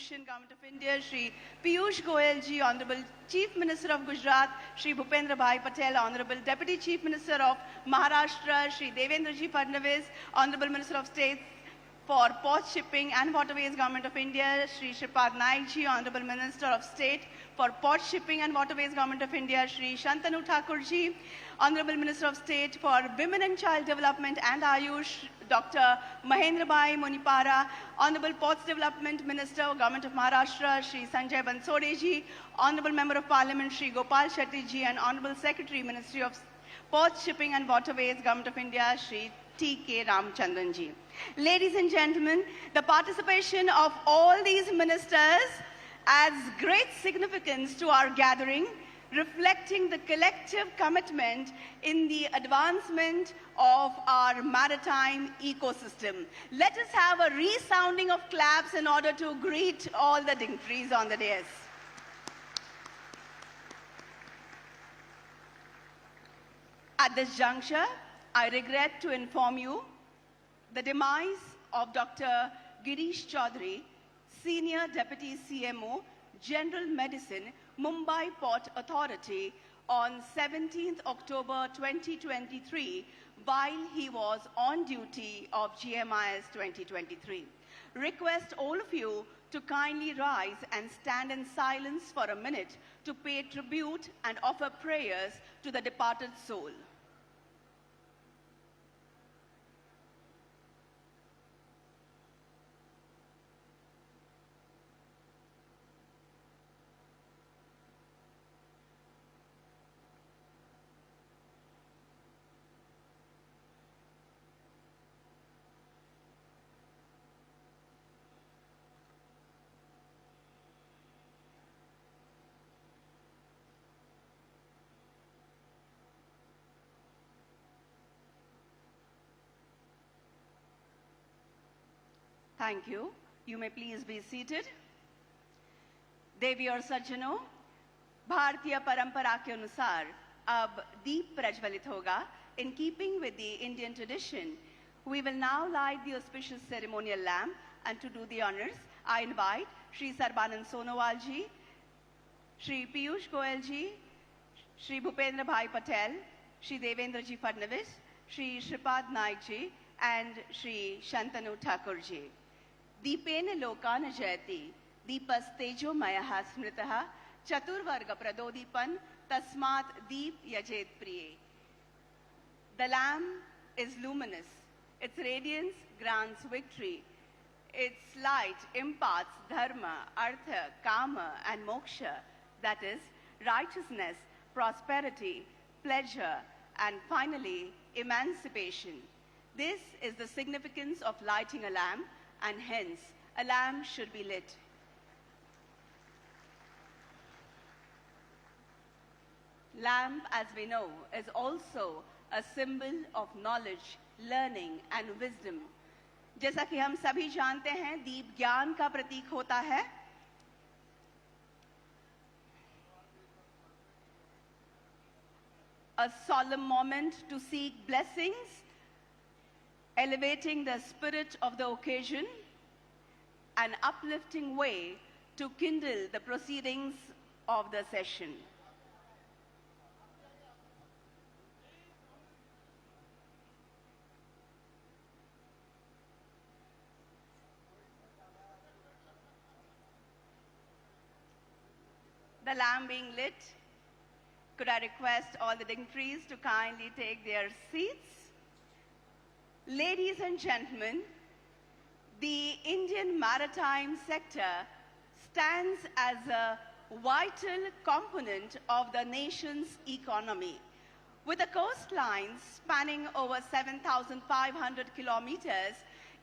Distribution, Government of India, Shri Piyush Goyal ji, Honorable Chief Minister of Gujarat, Shri Bhupendra Bhai Patel, Honorable Deputy Chief Minister of Maharashtra, Shri Devendra ji Fadnavis, Honorable Minister of State for Port Shipping and Waterways, Government of India, Shri Shripad Naik ji, Honorable Minister of State for Port Shipping and Waterways, Government of India, Shri Shantanu Thakur ji, Honorable Minister of State for Women and Child Development and Ayush, Dr. Mahendra Bhai Monipara, Honorable Ports Development Minister, Government of Maharashtra, Shri Sanjay Bansode ji, Honorable Member of Parliament, Shri Gopal Shetty ji, and Honorable Secretary, Ministry of Ports, Shipping and Waterways, Government of India, Shri T.K. Ramchandran ji. Ladies and gentlemen, the participation of all these ministers adds great significance to our gathering, reflecting the collective commitment in the advancement of our maritime ecosystem. Let us have a resounding of claps in order to greet all the dignitaries on the dais. At this juncture, I regret to inform you the demise of Dr. Girish Chaudhary, Senior Deputy CMO, General Medicine, Mumbai Port Authority, on 17th October 2023, while he was on duty of GMIS 2023. Request all of you to kindly rise and stand in silence for a minute to pay tribute and offer prayers to the departed soul. Thank you. You may please be seated. देवी और सज्जनों, भारतीय परंपरा के अनुसार अब दीप प्रज्वलित होगा. In keeping with the Indian tradition, we will now light the auspicious ceremonial lamp, and to do the honors, I invite Shri Sarbanand Sonowal ji, Shri Piyush Goyal ji, Shri Bhupendra Bhai Patel, Shri Devendra ji Fadnavis, Shri Shripad Naik ji, and Shri Shantanu Thakur ji. Deepene lokana jayati, deepastejo mayaha smritaha, chaturvarga pradodipan, tasmat deep yajet priye. The lamp is luminous. Its radiance grants victory. Its light imparts dharma, artha, kama, and moksha, that is, righteousness, prosperity, pleasure, and finally, emancipation. This is the significance of lighting a lamp, and hence, a lamp should be lit. Lamp, as we know, is also a symbol of knowledge, learning, and wisdom. जैसा कि हम सभी जानते हैं, दीप ज्ञान का प्रतीक होता है. A solemn moment to seek blessings, elevating the spirit of the occasion, an uplifting way to kindle the proceedings of the session. The lamp being lit, could I request all the dignitaries to kindly take their seats? Ladies and gentlemen, the Indian maritime sector stands as a vital component of the nation's economy. With a coastline spanning over 7,500 kilometers,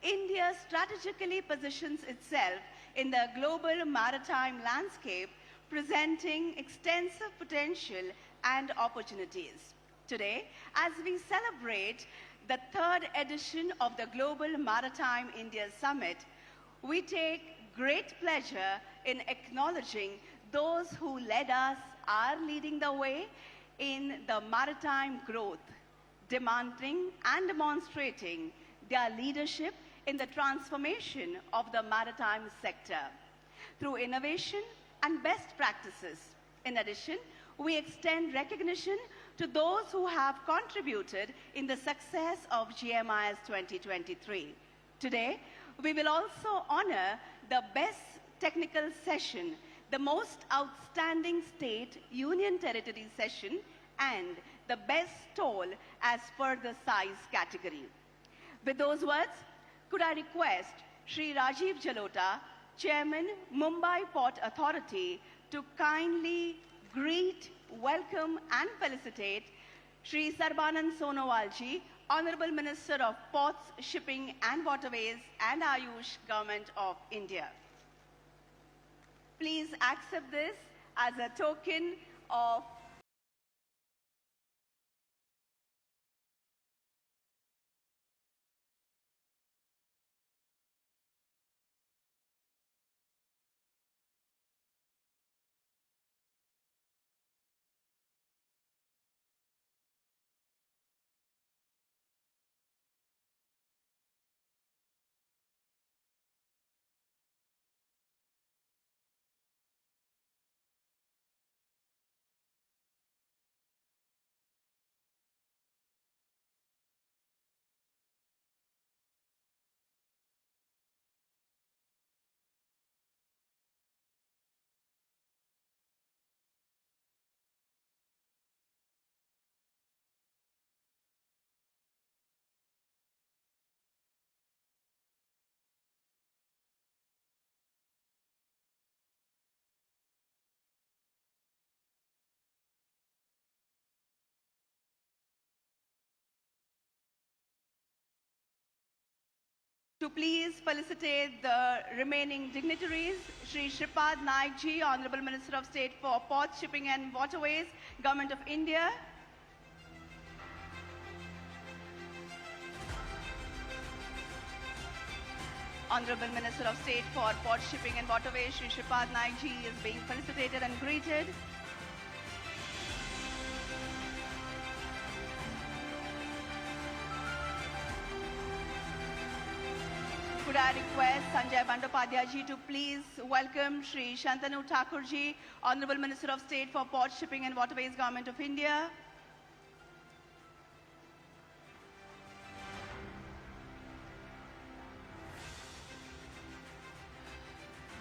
India strategically positions itself in the global maritime landscape, presenting extensive potential and opportunities. Today, as we celebrate the third edition of the Global Maritime India Summit, we take great pleasure in acknowledging those who led us, are leading the way in the maritime growth, demanding and demonstrating their leadership in the transformation of the maritime sector. through innovation and best practices. In addition, we extend recognition to those who have contributed in the success of GMIS 2023. Today, we will also honor the best technical session, the most outstanding state union territory session, and the best stall as per the size category. With those words, could I request Shri Rajiv Jalota, Chairman, Mumbai Port Authority, to kindly greet, welcome and felicitate Shri Sarbanand Sonowalji, Honorable Minister of Ports, Shipping and Waterways and Ayush, Government of India. Please accept this as a token of to please felicitate the remaining dignitaries, Shri Shripad Naik Ji, Honorable Minister of State for Ports, Shipping and Waterways, Government of India. Honorable Minister of State for Ports, Shipping and Waterways, Shri Shripad Naik Ji is being felicitated and greeted. Could I request Sanjay Bandopadhyay ji to please welcome Shri Shantanu Thakur ji, Honorable Minister of State for Ports, Shipping and Waterways, Government of India.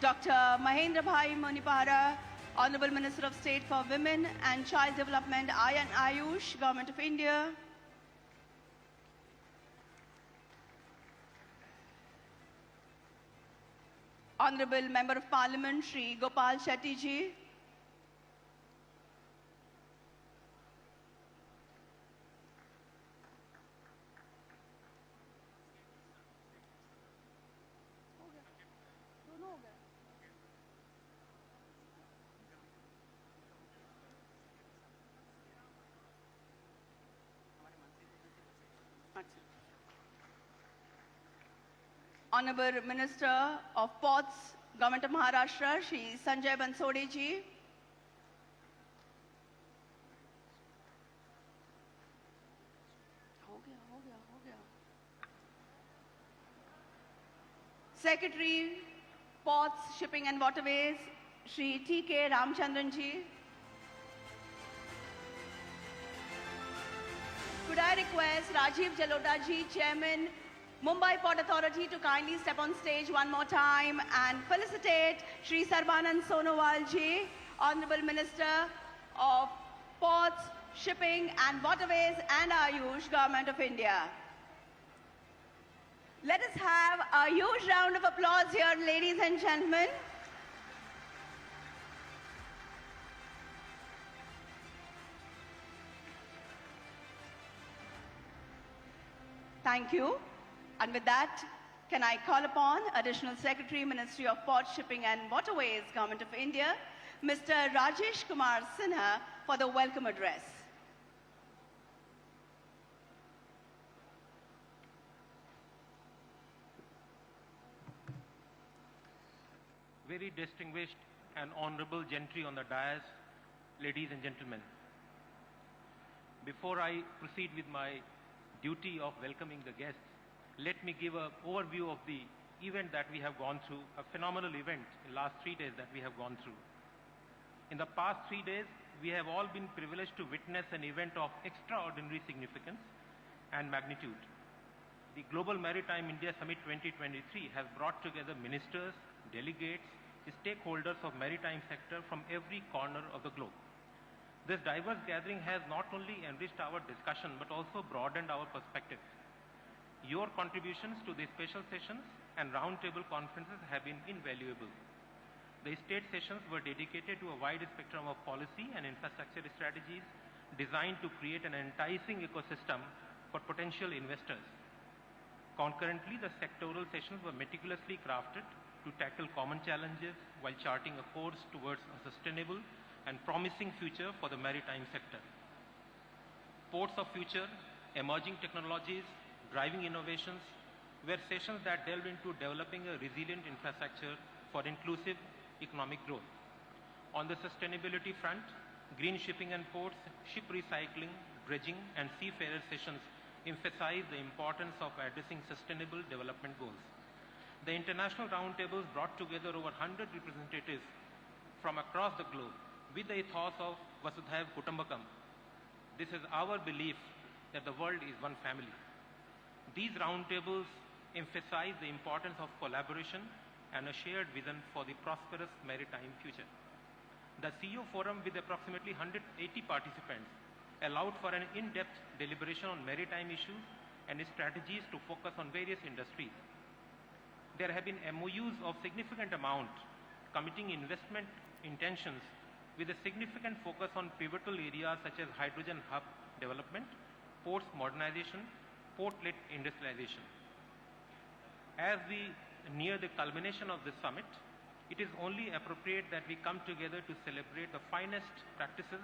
Dr. Mahendra Bhai Monipara, Honorable Minister of State for Women and Child Development, and Ayush, Government of India. Honorable Member of Parliament, Shri Gopal Shetty ji. Honorable Minister of Ports, Government of Maharashtra, Shri Sanjay Bansode ji. Secretary, Ports, Shipping and Waterways, Shri T.K. Ramchandran ji. Could I request Rajiv Jalota ji, Chairman, Mumbai Port Authority, to kindly step on stage one more time and felicitate Shri Sarbanand Sonowal ji, Honorable Minister of Ports, Shipping and Waterways and Ayush, Government of India. Let us have a huge round of applause here, ladies and gentlemen. Thank you. And with that, can I call upon Additional Secretary, Ministry of Ports, Shipping and Waterways, Government of India, Mr. Rajesh Kumar Sinha, for the welcome address. Very distinguished and honorable gentry on the dais, ladies and gentlemen. Before I proceed with my duty of welcoming the guests, let me give an overview of the event that we have gone through, a phenomenal event in the last 3 days that we have gone through. In the past 3 days, we have all been privileged to witness an event of extraordinary significance and magnitude. The Global Maritime India Summit 2023 has brought together ministers, delegates, stakeholders of maritime sector from every corner of the globe. This diverse gathering has not only enriched our discussion but also broadened our perspective. Your contributions to the special sessions and roundtable conferences have been invaluable. The state sessions were dedicated to a wide spectrum of policy and infrastructure strategies designed to create an enticing ecosystem for potential investors. Concurrently, the sectoral sessions were meticulously crafted to tackle common challenges while charting a course towards a sustainable and promising future for the maritime sector. Ports of future, emerging technologies, driving innovations were sessions that delved into developing a resilient infrastructure for inclusive economic growth. On the sustainability front, green shipping and ports, ship recycling, dredging and seafarer sessions emphasize the importance of addressing sustainable development goals. The international roundtables brought together over 100 representatives from across the globe with the ethos of Vasudhaiv Kutumbakam. This is our belief that the world is one family. These roundtables emphasize the importance of collaboration and a shared vision for the prosperous maritime future. The CEO Forum, with approximately 180 participants, allowed for an in-depth deliberation on maritime issues and strategies to focus on various industries. There have been MOUs of significant amount committing investment intentions with a significant focus on pivotal areas such as hydrogen hub development, ports modernization, port-led industrialization. As we near the culmination of this summit, it is only appropriate that we come together to celebrate the finest practices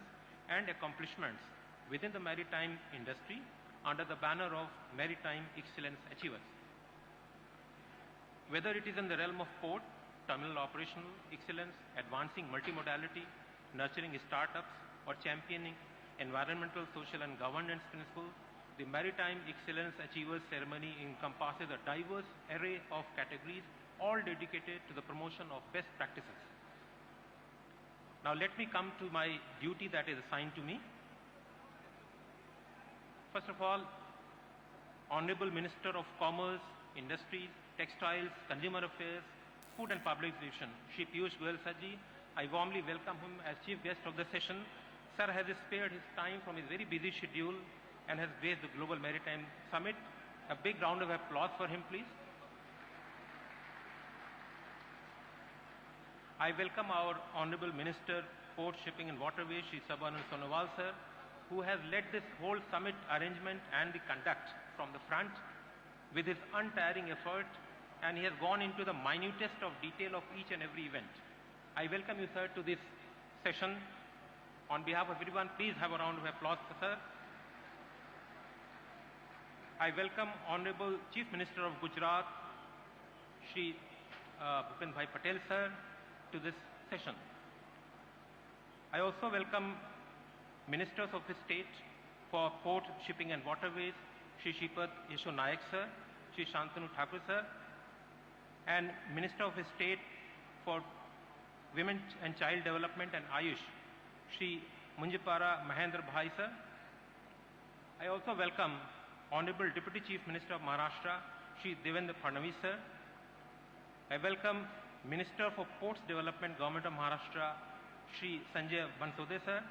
and accomplishments within the maritime industry under the banner of Maritime Excellence Achievers. Whether it is in the realm of port, terminal operational excellence, advancing multimodality, nurturing startups, or championing environmental, social, and governance principles, the Maritime Excellence Achievers ceremony encompasses a diverse array of categories, all dedicated to the promotion of best practices. Now let me come to my duty that is assigned to me. First of all, Honorable Minister of Commerce, Industries, Textiles, Consumer Affairs, Food and Public Distribution, Shri Piyush Goyal Sarji, I warmly welcome him as chief guest of the session. Sir has spared his time from his very busy schedule and has graced the Global Maritime Summit. A big round of applause for him, please. I welcome our Honorable Minister, Port, Shipping and Waterways, Shri Sabanand Sonowal sir, who has led this whole summit arrangement and the conduct from the front with his untiring effort, and he has gone into the minutest of detail of each and every event. I welcome you, sir, to this session. On behalf of everyone, please have a round of applause for sir. I welcome Honorable Chief Minister of Gujarat, Shri Bhupen Bhai Patel sir, to this session. I also welcome Ministers of State for Port, Shipping and Waterways, Shri Shripad Yesho Nayak sir, Shri Shantanu Thakur sir, and Minister of State for Women and Child Development and Ayush, Shri Munjipara Mahendra Bhai sir. I also welcome Honorable Deputy Chief Minister of Maharashtra, Shri Devendra Fadnavis sir. I welcome Minister for Ports Development, Government of Maharashtra, Shri Sanjay Bansode sir.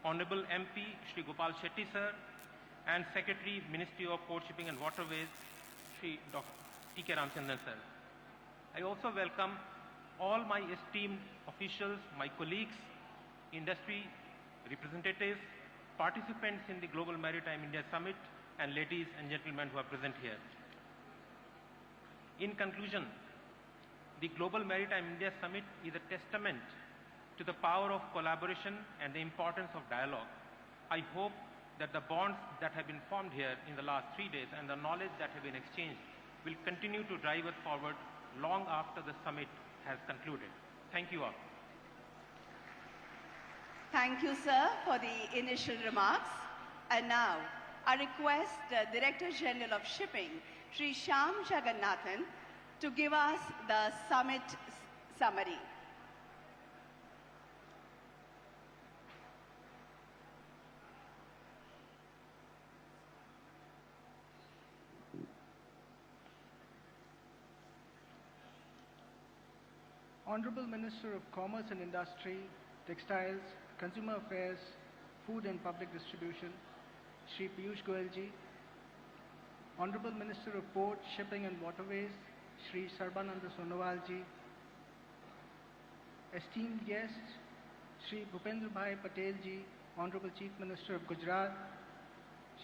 Honorable MP Shri Gopal Shetty sir, and Secretary Ministry of Port, Shipping and Waterways Shri Dr. T.K. Ramchandran sir. I also welcome all my esteemed officials, my colleagues, industry representatives, participants in the Global Maritime India Summit, and ladies and gentlemen who are present here. In conclusion, the Global Maritime India Summit is a testament to the power of collaboration and the importance of dialogue. I hope that the bonds that have been formed here in the last 3 days and the knowledge that have been exchanged will continue to drive us forward long after the summit has concluded. Thank you all. Thank you, sir, for the initial remarks. And now, I request the Director General of Shipping, Shri Shyam Jagannathan, to give us the summit summary. Honorable Minister of Commerce and Industry, Textiles, Consumer Affairs, Food and Public Distribution, Shri Piyush Goyal ji. Honorable Minister of Port, Shipping and Waterways, Shri Sarbananda Sonowal ji. Esteemed guests, Shri Bhupendra Bhai Patel ji, Honorable Chief Minister of Gujarat,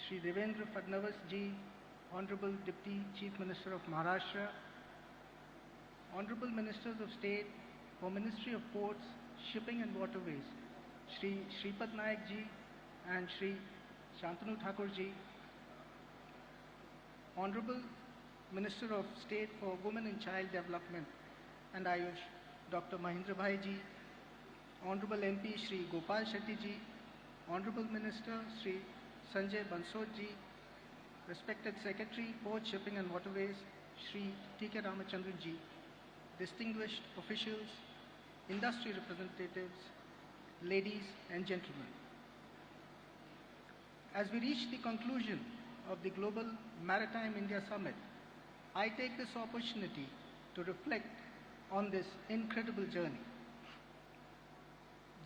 Shri Devendra Fadnavis ji, Honorable Deputy Chief Minister of Maharashtra, Honorable Ministers of State for Ministry of Ports, Shipping and Waterways, Shri Shripad Naik ji and Shri Shantanu Thakur ji, Honorable Minister of State for Women and Child Development and Ayush, Dr. Mahindra Bhai ji, Honorable MP Shri Gopal Shetty ji, Honorable Minister Shri Sanjay Bansod ji, respected Secretary, Port, Shipping and Waterways, Shri T.K. Ramachandran ji, distinguished officials, industry representatives, ladies and gentlemen. As we reach the conclusion of the Global Maritime India Summit, I take this opportunity to reflect on this incredible journey.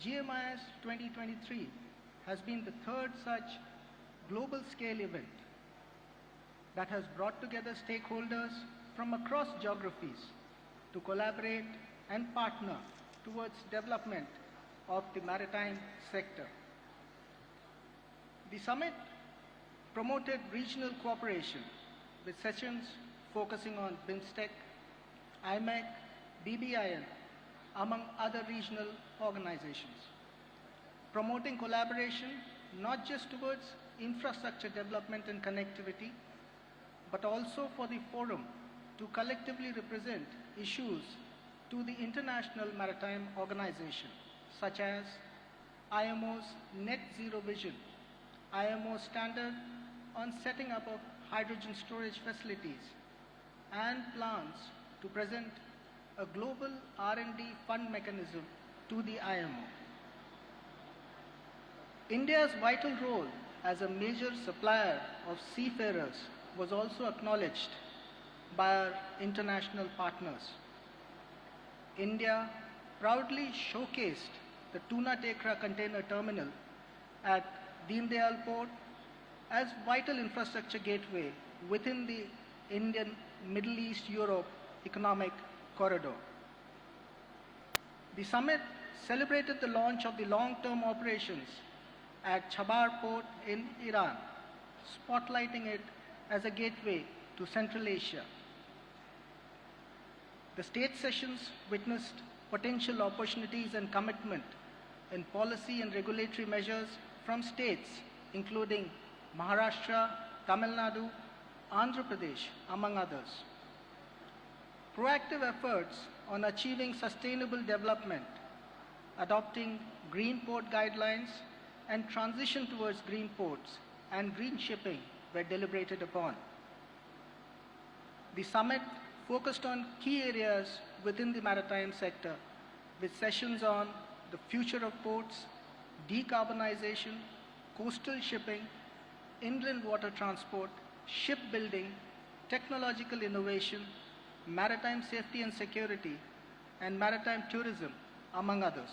GMIS 2023 has been the third such global scale event that has brought together stakeholders from across geographies to collaborate and partner towards development of the maritime sector. The summit promoted regional cooperation with sessions focusing on BIMSTEC, IMEC, BBIN, among other regional organizations, promoting collaboration not just towards infrastructure development and connectivity, but also for the forum to collectively represent issues to the International Maritime Organization, such as IMO's Net Zero Vision, IMO's standard on setting up of hydrogen storage facilities, and plans to present a global R&D fund mechanism to the IMO. India's vital role as a major supplier of seafarers was also acknowledged by our international partners. India proudly showcased the Tuna Tekra container terminal at Deen Dayal Port as vital infrastructure gateway within the Indian Middle East Europe economic corridor. The summit celebrated the launch of the long-term operations at Chabar Port in Iran, spotlighting it as a gateway to Central Asia. The state sessions witnessed potential opportunities and commitment in policy and regulatory measures from states including Maharashtra, Tamil Nadu, Andhra Pradesh, among others. Proactive efforts on achieving sustainable development, adopting green port guidelines, and transition towards green ports and green shipping were deliberated upon. The summit focused on key areas within the maritime sector with sessions on the future of ports, decarbonization, coastal shipping, inland water transport, shipbuilding, technological innovation, maritime safety and security, and maritime tourism, among others.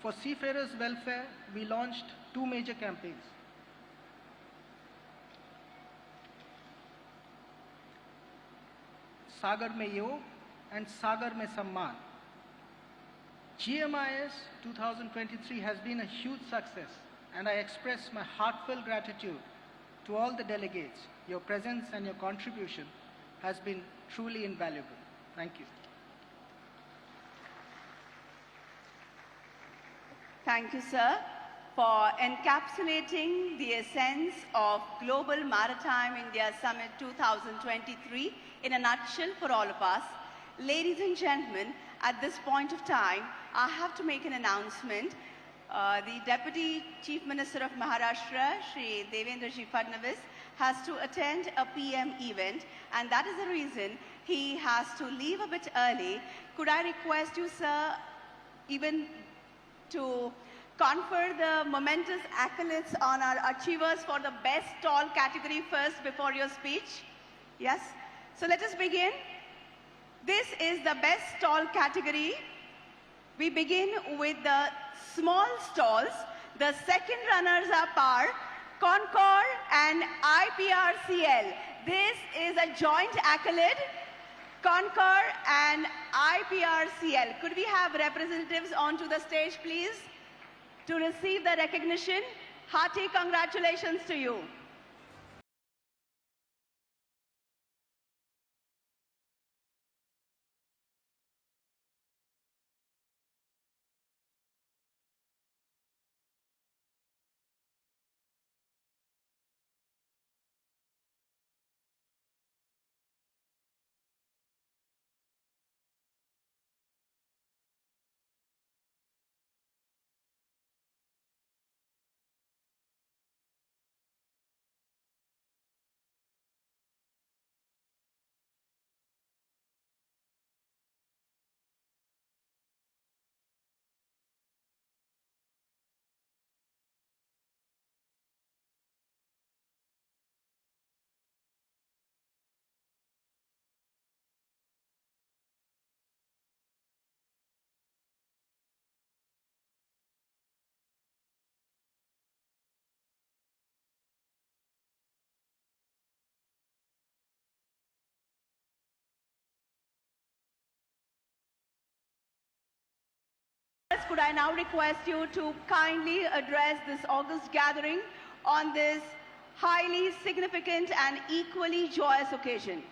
For seafarers' welfare, we launched two major campaigns. Sagar Mein Yog and Sagar Mein Samman. GMIS 2023 has been a huge success, and I express my heartfelt gratitude to all the delegates. Your presence and your contribution has been truly invaluable. Thank you. Thank you, sir, for encapsulating the essence of Global Maritime India Summit 2023 in a nutshell for all of us. Ladies and gentlemen, at this point of time, I have to make an announcement. The Deputy Chief Minister of Maharashtra, Shri Devendra Fadnavis, has to attend a PM event, and that is the reason he has to leave a bit early. Could I request you, sir, even to confer the momentous accolades on our achievers for the best stall category first before your speech? Yes? So let us begin. This is the best stall category. We begin with the small stalls. The second runners-up are Concord and IPRCL. This is a joint accolade. Concord and IPRCL. Could we have representatives onto the stage, please, to receive the recognition? Hearty congratulations to you. Could I now request you to kindly address this august gathering on this highly significant and equally joyous occasion?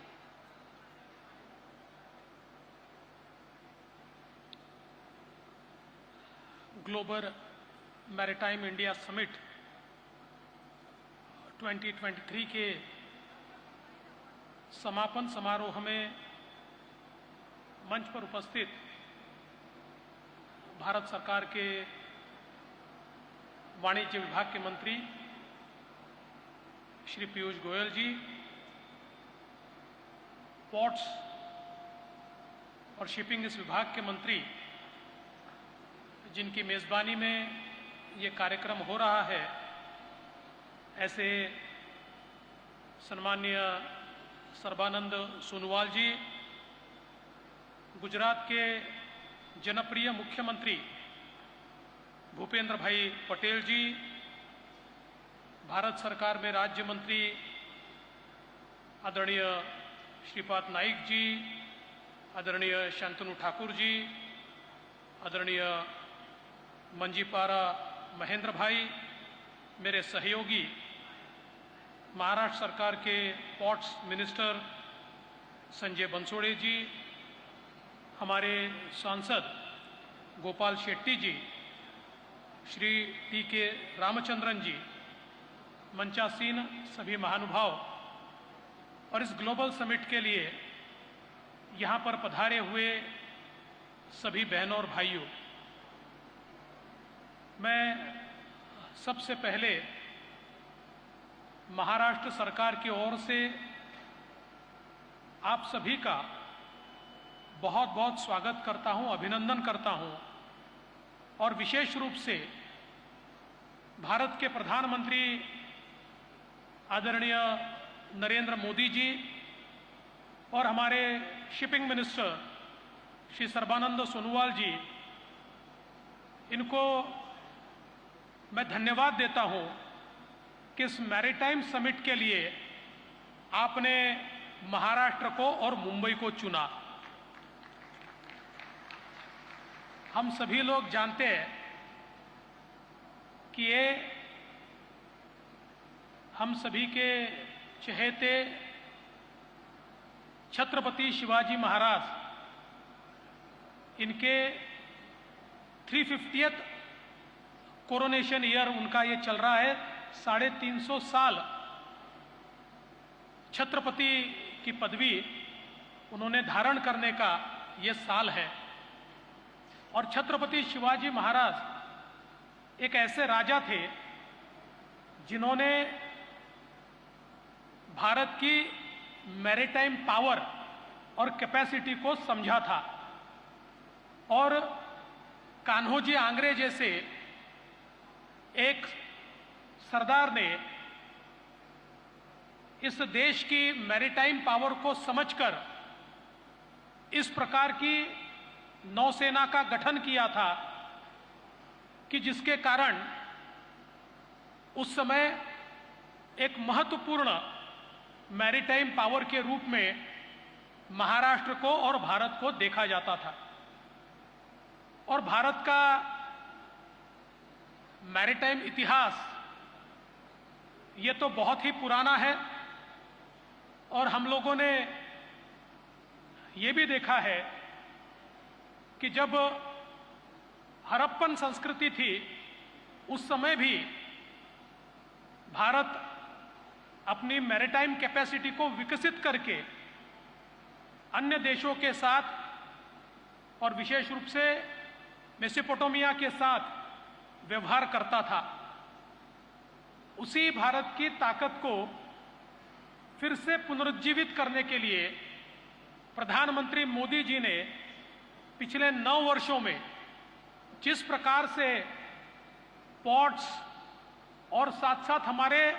Global maritime India summit 2023 के समापन समारोह में मंच पर उपस्थित भारत सरकार के वाणिज्य विभाग के मंत्री श्री पीयूष गोयल जी, पोर्ट्स और शिपिंग इस विभाग के मंत्री जिनकी मेज़बानी में ये कार्यक्रम हो रहा है, ऐसे सम्माननीय सर्बानंद सोनोवाल जी, गुजरात के जनप्रिय मुख्यमंत्री भूपेंद्र भाई पटेल जी, भारत सरकार में राज्य मंत्री आदरणीय श्रीपाद नाइक जी, आदरणीय शांतनु ठाकुर जी, आदरणीय मंजीपारा महेंद्र भाई, मेरे सहयोगी महाराष्ट्र सरकार के पोर्ट्स मिनिस्टर संजय बंसोड़े जी, हमारे सांसद गोपाल शेट्टी जी, श्री टी.के. रामचंद्रन जी, मंचासीन सभी महानुभाव और इस ग्लोबल समिट के लिए यहाँ पर पधारे हुए सभी बहनों और भाइयों, मैं सबसे पहले महाराष्ट्र सरकार की ओर से आप सभी का बहुत बहुत स्वागत करता हूं, अभिनंदन करता हूं और विशेष रूप से भारत के प्रधानमंत्री आदरणीय नरेंद्र मोदी जी और हमारे शिपिंग मिनिस्टर श्री सर्बानंद सोनोवाल जी, इनको मैं धन्यवाद देता हूं कि इस मैरीटाइम समिट के लिए आपने महाराष्ट्र को और मुंबई को चुना। हम सभी लोग जानते हैं कि ये हम सभी के चहेते छत्रपति शिवाजी महाराज, इनके 350th कोरोनेशन ईयर उनका ये चल रहा है। 350 साल छत्रपति की पदवी उन्होंने धारण करने का ये साल है। और छत्रपति शिवाजी महाराज एक ऐसे राजा थे जिन्होंने भारत की मैरीटाइम पावर और कैपेसिटी को समझा था और कान्होजी आंग्रे जैसे एक सरदार ने इस देश की मैरीटाइम पावर को समझकर इस प्रकार की नौसेना का गठन किया था कि जिसके कारण उस समय एक महत्वपूर्ण मैरीटाइम पावर के रूप में महाराष्ट्र को और भारत को देखा जाता था। और भारत का मैरीटाइम इतिहास ये तो बहुत ही पुराना है और हम लोगों ने ये भी देखा है कि जब हड़प्पन संस्कृति थी उस समय भी भारत अपनी मैरीटाइम कैपेसिटी को विकसित करके अन्य देशों के साथ और विशेष रूप से मेसोपोटामिया के साथ व्यवहार करता था। उसी भारत की ताकत को फिर से पुनरुज्जीवित करने के लिए प्रधानमंत्री मोदी जी ने पिछले 9 वर्षों में जिस प्रकार से पोर्ट्स और साथ साथ हमारे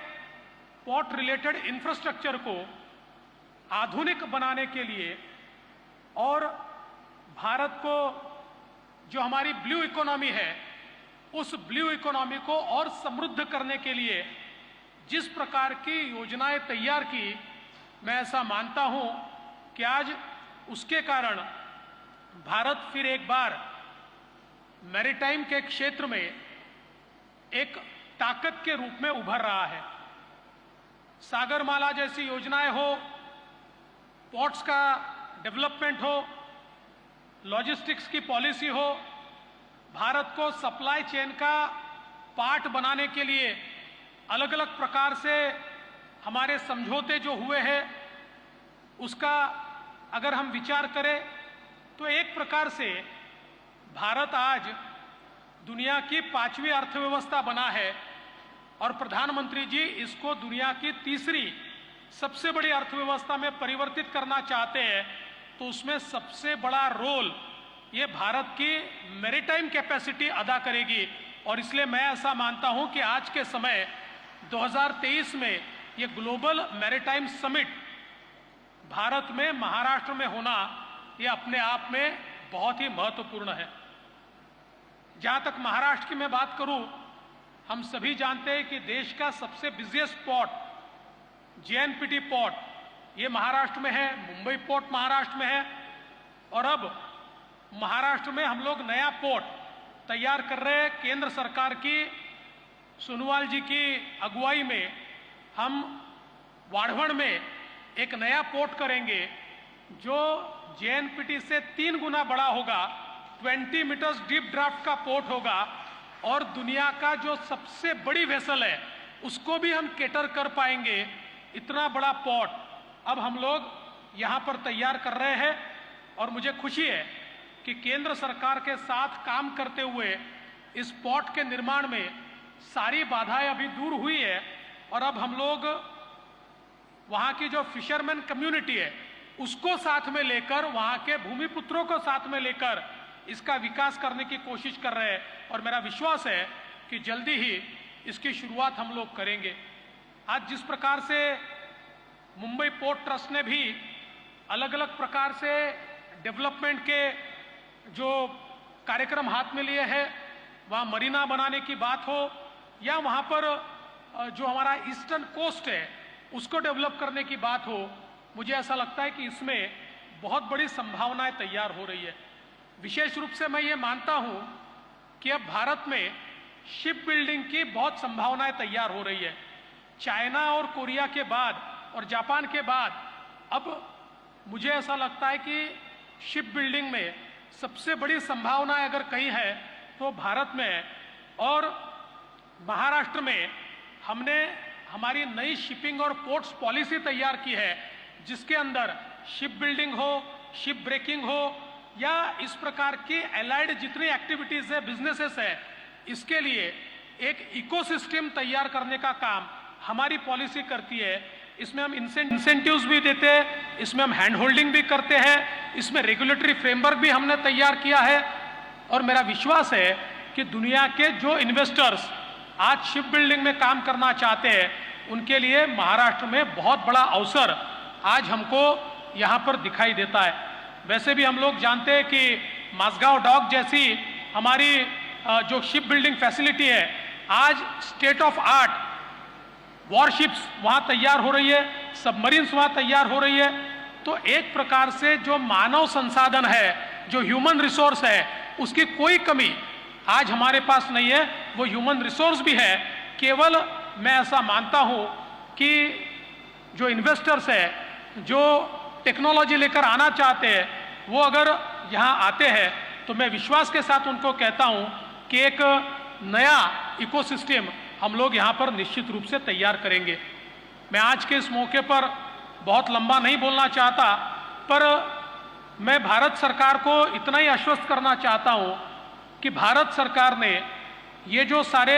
पोर्ट रिलेटेड इंफ्रास्ट्रक्चर को आधुनिक बनाने के लिए और भारत को जो हमारी ब्लू इकोनॉमी है उस ब्लू इकोनॉमी को और समृद्ध करने के लिए जिस प्रकार की योजनाएं तैयार की, मैं ऐसा मानता हूं कि आज उसके कारण भारत फिर एक बार मैरीटाइम के क्षेत्र में एक ताकत के रूप में उभर रहा है। सागरमाला जैसी योजनाएं हो, पोर्ट्स का डेवलपमेंट हो, लॉजिस्टिक्स की पॉलिसी हो, भारत को सप्लाई चेन का पार्ट बनाने के लिए अलग अलग प्रकार से हमारे समझौते जो हुए हैं उसका अगर हम विचार करें तो एक प्रकार से भारत आज दुनिया की 5वीं अर्थव्यवस्था बना है और प्रधानमंत्री जी इसको दुनिया की 3री सबसे बड़ी अर्थव्यवस्था में परिवर्तित करना चाहते हैं। तो उसमें सबसे बड़ा रोल ये भारत की मैरीटाइम कैपेसिटी अदा करेगी और इसलिए मैं ऐसा मानता हूं कि आज के समय 2023 में ये ग्लोबल मैरीटाइम समिट भारत में महाराष्ट्र में होना ये अपने आप में बहुत ही महत्वपूर्ण है। जहां तक महाराष्ट्र की मैं बात करूं, हम सभी जानते हैं कि देश का सबसे बिजिएस्ट पोर्ट जेएनपीटी पोर्ट ये महाराष्ट्र में है, मुंबई पोर्ट महाराष्ट्र में है और अब महाराष्ट्र में हम लोग नया पोर्ट तैयार कर रहे हैं। केंद्र सरकार की सोनोवाल जी की अगुवाई में हम वाढ़वण में एक नया पोर्ट करेंगे जो जेएनपीटी से 3 गुना बड़ा होगा, 20 मीटर्स डीप ड्राफ्ट का पोर्ट होगा और दुनिया का जो सबसे बड़ी वेसल है उसको भी हम कैटर कर पाएंगे। इतना बड़ा पोर्ट अब हम लोग यहाँ पर तैयार कर रहे हैं और मुझे खुशी है कि केंद्र सरकार के साथ काम करते हुए इस पोर्ट के निर्माण में सारी बाधाएं अभी दूर हुई है और अब हम लोग वहाँ की जो फिशरमैन कम्युनिटी है उसको साथ में लेकर, वहाँ के भूमिपुत्रों को साथ में लेकर इसका विकास करने की कोशिश कर रहे हैं और मेरा विश्वास है कि जल्दी ही इसकी शुरुआत हम लोग करेंगे। आज जिस प्रकार से मुंबई पोर्ट ट्रस्ट ने भी अलग अलग प्रकार से डेवलपमेंट के जो कार्यक्रम हाथ में लिए हैं, वहाँ मरीना बनाने की बात हो या वहाँ पर जो हमारा ईस्टर्न कोस्ट है उसको डेवलप करने की बात हो, मुझे ऐसा लगता है कि इसमें बहुत बड़ी संभावनाएं तैयार हो रही है। विशेष रूप से मैं ये मानता हूँ कि अब भारत में शिप बिल्डिंग की बहुत संभावनाएं तैयार हो रही है। चाइना और कोरिया के बाद और जापान के बाद अब मुझे ऐसा लगता है कि शिप बिल्डिंग में सबसे बड़ी संभावनाएं अगर कहीं है तो भारत में है और महाराष्ट्र में हमने हमारी नई शिपिंग और पोर्ट्स पॉलिसी तैयार की है जिसके अंदर शिप बिल्डिंग हो, शिप ब्रेकिंग हो या इस प्रकार की एलाइड जितनी एक्टिविटीज है, बिजनेसेस है, इसके लिए एक इकोसिस्टम तैयार करने का काम हमारी पॉलिसी करती है इसमें हम इंसेंटिव्स भी देते हैं, इसमें हम हैंड होल्डिंग भी करते हैं, इसमें रेगुलेटरी फ्रेमवर्क भी हमने तैयार किया है। और मेरा विश्वास है कि दुनिया के जो इन्वेस्टर्स आज शिप बिल्डिंग में काम करना चाहते हैं, उनके लिए महाराष्ट्र में बहुत बड़ा अवसर आज हमको यहाँ पर दिखाई देता है। वैसे भी हम लोग जानते हैं कि माजगांव डॉक जैसी हमारी जो शिप बिल्डिंग फैसिलिटी है, आज स्टेट ऑफ आर्ट वॉरशिप्स वहाँ तैयार हो रही है, सबमरीन्स वहाँ तैयार हो रही है। तो एक प्रकार से जो मानव संसाधन है, जो ह्यूमन रिसोर्स है, उसकी कोई कमी आज हमारे पास नहीं है। वो ह्यूमन रिसोर्स भी है, केवल मैं ऐसा मानता हूँ कि जो इन्वेस्टर्स है, जो टेक्नोलॉजी लेकर आना चाहते हैं, वो अगर यहाँ आते हैं तो मैं विश्वास के साथ उनको कहता हूँ कि एक नया इकोसिस्टम हम लोग यहाँ पर निश्चित रूप से तैयार करेंगे। मैं आज के इस मौके पर बहुत लंबा नहीं बोलना चाहता, पर मैं भारत सरकार को इतना ही आश्वस्त करना चाहता हूँ कि भारत सरकार ने ये जो सारे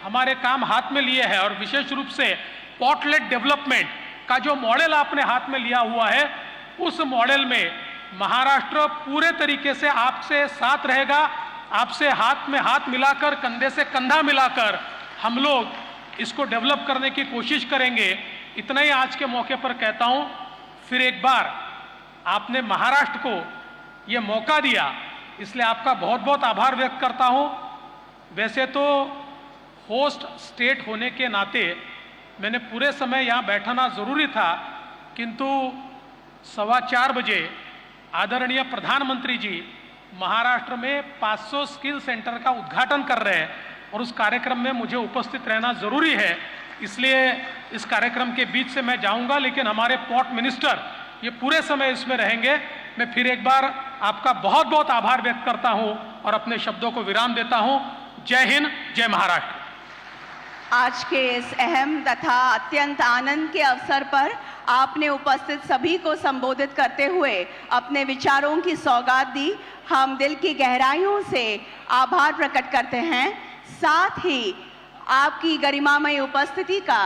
हमारे काम हाथ में लिए हैं, और विशेष रूप से पोर्टलेट डेवलपमेंट का जो मॉडल आपने हाथ में लिया हुआ है, उस मॉडल में महाराष्ट्र पूरे तरीके से आपसे साथ रहेगा। आपसे हाथ में हाथ मिलाकर, कंधे से कंधा मिलाकर हम लोग इसको डेवलप करने की कोशिश करेंगे। इतना ही आज के मौके पर कहता हूं। फिर एक बार आपने महाराष्ट्र को ये मौका दिया, इसलिए आपका बहुत बहुत आभार व्यक्त करता हूं। वैसे तो होस्ट स्टेट होने के नाते मैंने पूरे समय यहाँ बैठना जरूरी था, किंतु 4:15 बजे आदरणीय प्रधानमंत्री जी महाराष्ट्र में 500 स्किल सेंटर का उद्घाटन कर रहे हैं, और उस कार्यक्रम में मुझे उपस्थित रहना जरूरी है। इसलिए इस कार्यक्रम के बीच से मैं जाऊंगा, लेकिन हमारे पोर्ट मिनिस्टर ये पूरे समय इसमें रहेंगे। मैं फिर एक बार आपका बहुत बहुत आभार व्यक्त करता हूं और अपने शब्दों को विराम देता हूं। जय हिंद, जय महाराष्ट्र। आज के इस अहम तथा अत्यंत आनंद के अवसर पर आपने उपस्थित सभी को संबोधित करते हुए अपने विचारों की सौगात दी। हम दिल की गहराइयों से आभार प्रकट करते हैं। साथ ही आपकी गरिमामय उपस्थिति का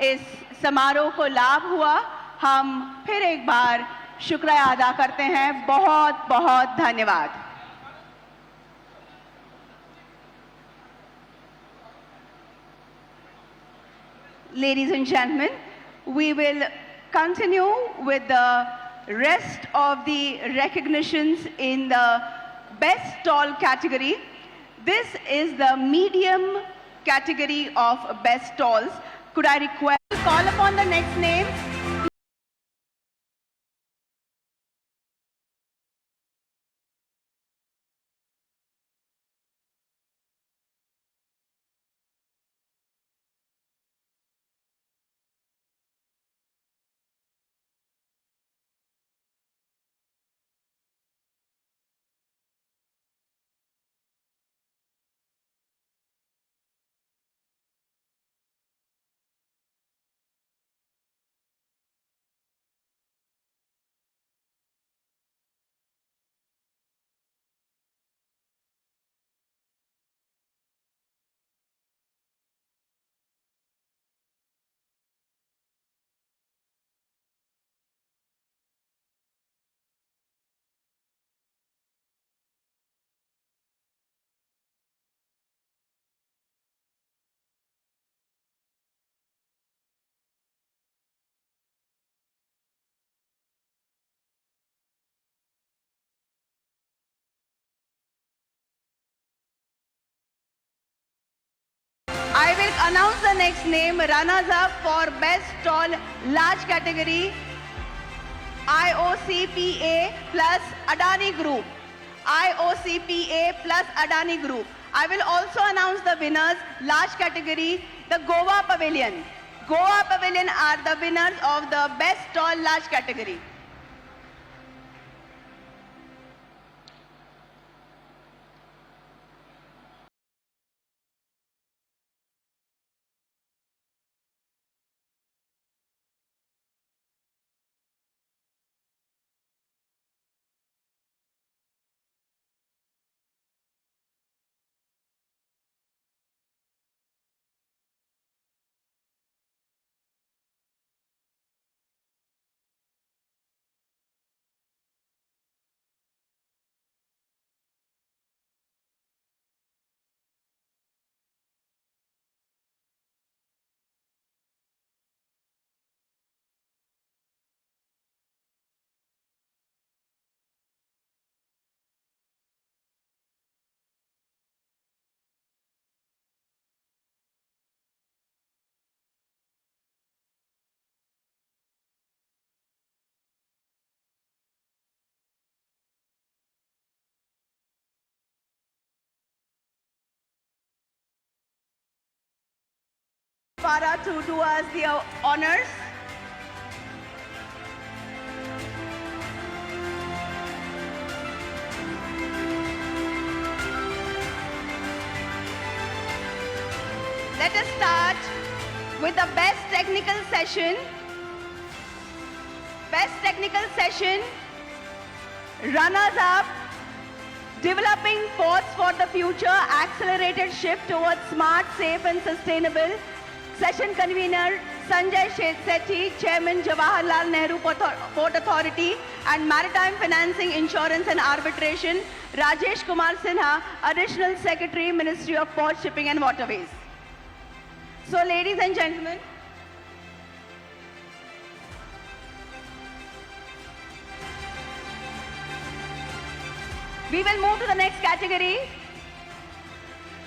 इस समारोह को लाभ हुआ। हम फिर एक बार शुक्रिया अदा करते हैं। बहुत बहुत धन्यवाद। Ladies and gentlemen, we will continue with the rest of the recognitions in the best stall category. This is the medium category of best stalls. Could I request to call upon the next name? I will announce the next name. Runners up for best stall large category, IOCPA plus Adani Group. IOCPA plus Adani Group. I will also announce the winners large category, the Goa Pavilion. Goa Pavilion are the winners of the best stall large category. Farah to do us the honors. Let us start with the best technical session. Best technical session, runners up, developing ports for the future, accelerated shift towards smart, safe and sustainable. Session convener, Sanjay Sethi, Chairman, Jawaharlal Nehru Port Authority and Maritime Financing, Insurance and Arbitration. Rajesh Kumar Sinha, Additional Secretary, Ministry of Port, Shipping and Waterways. So, ladies and gentlemen, we will move to the next category,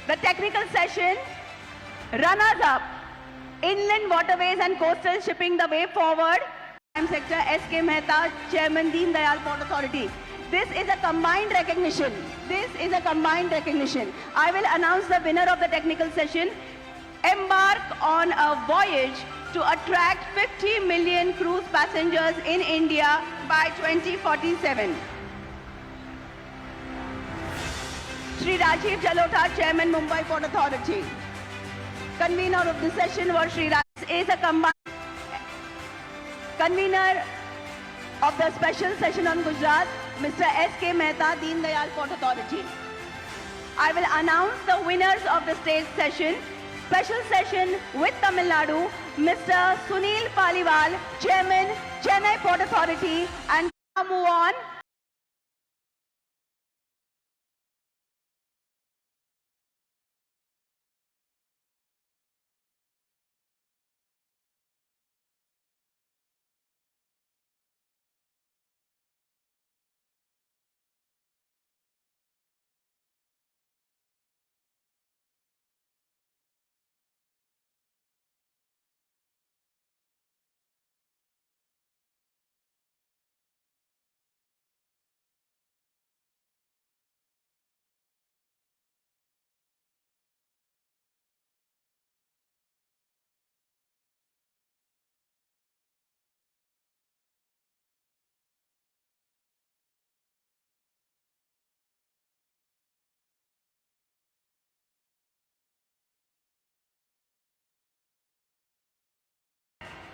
the technical session, runners up, inland waterways and coastal shipping, the way forward. Prime Sector S.K. Mehta, Chairman, Deen Dayal Port Authority. This is a combined recognition. This is a combined recognition. I will announce the winner of the technical session. Embark on a voyage to attract 50 million cruise passengers in India by 2047. Shri Rajiv Jalota, Chairman, Mumbai Port Authority. Convener of the session was Shri Rajiv, is a combined convener of the special session on Gujarat, Mr. S.K. Mehta, Deen Dayal Port Authority. I will announce the winners of the state session. Special session with Tamil Nadu, Mr. Sunil Paliwal, Chairman, Chennai Port Authority, and now move on.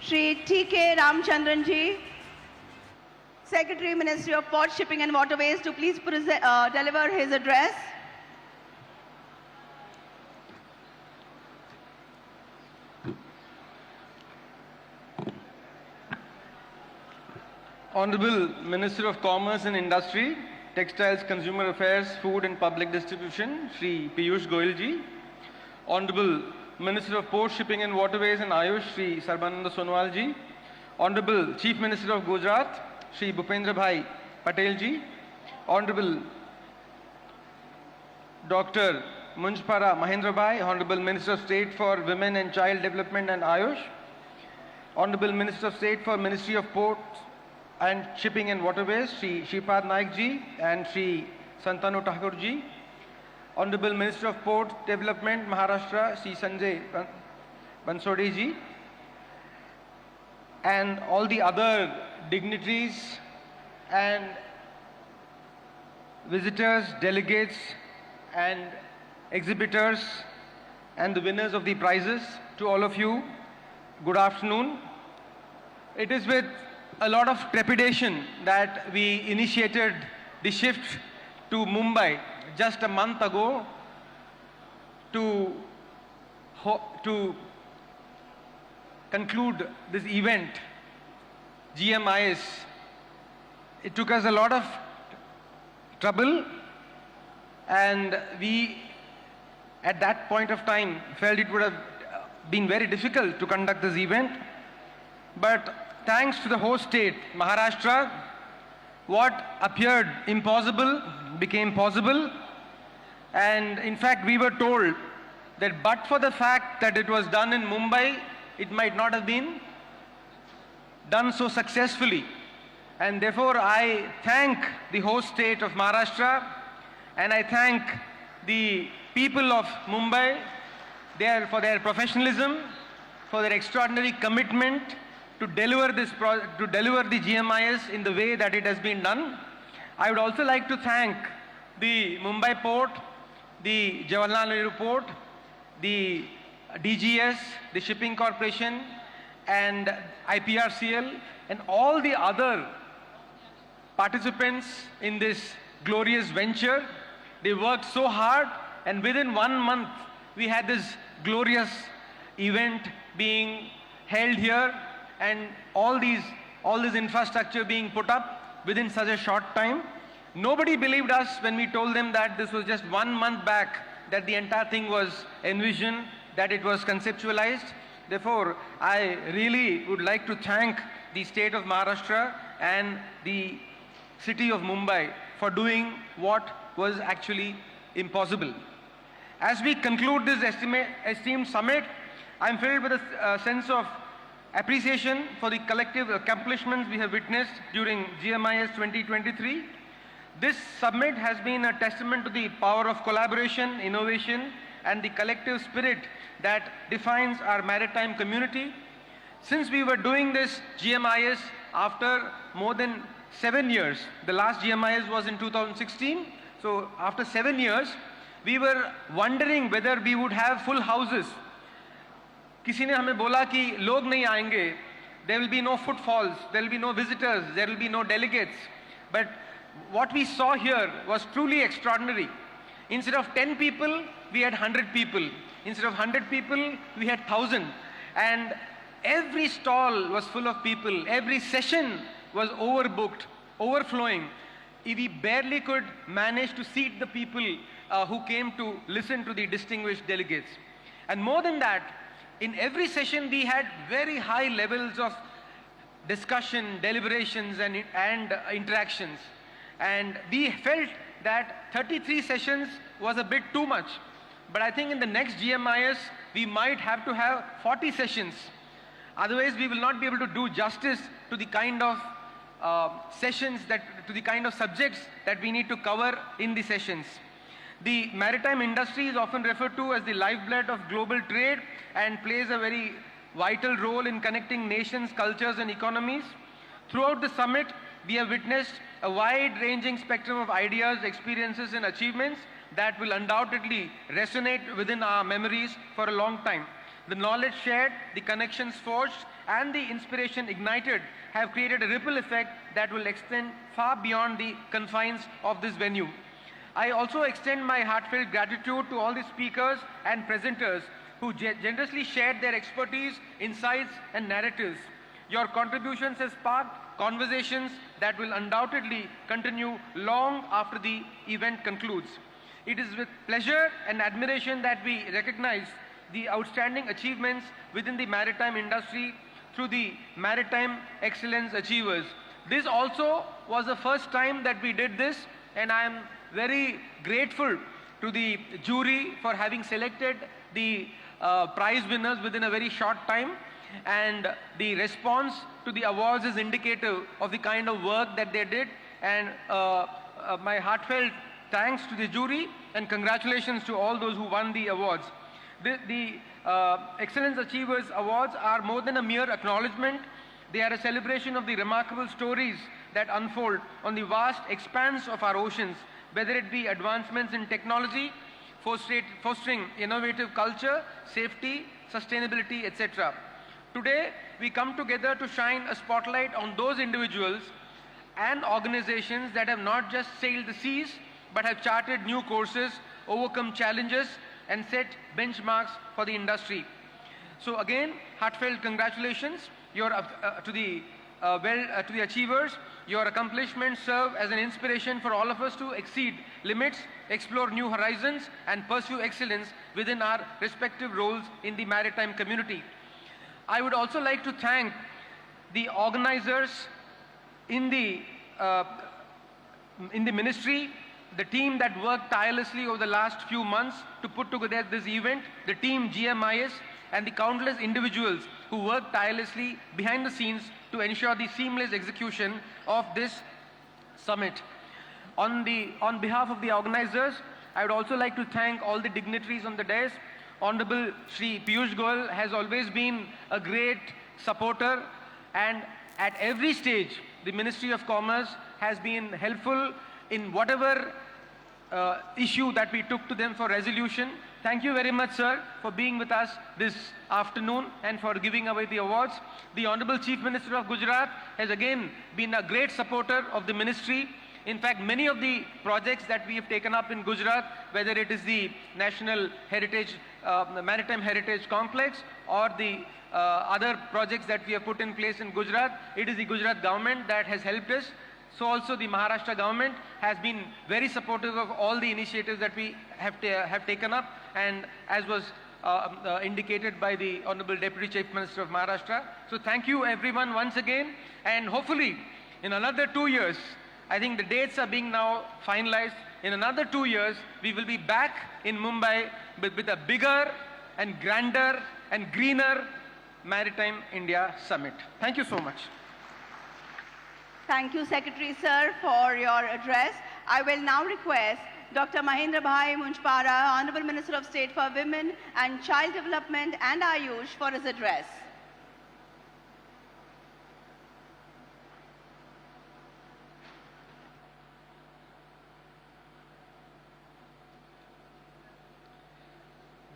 Shri T.K. Ramchandran ji, Secretary, Ministry of Port, Shipping and Waterways, to please deliver his address. Honorable Minister of Commerce and Industry, Textiles, Consumer Affairs, Food and Public Distribution, Shri Piyush Goyal ji. Honorable Minister of Port, Shipping and Waterways and Ayush, Shri Sarbananda Sonowal ji. Honorable Chief Minister of Gujarat, Shri Bhupendra Bhai Patel ji. Honorable Dr. Munjpara Mahendra Bhai, Honorable Minister of State for Women and Child Development and Ayush. Honorable Minister of State for Ministry of Ports and Shipping and Waterways, Shri Shripad Naik ji and Shri Santanu Thakur ji. Honorable Minister of Port Development, Maharashtra, Shri Sanjay Bansode ji. And all the other dignitaries and visitors, delegates and exhibitors and the winners of the prizes, to all of you, good afternoon. It is with a lot of trepidation that we initiated the shift to Mumbai just a month ago to conclude this event, GMIS. It took us a lot of trouble, and we at that point of time felt it would have been very difficult to conduct this event. But thanks to the host state, Maharashtra, what appeared impossible became possible. And in fact, we were told that but for the fact that it was done in Mumbai, it might not have been done so successfully. And therefore, I thank the host state of Maharashtra, and I thank the people of Mumbai for their professionalism, for their extraordinary commitment to deliver to deliver the GMIS in the way that it has been done. I would also like to thank the Mumbai Port, the Jawaharlal Nehru Port, the DGS, the Shipping Corporation, and IPRCL, and all the other participants in this glorious venture. They worked so hard, and within 1 month, we had this glorious event being held here, and all this infrastructure being put up within such a short time. Nobody believed us when we told them that this was just 1 month back that the entire thing was envisioned, that it was conceptualized. Therefore, I really would like to thank the state of Maharashtra and the city of Mumbai for doing what was actually impossible. As we conclude this esteemed summit, I am filled with a sense of appreciation for the collective accomplishments we have witnessed during GMIS 2023. This summit has been a testament to the power of collaboration, innovation, and the collective spirit that defines our maritime community. Since we were doing this GMIS after more than 7 years, the last GMIS was in 2016, so after 7 years, we were wondering whether we would have full houses. किसी ने हमें बोला कि लोग नहीं आएंगे, there will be no footfalls, there will be no visitors, there will be no delegates. But what we saw here was truly extraordinary. Instead of 10 people, we had 100 people. Instead of 100 people, we had 1,000. And every stall was full of people. Every session was overbooked, overflowing. We barely could manage to seat the people who came to listen to the distinguished delegates. And more than that, in every session we had very high levels of discussion, deliberations, and interactions. And we felt that 33 sessions was a bit too much. But I think in the next GMIS, we might have to have 40 sessions. Otherwise, we will not be able to do justice to the kind of to the kind of subjects that we need to cover in the sessions. The maritime industry is often referred to as the lifeblood of global trade and plays a very vital role in connecting nations, cultures, and economies. Throughout the summit, we have witnessed a wide-ranging spectrum of ideas, experiences, and achievements that will undoubtedly resonate within our memories for a long time. The knowledge shared, the connections forged, and the inspiration ignited have created a ripple effect that will extend far beyond the confines of this venue. I also extend my heartfelt gratitude to all the speakers and presenters who generously shared their expertise, insights, and narratives. Your contributions have sparked conversations that will undoubtedly continue long after the event concludes. It is with pleasure and admiration that we recognize the outstanding achievements within the maritime industry through the Maritime Excellence Achievers. This also was the first time that we did this, and I am very grateful to the jury for having selected the prize winners within a very short time, and the response to the awards is indicative of the kind of work that they did, and my heartfelt thanks to the jury and congratulations to all those who won the awards. The Excellence Achievers Awards are more than a mere acknowledgement. They are a celebration of the remarkable stories that unfold on the vast expanse of our oceans, whether it be advancements in technology, fostering innovative culture, safety, sustainability, etc. Today, we come together to shine a spotlight on those individuals and organizations that have not just sailed the seas, but have charted new courses, overcome challenges, and set benchmarks for the industry. So again, heartfelt congratulations to the achievers. Your accomplishments serve as an inspiration for all of us to exceed limits, explore new horizons, and pursue excellence within our respective roles in the maritime community. I would also like to thank the organizers in the ministry, the team that worked tirelessly over the last few months to put together this event, the team GMIS, and the countless individuals who worked tirelessly behind the scenes to ensure the seamless execution of this summit. On behalf of the organizers, I would also like to thank all the dignitaries on the dais Honorable Shri Piyush Goyal has always been a great supporter, and at every stage, the Ministry of Commerce has been helpful in whatever issue that we took to them for resolution. Thank you very much, sir, for being with us this afternoon and for giving away the awards. The Honorable Chief Minister of Gujarat has again been a great supporter of the ministry. In fact, many of the projects that we have taken up in Gujarat, whether it is the National Heritage, Maritime Heritage Complex, or the other projects that we have put in place in Gujarat, it is the Gujarat government that has helped us. So also the Maharashtra government has been very supportive of all the initiatives that we have taken up, and as was indicated by the Honorable Deputy Chief Minister of Maharashtra. So thank you everyone once again, and hopefully in another 2 years, I think the dates are being now finalized. In another 2 years, we will be back in Mumbai with a bigger and grander and greener Maritime India Summit. Thank you so much. Thank you, Secretary Sir, for your address. I will now request Dr. Mahendra Bhai Munchpara, Honorable Minister of State for Women and Child Development and Ayush, for his address.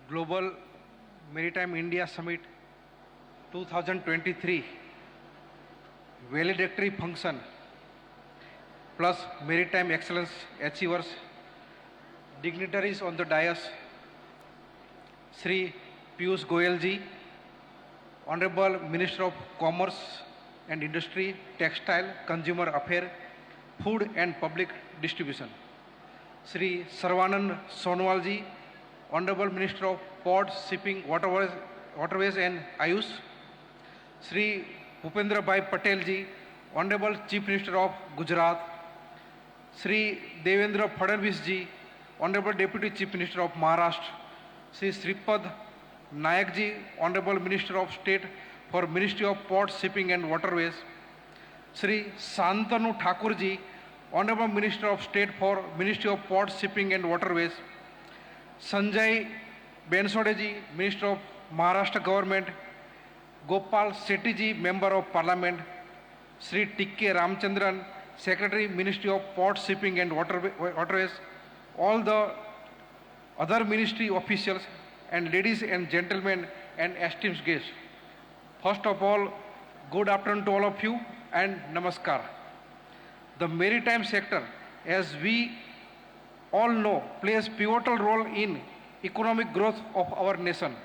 Global Maritime India Summit 2023 valedictory function plus Maritime Excellence Achievers, dignitaries on the dais, Sri Piyush Goyal ji, Honorable Minister of Commerce and Industry, Textile, Consumer Affairs, Food and Public Distribution, Sri Sarvanand Sonowal ji, Honorable Minister of Ports, Shipping, Waterways and Ayush, Sri Bhupendra Bhai Patel ji, Honorable Chief Minister of Gujarat, Sri Devendra Fadnavis ji, Honorable Deputy Chief Minister of Maharashtra, Sri Sripad Nayak ji, Honorable Minister of State for Ministry of Ports, Shipping and Waterways, Sri Santanu Thakur ji, Honorable Minister of State for Ministry of Ports, Shipping and Waterways, Sanjay Bensode ji, Minister of Maharashtra Government, Gopal Sethi ji, Member of Parliament, Sri T.K. Ramchandran, Secretary, Ministry of Ports, Shipping and Waterways, all the other ministry officials, and ladies and gentlemen and esteemed guests. First of all, good afternoon to all of you and namaskar. The maritime sector, as we all know, plays pivotal role in economic growth of our nation.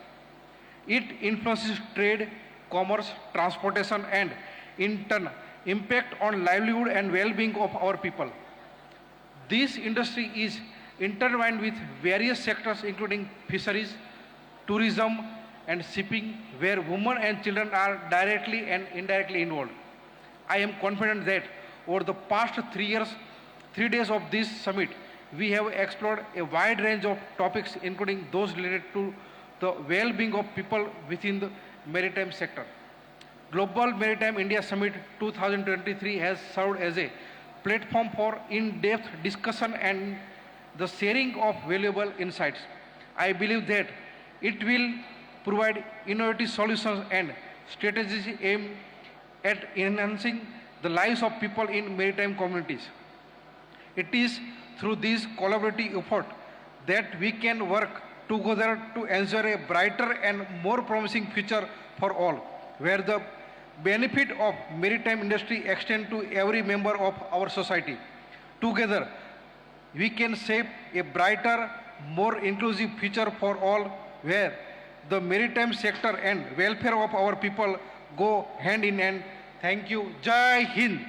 It influences trade, commerce, transportation, and in turn impact on livelihood and well-being of our people. This industry is intertwined with various sectors including fisheries, tourism, and shipping, where women and children are directly and indirectly involved. I am confident that over the past 3 days of this summit, we have explored a wide range of topics, including those related to the well-being of people within the maritime sector. Global Maritime India Summit 2023 has served as a platform for in-depth discussion and the sharing of valuable insights. I believe that it will provide innovative solutions and strategies aimed at enhancing the lives of people in maritime communities. It is through this collaborative effort that we can work together to ensure a brighter and more promising future for all, where the benefit of maritime industry extend to every member of our society. Together, we can shape a brighter, more inclusive future for all, where the maritime sector and welfare of our people go hand in hand. Thank you. Jai Hind.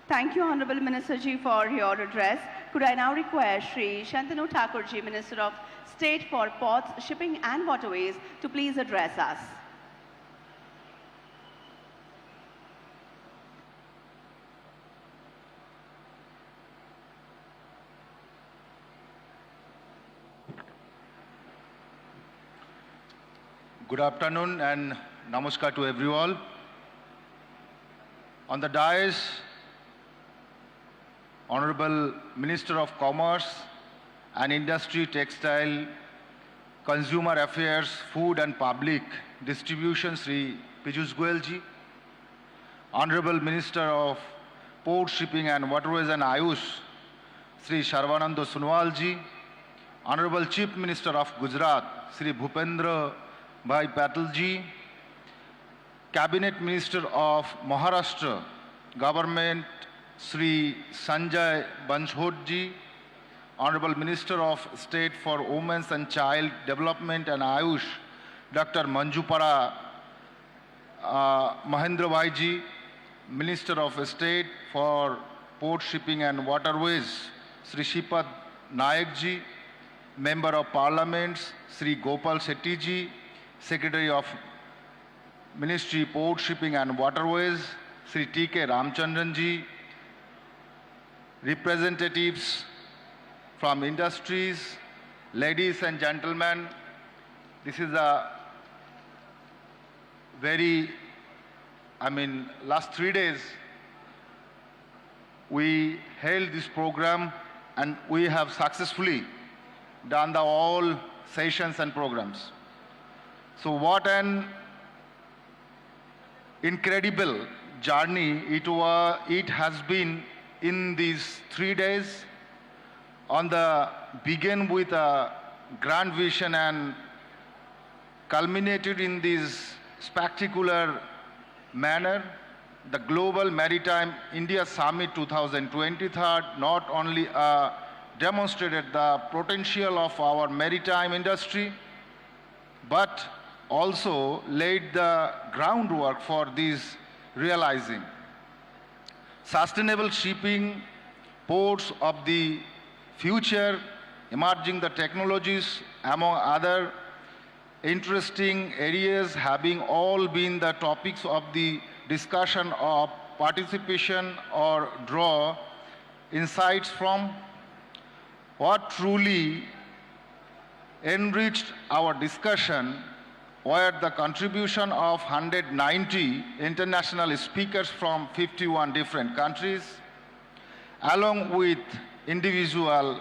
Thank you, Honorable Minister Ji, for your address. Could I now request Sri Shantanu Thakur Ji, Minister of State for Ports, Shipping and Waterways, to please address us. Good afternoon and namaskar to everyone. On the dais, Honorable Minister of Commerce and Industry, Textile, Consumer Affairs, Food and Public Distribution, Sri Piyush Goyal ji, Honorable Minister of Port, Shipping and Waterways and Ayush, Sri Sarvananda Sonowal ji, Honorable Chief Minister of Gujarat, Sri Bhupendra Bhai Patel ji, Cabinet Minister of Maharashtra Government, Sri Sanjay Banshod ji, Honorable Minister of State for Women's and Child Development and Ayush, Dr. Manjupara Mahendra Bhai ji, Minister of State for Port, Shipping and Waterways, Sri Shipad Nayak ji, Member of Parliament, Sri Gopal Shetty ji, Secretary of Ministry, Port, Shipping and Waterways, Sri T.K. Ramchandran ji, representatives from industries, ladies and gentlemen, this is a very, last 3 days we held this program and we have successfully done all sessions and programs. So what an incredible journey it has been in these 3 days. Begin with a grand vision and culminated in this spectacular manner. The Global Maritime India Summit 2023 not only demonstrated the potential of our maritime industry, but also laid the groundwork for this realizing. Sustainable shipping, ports of the future, emerging the technologies, among other interesting areas having all been the topics of the discussion of participation or draw insights from. What truly enriched our discussion were the contribution of 190 international speakers from 51 different countries, along with individual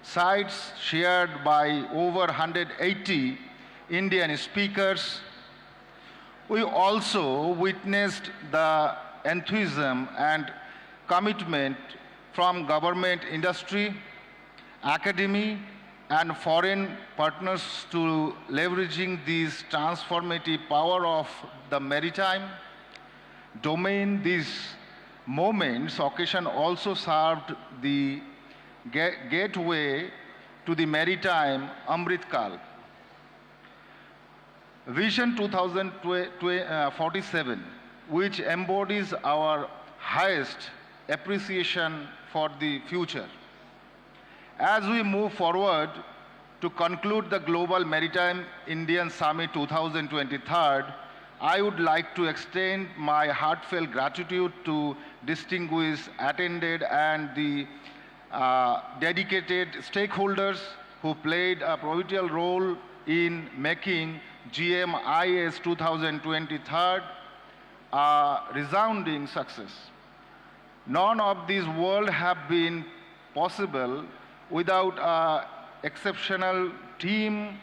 sites shared by over 180 Indian speakers. We also witnessed the enthusiasm and commitment from government, industry, academy, and foreign partners to leveraging this transformative power of the maritime domain. These moments, occasion also served the gateway to the maritime Amrit Kal. Vision 2047, which embodies our highest appreciation for the future. As we move forward to conclude the Global Maritime Indian Summit 2023, I would like to extend my heartfelt gratitude to distinguished attended and the dedicated stakeholders who played a pivotal role in making GMIS 2023 a resounding success. None of these would have been possible without an exceptional team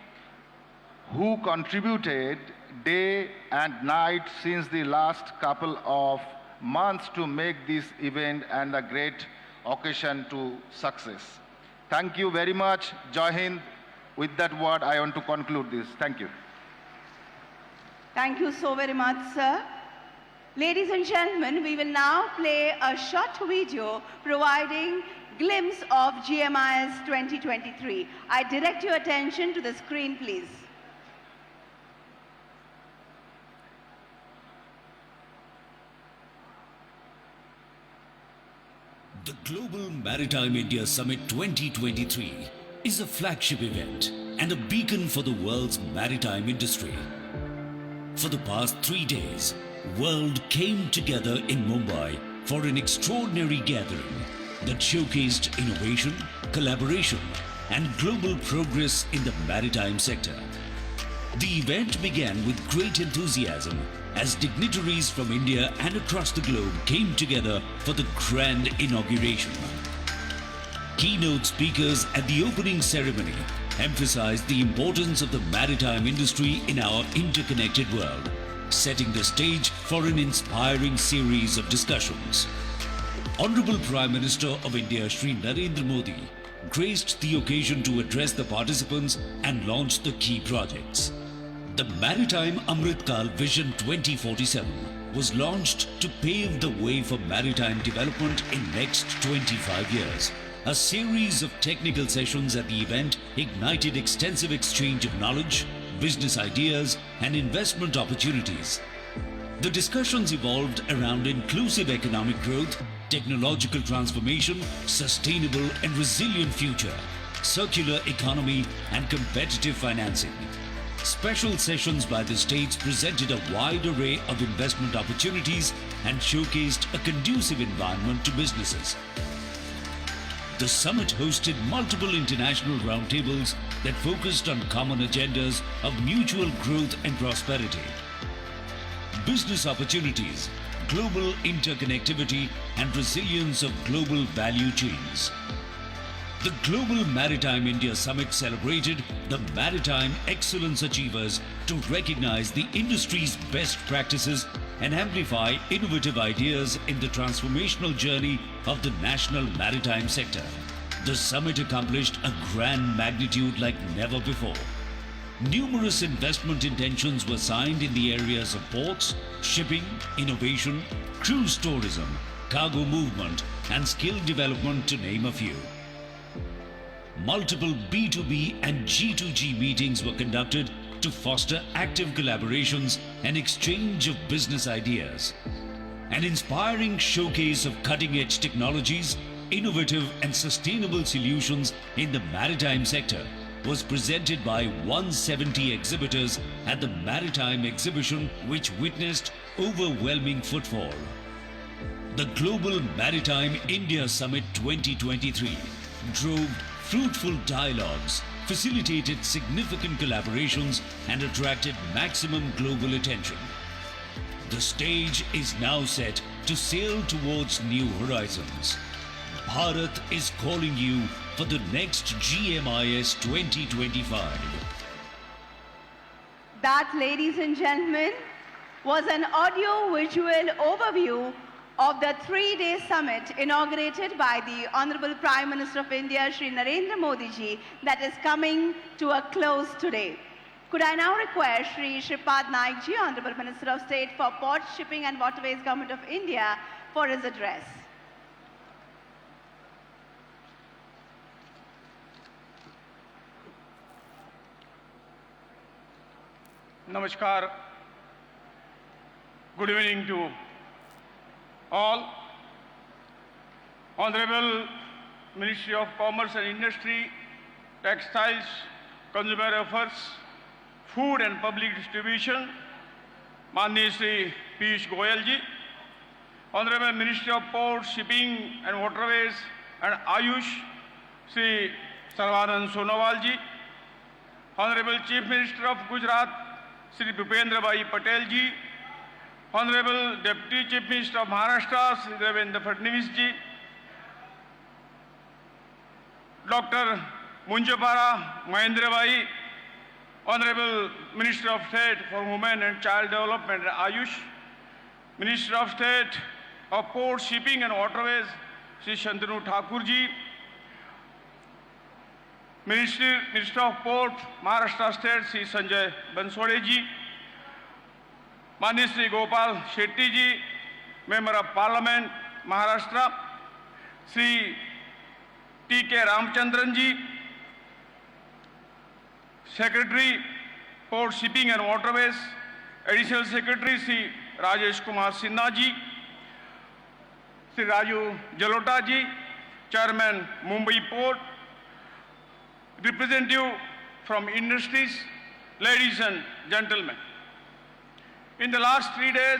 who contributed day and night since the last couple of months to make this event and a great occasion to success. Thank you very much. Jai Hind. With that word, I want to conclude this. Thank you. Thank you so very much, sir. Ladies and gentlemen, we will now play a short video providing glimpse of GMIS 2023. I direct your attention to the screen, please. The Global Maritime India Summit 2023 is a flagship event and a beacon for the world's maritime industry. For the past 3 days, world came together in Mumbai for an extraordinary gathering that showcased innovation, collaboration, and global progress in the maritime sector. The event began with great enthusiasm as dignitaries from India and across the globe came together for the grand inauguration. Keynote speakers at the opening ceremony emphasized the importance of the maritime industry in our interconnected world, setting the stage for an inspiring series of discussions. Honorable Prime Minister of India Shri Narendra Modi graced the occasion to address the participants and launch the key projects. The Maritime Amritkal Vision 2047 was launched to pave the way for maritime development in next 25 years. A series of technical sessions at the event ignited extensive exchange of knowledge, business ideas, and investment opportunities. The discussions evolved around inclusive economic growth, technological transformation, sustainable and resilient future, circular economy, and competitive financing. Special sessions by the states presented a wide array of investment opportunities and showcased a conducive environment to businesses. The summit hosted multiple international roundtables that focused on common agendas of mutual growth and prosperity. Business opportunities, global interconnectivity, and resilience of global value chains. The Global Maritime India Summit celebrated the maritime excellence achievers to recognize the industry's best practices and amplify innovative ideas in the transformational journey of the national maritime sector. The summit accomplished a grand magnitude like never before. Numerous investment intentions were signed in the areas of ports, shipping, innovation, cruise tourism, cargo movement, and skill development, to name a few. Multiple B2B and G2G meetings were conducted to foster active collaborations and exchange of business ideas. An inspiring showcase of cutting-edge technologies, innovative and sustainable solutions in the maritime sector was presented by 170 exhibitors at the Maritime Exhibition, which witnessed overwhelming footfall. The Global Maritime India Summit 2023 drove fruitful dialogues, facilitated significant collaborations, and attracted maximum global attention. The stage is now set to sail towards new horizons. Bharat is calling you for the next GMIS 2025. That, ladies and gentlemen, was an audio-visual overview of the three-day summit inaugurated by the Honorable Prime Minister of India, Shri Narendra Modi ji, that is coming to a close today. Could I now request Shri Shripad Naik ji, Honorable Minister of State for Ports, Shipping and Waterways, Government of India, for his address. Namaskar. Good evening to all. Honorable Ministry of Commerce and Industry, Textiles, Consumer Affairs, Food and Public Distribution, Mani Shri Piyush Goyal ji, Honorable Ministry of Ports, Shipping and Waterways and Ayush, Shri Sarvanand Sonowal ji, Honorable Chief Minister of Gujarat, Shri Bhupendra Bhai Patel ji, Honorable Deputy Chief Minister of Maharashtra, Shri Devendra Fadnavis ji, Dr. Munjapara Mahendra Bhai, Honorable Minister of State for Women and Child Development and Ayush, Minister of State of Ports, Shipping and Waterways, Shri Shantanu Thakur ji, Minister of Port, Maharashtra State, Shri Sanjay Bansode ji, Mani Shri Gopal Shetty ji, Member of Parliament, Maharashtra, Shri T.K. Ramchandran ji, Secretary, Port, Shipping and Waterways, Additional Secretary, Shri Rajesh Kumar Sinha ji, Shri Raju Jalota ji, Chairman, Mumbai Port, representative from industries, ladies and gentlemen. In the last 3 days,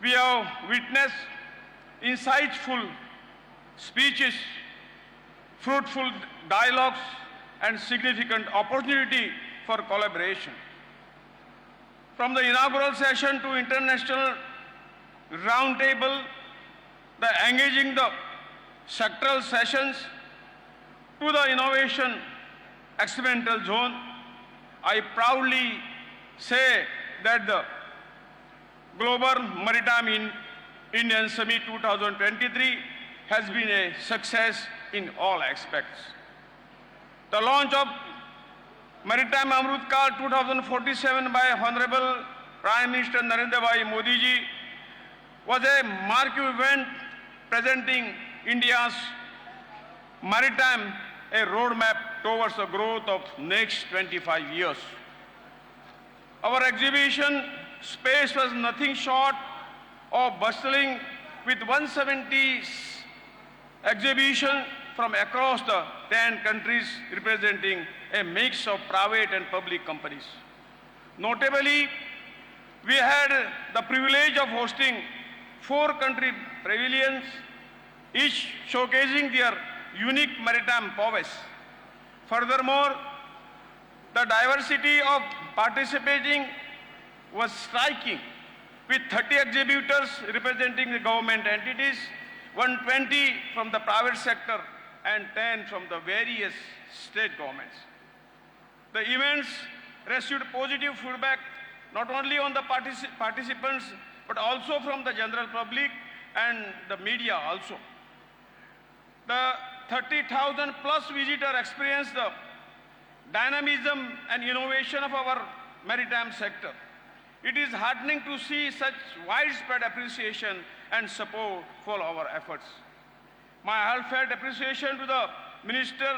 we have witnessed insightful speeches, fruitful dialogues, and significant opportunity for collaboration. From the inaugural session to international roundtable, the engaging the sectoral sessions to the innovation experimental zone. I proudly say that the Global Maritime Indian Summit 2023 has been a success in all aspects. The launch of Maritime Amrut Kal 2047 by Honorable Prime Minister Narendra Bhai Modi ji was a marquee event presenting India's maritime a roadmap towards the growth of next 25 years. Our exhibition space was nothing short of bustling with 170 exhibitions from across the 10 countries representing a mix of private and public companies. Notably, we had the privilege of hosting 4 country pavilions, each showcasing their unique maritime prowess. Furthermore, the diversity of participating was striking, with 30 exhibitors representing the government entities, 120 from the private sector, and 10 from the various state governments. The events received positive feedback not only on the participants but also from the general public and the media also. The 30,000 plus visitors experienced the dynamism and innovation of our maritime sector. It is heartening to see such widespread appreciation and support for our efforts. My heartfelt appreciation to the minister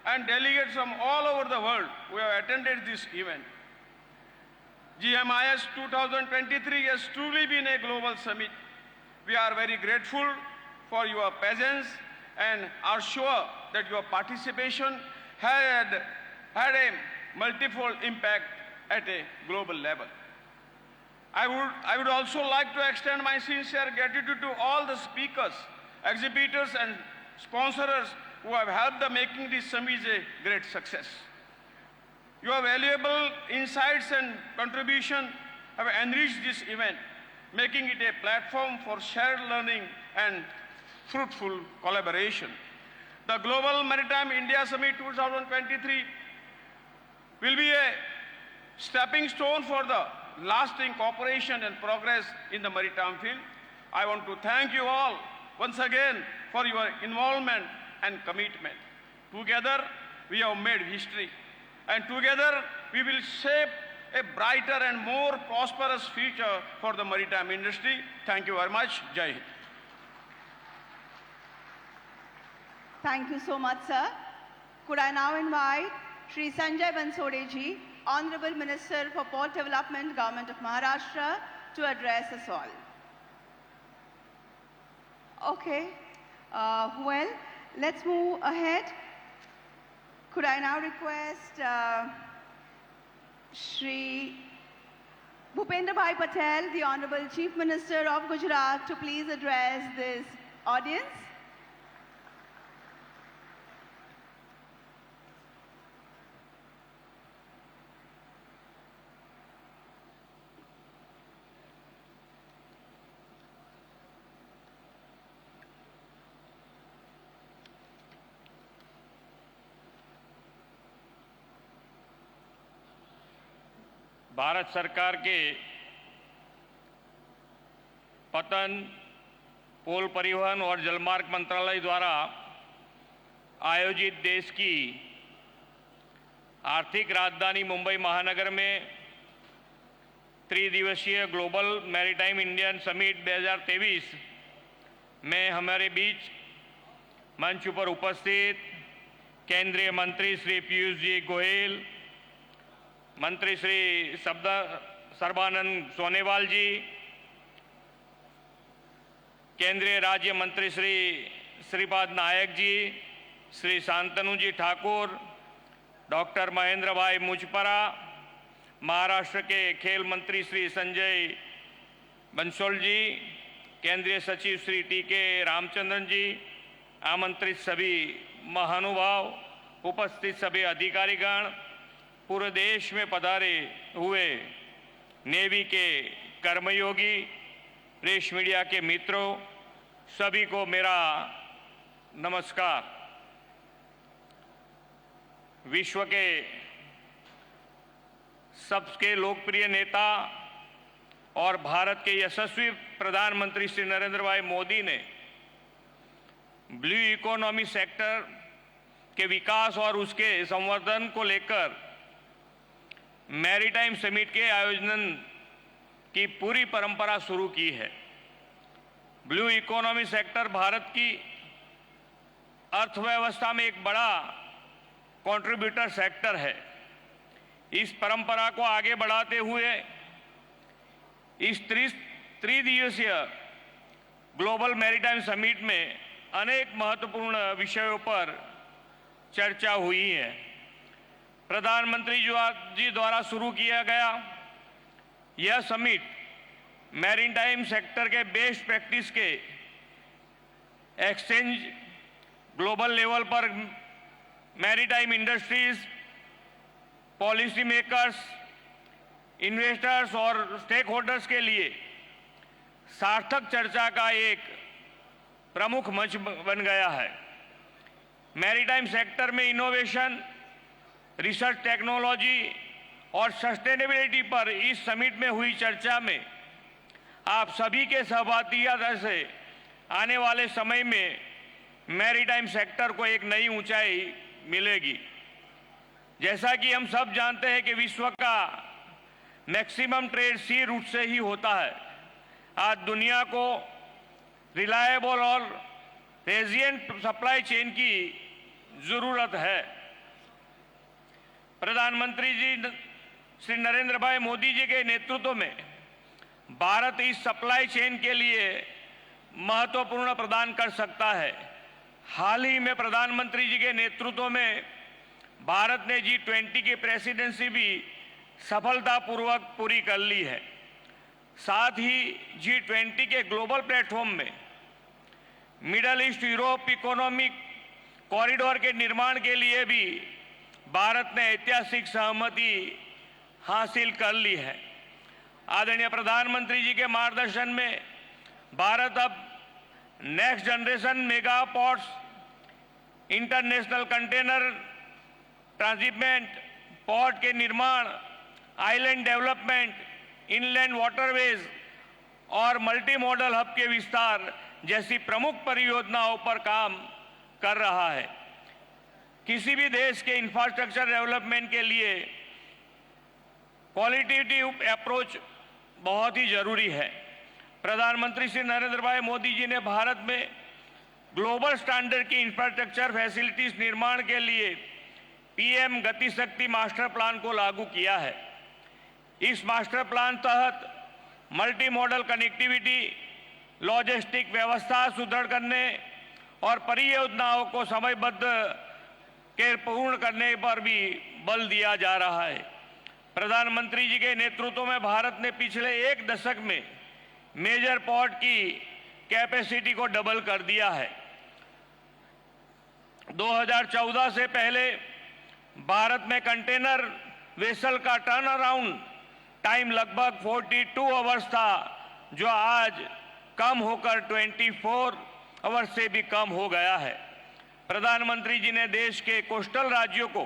and delegates from all over the world who have attended this event. GMIS 2023 has truly been a global summit. We are very grateful for your presence and are sure that your participation had a multifold impact at a global level. I would also like to extend my sincere gratitude to all the speakers, exhibitors and sponsors who have helped the making this summit a great success. Your valuable insights and contribution have enriched this event, making it a platform for shared learning and fruitful collaboration. The Global Maritime India Summit 2023 will be a stepping stone for the lasting cooperation and progress in the maritime field. I want to thank you all once again for your involvement and commitment. Together, we have made history, and together we will shape a brighter and more prosperous future for the maritime industry. Thank you very much. Jai Hind. Thank you so much, sir. Could I now invite Shri Sanjay Bansode ji, Honorable Minister for Port Development, Government of Maharashtra, to address us all. Okay, well, let's move ahead. Could I now request Shri Bhupendra Bhai Patel, the Honorable Chief Minister of Gujarat, to please address this audience. Bharat सरकार के पतन, पोल परिवहन और जलमार्ग मंत्रालय द्वारा आयोजित देश की आर्थिक राजधानी मुंबई महानगर में त्रिदिवसीय ग्लोबल मैरीटाइम इंडियन समिट 2023 में हमारे बीच मंच पर उपस्थित केंद्रीय मंत्री श्री पीयूष जी गोयल, मंत्री श्री सर्बानंद सोनेवाल जी, केंद्रीय राज्य मंत्री श्री श्रीपाद नायक जी, श्री शांतनु जी ठाकुर, डॉक्टर महेंद्र भाई मुजपरा, महाराष्ट्र के खेल मंत्री श्री संजय बंसोल जी, केंद्रीय सचिव श्री टी.के. रामचंद्रन जी, आमंत्रित सभी महानुभाव, उपस्थित सभी अधिकारीगण, पूरे देश में पधारे हुए नेवी के कर्मयोगी, प्रेस मीडिया के मित्रों, सभी को मेरा नमस्कार। विश्व के सबके लोकप्रिय नेता और भारत के यशस्वी प्रधानमंत्री श्री नरेंद्र भाई मोदी ने ब्लू इकोनॉमी सेक्टर के विकास और उसके संवर्धन को लेकर मैरीटाइम समिट के आयोजन की पूरी परंपरा शुरू की है। ब्लू इकोनॉमी सेक्टर भारत की अर्थव्यवस्था में एक बड़ा कंट्रीब्यूटर सेक्टर है। इस परंपरा को आगे बढ़ाते हुए इस त्रिदिवसीय ग्लोबल मैरीटाइम समिट में अनेक महत्वपूर्ण विषयों पर चर्चा हुई है। प्रधानमंत्री जी द्वारा शुरू किया गया यह समिट मैरीटाइम सेक्टर के बेस्ट प्रैक्टिस के एक्सचेंज, ग्लोबल लेवल पर maritime industries, policy makers, investors और स्टेक होल्डर्स के लिए सार्थक चर्चा का एक प्रमुख मंच बन गया है। मैरीटाइम सेक्टर में इनोवेशन, रिसर्च, टेक्नोलॉजी और सस्टेनेबिलिटी पर इस समिट में हुई चर्चा में आप सभी के सहभागिता से आने वाले समय में मैरीटाइम सेक्टर को एक नई ऊंचाई मिलेगी। जैसा कि हम सब जानते हैं कि विश्व का मैक्सिमम ट्रेड सी रूट से ही होता है। आज दुनिया को रिलायबल और रेजिलिएंट सप्लाई चेन की जरूरत है। प्रधानमंत्री जी श्री नरेंद्र भाई मोदी जी के नेतृत्व में भारत इस सप्लाई चेन के लिए महत्वपूर्ण प्रदान कर सकता है। हाल ही में प्रधानमंत्री जी के नेतृत्व में भारत ने G20 की प्रेसिडेंसी भी सफलतापूर्वक पूरी कर ली है। साथ ही G20 के ग्लोबल प्लेटफॉर्म में middle east Europe economic corridor के निर्माण के लिए भी भारत ने ऐतिहासिक सहमति हासिल कर ली है। आदरणीय प्रधानमंत्री जी के मार्गदर्शन में भारत अब next generation mega ports, international container transshipment, port के निर्माण, आइलैंड डेवलपमेंट, इनलैंड वाटरवेज और मल्टी मॉडल हब के विस्तार जैसी प्रमुख परियोजनाओं पर काम कर रहा है। किसी भी देश के इंफ्रास्ट्रक्चर डेवलपमेंट के लिए क्वालिटेटिव अप्रोच बहुत ही जरूरी है। प्रधानमंत्री श्री नरेंद्र भाई मोदी जी ने भारत में ग्लोबल स्टैंडर्ड की इंफ्रास्ट्रक्चर फैसिलिटीज निर्माण के लिए पीएम गति शक्ति मास्टर प्लान को लागू किया है। इस मास्टर प्लान तहत मल्टी मॉडल कनेक्टिविटी, लॉजिस्टिक व्यवस्था सुदृढ़ करने और परियोजनाओं को समयबद्ध के पूर्ण करने पर भी बल दिया जा रहा है। प्रधानमंत्री जी के नेतृत्व में भारत ने पिछले एक दशक में मेजर पोर्ट की कैपेसिटी को डबल कर दिया है। 2014 से पहले भारत में कंटेनर वेसल का टर्न अराउंड टाइम लगभग 42 आवर्स था, जो आज कम होकर 24 आवर्स से भी कम हो गया है। प्रधानमंत्री जी ने देश के कोस्टल राज्यों को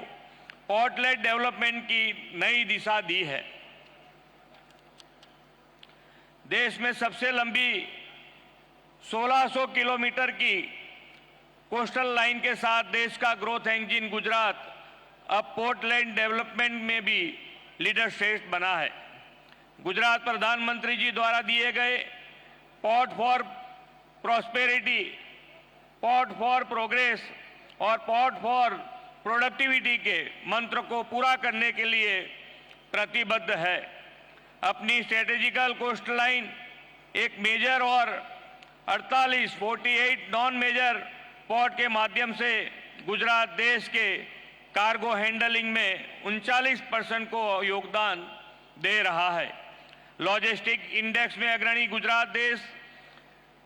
पोर्टलेट डेवलपमेंट की नई दिशा दी है। देश में सबसे लंबी 1600 किलोमीटर की कोस्टल लाइन के साथ देश का ग्रोथ इंजन गुजरात अब पोर्टलैंड डेवलपमेंट में भी लीडर श्रेष्ठ बना है। गुजरात प्रधानमंत्री जी द्वारा दिए गए port for prosperity, port for progress और पोर्ट फॉर प्रोडक्टिविटी के मंत्र को पूरा करने के लिए प्रतिबद्ध है। अपनी स्ट्रेटेजिकल कोस्ट लाइन, एक मेजर और 48 नॉन मेजर पोर्ट के माध्यम से गुजरात देश के कार्गो हैंडलिंग में 39% को योगदान दे रहा है। लॉजिस्टिक इंडेक्स में अग्रणी गुजरात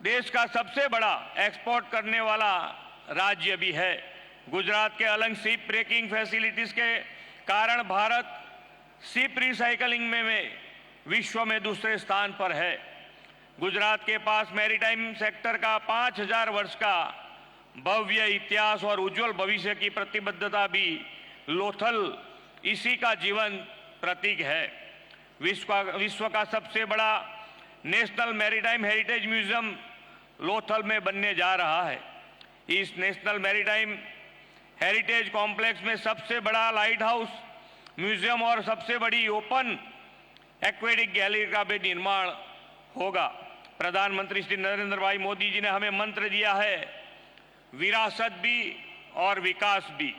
देश का सबसे बड़ा एक्सपोर्ट करने वाला राज्य भी है। गुजरात के अलग शिप ब्रेकिंग फैसिलिटीज के कारण भारत शिप रिसाइकलिंग में विश्व में दूसरे स्थान पर है। गुजरात के पास मैरीटाइम सेक्टर का 5000 वर्ष का भव्य इतिहास और उज्जवल भविष्य की प्रतिबद्धता भी लोथल इसी का जीवन प्रतीक है। विश्व का सबसे बड़ा national maritime heritage museum Lothal में बनने जा रहा है। इस नेशनल मैरीटाइम हेरिटेज कॉम्प्लेक्स में सबसे बड़ा लाइट हाउस म्यूजियम और सबसे बड़ी ओपन एक्वेटिक गैलरी का भी निर्माण होगा। प्रधानमंत्री श्री नरेंद्र भाई मोदी जी ने हमें मंत्र दिया है, विरासत भी और विकास भी।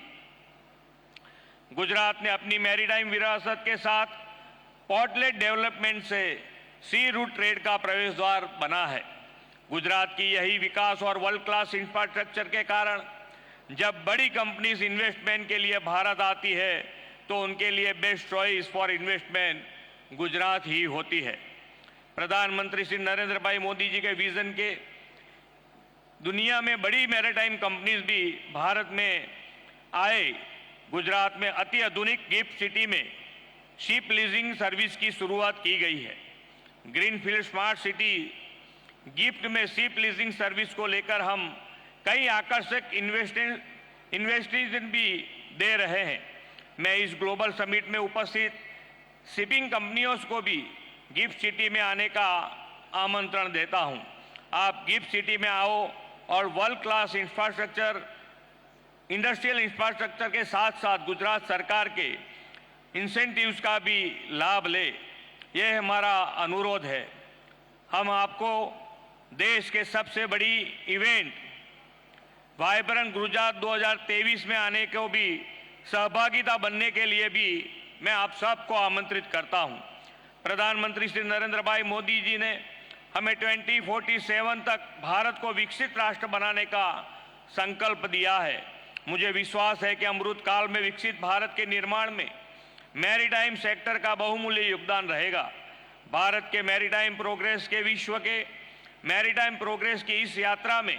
गुजरात ने अपनी मैरीटाइम विरासत के साथ पोर्टलेट डेवलपमेंट से सी रूट ट्रेड का प्रवेश द्वार बना है। गुजरात की यही विकास और वर्ल्ड क्लास इंफ्रास्ट्रक्चर के कारण जब बड़ी कंपनीज इन्वेस्टमेंट के लिए भारत आती है तो उनके लिए best choice for investment Gujarat ही होती है। प्रधानमंत्री श्री नरेंद्र भाई मोदी जी के विजन के दुनिया में बड़ी मैरीटाइम कंपनीज भी भारत में आए। गुजरात में अति आधुनिक गिफ्ट सिटी में शिप लीजिंग सर्विस की शुरुआत की गई है। ग्रीनफील्ड स्मार्ट सिटी गिफ्ट में शिप लीजिंग सर्विस को लेकर हम कई आकर्षक इन्वेस्टिगेशन भी दे रहे हैं। मैं इस ग्लोबल समिट में उपस्थित शिपिंग कंपनियों को भी गिफ्ट सिटी में आने का आमंत्रण देता हूं। आप गिफ्ट सिटी में आओ और world class infrastructure, industrial infrastructure के साथ साथ गुजरात सरकार के इंसेंटिव्स का भी लाभ ले, यह हमारा अनुरोध है। हम आपको देश के सबसे बड़ी इवेंट वाइब्रेंट गुजरात 2023 में आने को भी सहभागिता बनने के लिए भी मैं आप सबको आमंत्रित करता हूं। प्रधानमंत्री श्री नरेंद्र भाई मोदी जी ने हमें 2047 तक भारत को विकसित राष्ट्र बनाने का संकल्प दिया है। मुझे विश्वास है कि अमृत काल में विकसित भारत के निर्माण में मैरीटाइम सेक्टर का बहुमूल्य योगदान रहेगा। भारत के मैरीटाइम प्रोग्रेस के विश्व के मैरीटाइम प्रोग्रेस की इस यात्रा में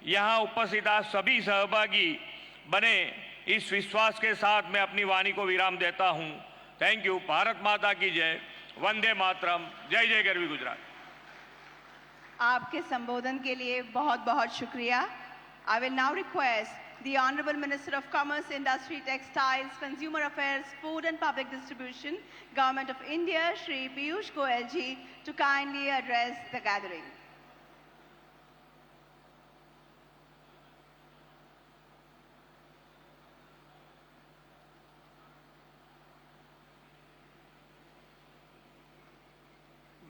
यहाँ उपस्थित आज सभी सहभागी बने, इस विश्वास के साथ मैं अपनी वाणी को विराम देता हूँ। Thank you. भारत माता की जय। वंदे मातरम। जय जय गरवी गुजरात। आपके संबोधन के लिए बहुत बहुत शुक्रिया। I will now request the Honorable Minister of Commerce, Industry, Textiles, Consumer Affairs, Food and Public Distribution, Government of India, Shri Piyush Goyal ji, to kindly address the gathering.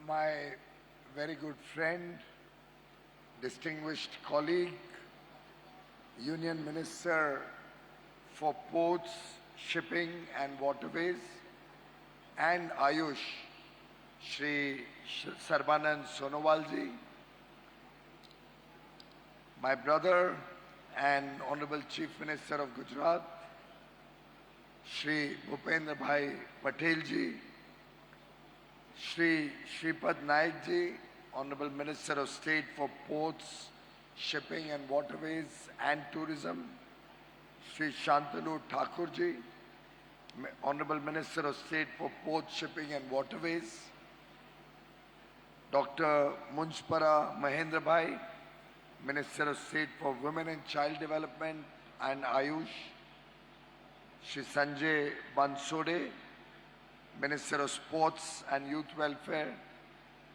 My very good friend, distinguished colleague, Union Minister for Ports, Shipping and Waterways, and Ayush, Shri Sarbanand Sonowal ji, my brother and Honorable Chief Minister of Gujarat, Shri Bhupendra Bhai Patel ji, Shri Shripad Naik ji, Honorable Minister of State for Ports, Shipping and Waterways and Tourism, Shri Shantanu Thakur ji, Honorable Minister of State for Ports, Shipping and Waterways, Dr. Munchpara Mahendra Bhai, Minister of State for Women and Child Development and Ayush, Shri Sanjay Bansode, Minister of Sports and Youth Welfare,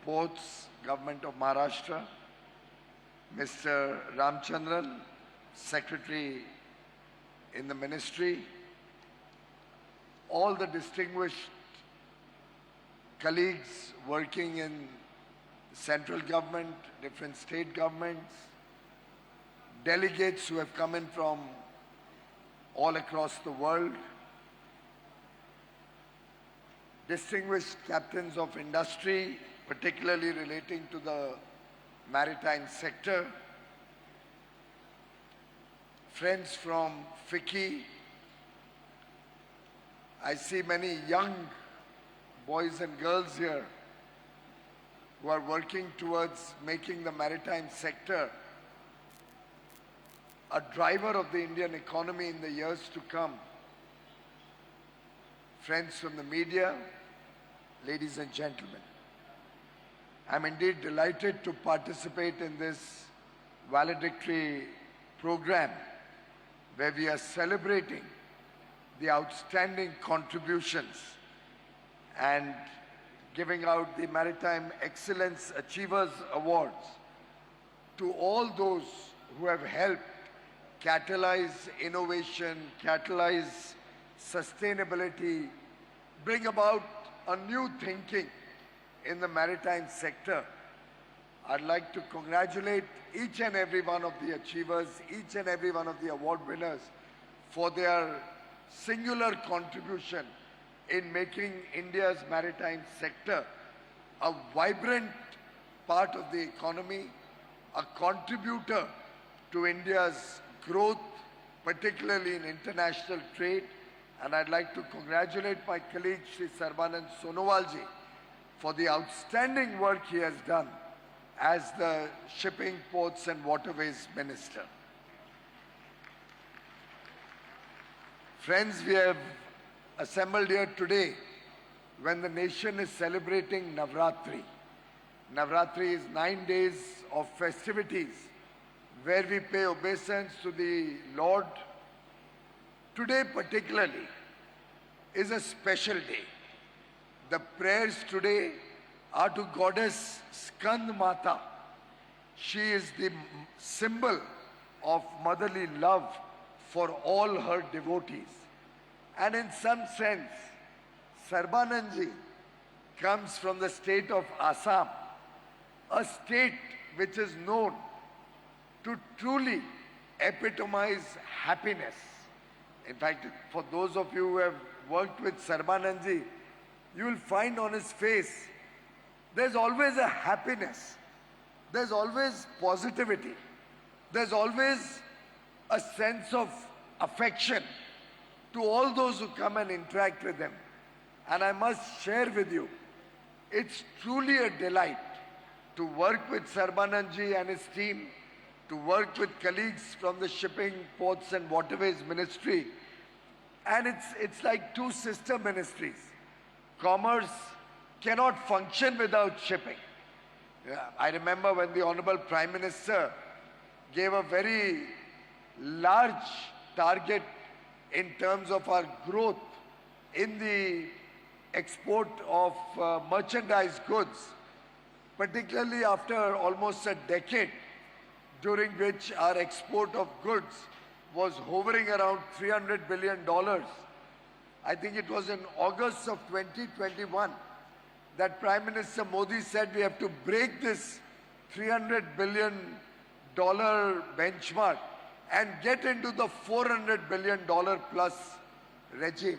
Ports, Government of Maharashtra, Mr. Ramchandran, Secretary in the Ministry, all the distinguished colleagues working in central government, different state governments, delegates who have come in from all across the world, distinguished captains of industry, particularly relating to the maritime sector, friends from FICCI. I see many young boys and girls here who are working towards making the maritime sector a driver of the Indian economy in the years to come. Friends from the media, ladies and gentlemen, I'm indeed delighted to participate in this valedictory program where we are celebrating the outstanding contributions and giving out the Maritime Excellence Achievers Awards to all those who have helped catalyze innovation, catalyze sustainability, bring about a new thinking in the maritime sector. I'd like to congratulate each and every one of the achievers, each and every one of the award winners for their singular contribution in making India's maritime sector a vibrant part of the economy, a contributor to India's growth, particularly in international trade. And I'd like to congratulate my colleague, Shri Sarbanand Sonowalji, for the outstanding work he has done as the Shipping, Ports and Waterways Minister. Friends, we have assembled here today when the nation is celebrating Navratri. Navratri is 9 days of festivities where we pay obeisance to the Lord. Today particularly is a special day. The prayers today are to Goddess Skand Mata. She is the symbol of motherly love for all her devotees. And in some sense, Sarbanandji comes from the state of Assam, a state which is known to truly epitomize happiness. In fact, for those of you who have worked with Sarbanandji, you will find on his face, there's always a happiness. There's always positivity. There's always a sense of affection to all those who come and interact with him. And I must share with you, it's truly a delight to work with Sarbanandji and his team, to work with colleagues from the Shipping, Ports and Waterways Ministry. And it's like two sister ministries. Commerce cannot function without shipping. I remember when the Honorable Prime Minister gave a very large target in terms of our growth in the export of merchandise goods, particularly after almost a decade during which our export of goods was hovering around $300 billion. I think it was in August of 2021 that Prime Minister Modi said we have to break this $300 billion benchmark and get into the $400 billion plus regime.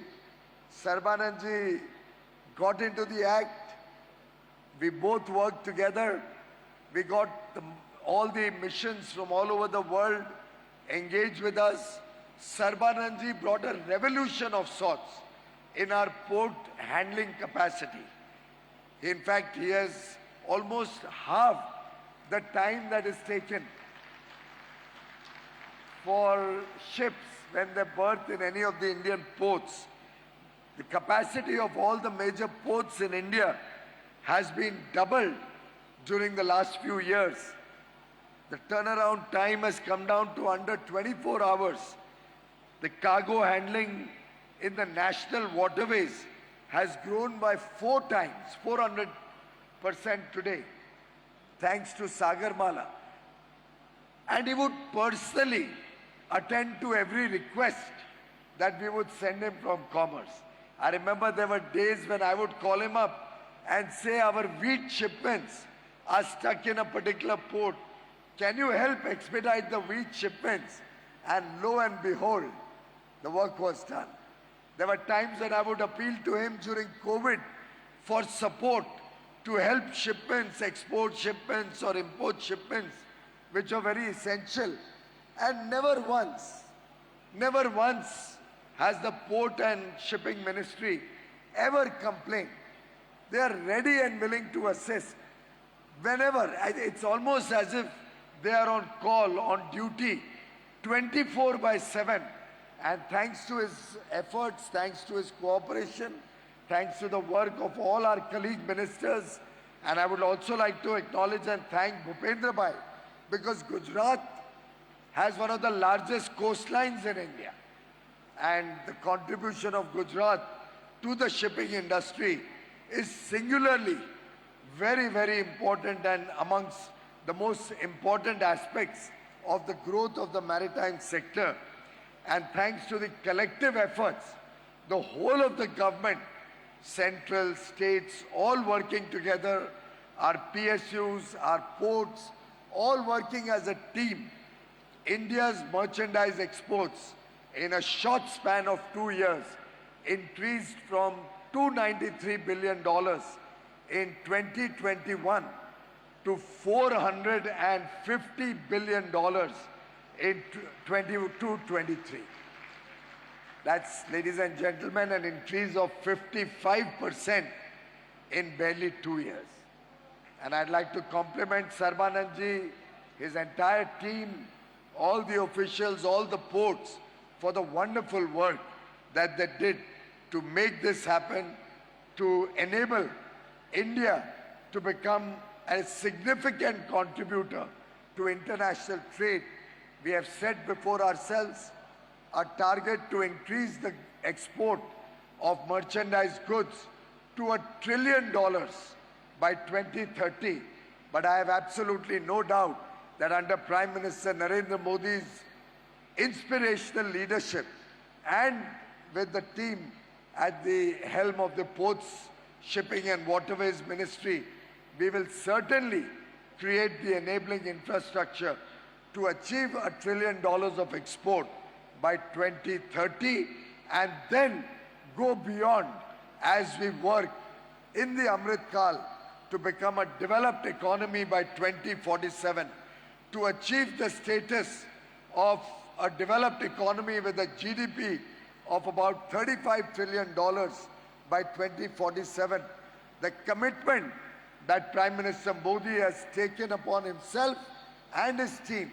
Sarbanandji got into the act. We both worked together. We got all the missions from all over the world engaged with us. Sarbanandji brought a revolution of sorts in our port handling capacity. In fact, he has almost halved the time that is taken for ships when they berth in any of the Indian ports. The capacity of all the major ports in India has been doubled during the last few years. The turnaround time has come down to under 24 hours. The cargo handling in the national waterways has grown by 4 times, 400% today, thanks to Sagarmala. And he would personally attend to every request that we would send him from Commerce. I remember there were days when I would call him up and say our wheat shipments are stuck in a particular port. Can you help expedite the wheat shipments? And lo and behold, the work was done. There were times when I would appeal to him during COVID for support to help shipments, export shipments or import shipments, which are very essential. And never once has the Port and Shipping Ministry ever complained. They are ready and willing to assist. Whenever, it's almost as if they are on call, on duty, 24/7. And thanks to his efforts, thanks to his cooperation, thanks to the work of all our colleague ministers, and I would also like to acknowledge and thank Bhupendra Bhai, because Gujarat has one of the largest coastlines in India. and the contribution of Gujarat to the shipping industry is singularly very, very important and amongst the most important aspects of the growth of the maritime sector. And thanks to the collective efforts, the whole of the government, central, states, all working together, our PSUs, our ports, all working as a team, India's merchandise exports in a short span of 2 years increased from $293 billion in 2021 to $450 billion in 22-23. That's, ladies and gentlemen, an increase of 55% in barely 2 years. And I'd like to compliment Sarbanandji, his entire team, all the officials, all the ports for the wonderful work that they did to make this happen, to enable India to become a significant contributor to international trade. We have set before ourselves a target to increase the export of merchandise goods to $1 trillion by 2030. But I have absolutely no doubt that under Prime Minister Narendra Modi's inspirational leadership and with the team at the helm of the Ports, Shipping and Waterways Ministry, we will certainly create the enabling infrastructure to achieve $1 trillion of export by 2030 and then go beyond as we work in the Amrit Kal to become a developed economy by 2047, to achieve the status of a developed economy with a GDP of about $35 trillion by 2047. The commitment that Prime Minister Modi has taken upon himself and his team,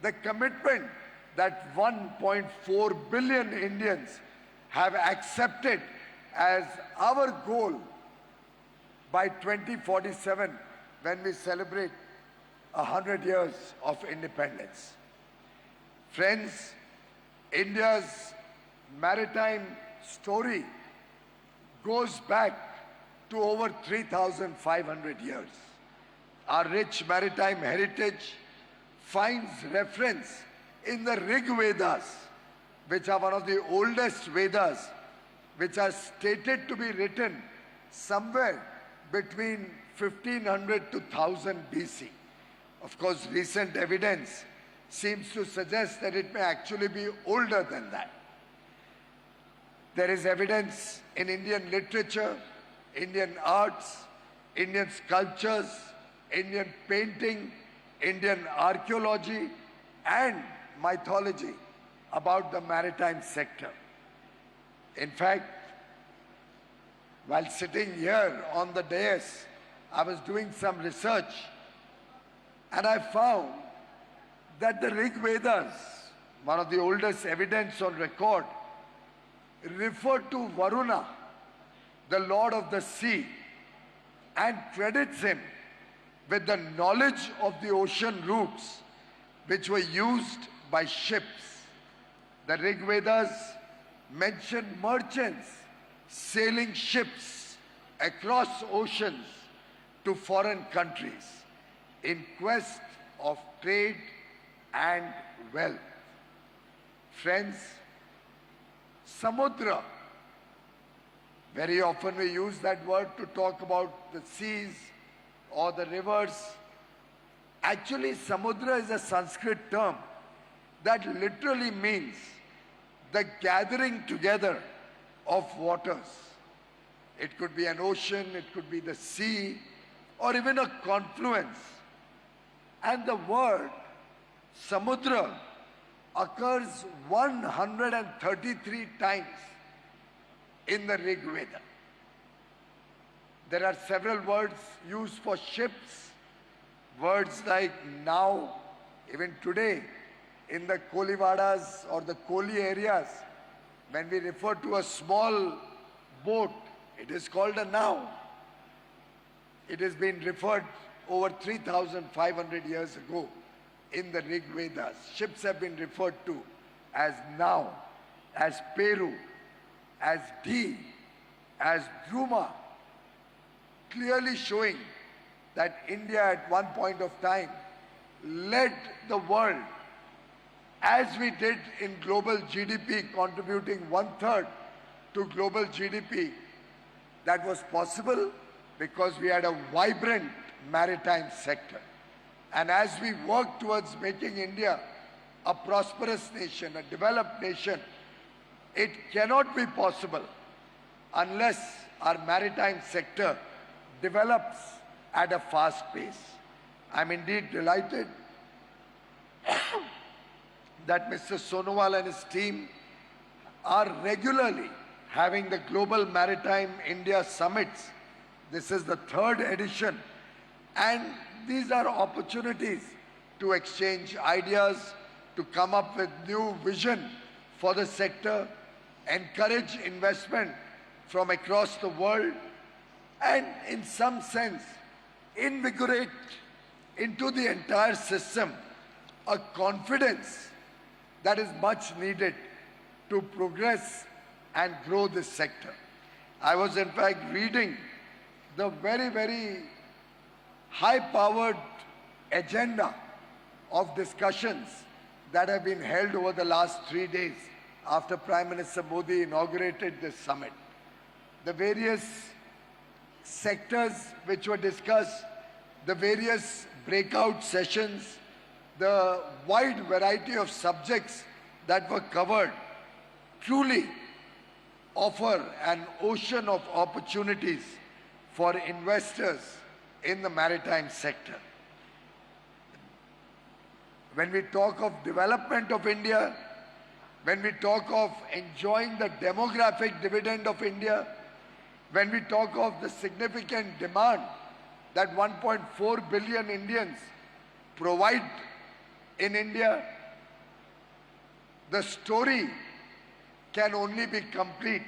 the commitment that 1.4 billion Indians have accepted as our goal by 2047 when we celebrate 100 years of independence. Friends, India's maritime story goes back to over 3,500 years. Our rich maritime heritage finds reference in the Rig Vedas, which are one of the oldest Vedas, which are stated to be written somewhere between 1500 to 1000 BC. Of course, recent evidence seems to suggest that it may actually be older than that. There is evidence in Indian literature, Indian arts, Indian sculptures, Indian painting, Indian archaeology, and mythology about the maritime sector. In fact, while sitting here on the dais, I was doing some research and I found that the Rig Vedas, one of the oldest evidence on record, referred to Varuna, the lord of the sea, and credits him with the knowledge of the ocean routes which were used by ships. The Rig Vedas mention merchants sailing ships across oceans to foreign countries in quest of trade and wealth. Friends, Samudra, very often we use that word to talk about the seas or the rivers. Actually, Samudra is a Sanskrit term that literally means the gathering together of waters. It could be an ocean, it could be the sea, or even a confluence. And the word Samudra occurs 133 times in the Rig Veda. There are several words used for ships, words like now, even today in the Kolivadas or the Koli areas, when we refer to a small boat, it is called a now. It has been referred over 3,500 years ago in the Rig Vedas. Ships have been referred to as now. as Peru, as D, as Druma, clearly showing that India at one point of time led the world as we did in global GDP, contributing 1/3 to global GDP. That was possible because we had a vibrant maritime sector. And as we work towards making India a prosperous nation, a developed nation, it cannot be possible unless our maritime sector develops at a fast pace. I'm indeed delighted that Mr. Sonowal and his team are regularly having the Global Maritime India Summits. This is the 3rd edition, and these are opportunities to exchange ideas, to come up with new vision for the sector, encourage investment from across the world, and in some sense invigorate into the entire system a confidence that is much needed to progress and grow this sector. I was in fact reading the very, very high-powered agenda of discussions that have been held over the last 3 days after Prime Minister Modi inaugurated this summit. The various sectors which were discussed, the various breakout sessions, the wide variety of subjects that were covered truly offer an ocean of opportunities for investors in the maritime sector. When we talk of development of India, when we talk of enjoying the demographic dividend of India, when we talk of the significant demand that 1.4 billion Indians provide in India, the story can only be complete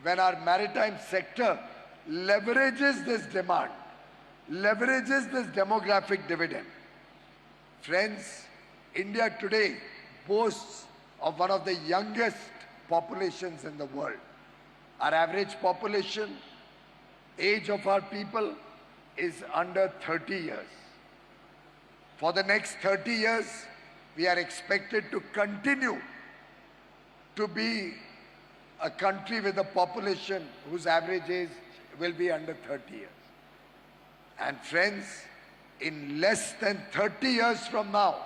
when our maritime sector leverages this demand, leverages this demographic dividend. Friends, India today boasts of one of the youngest populations in the world. Our average population, age of our people is under 30 years. For the next 30 years, we are expected to continue to be a country with a population whose average age will be under 30 years. And friends, in less than 30 years from now,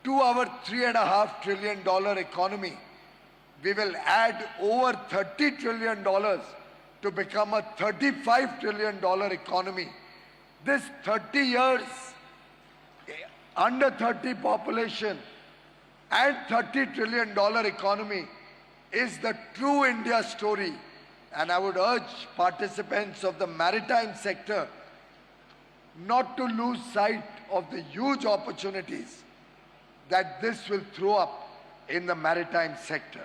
to our $3.5 trillion economy, we will add over $30 trillion to become a $35 trillion economy. This 30 years, under 30 population and $30 trillion economy is the true India story. And I would urge participants of the maritime sector not to lose sight of the huge opportunities that this will throw up in the maritime sector.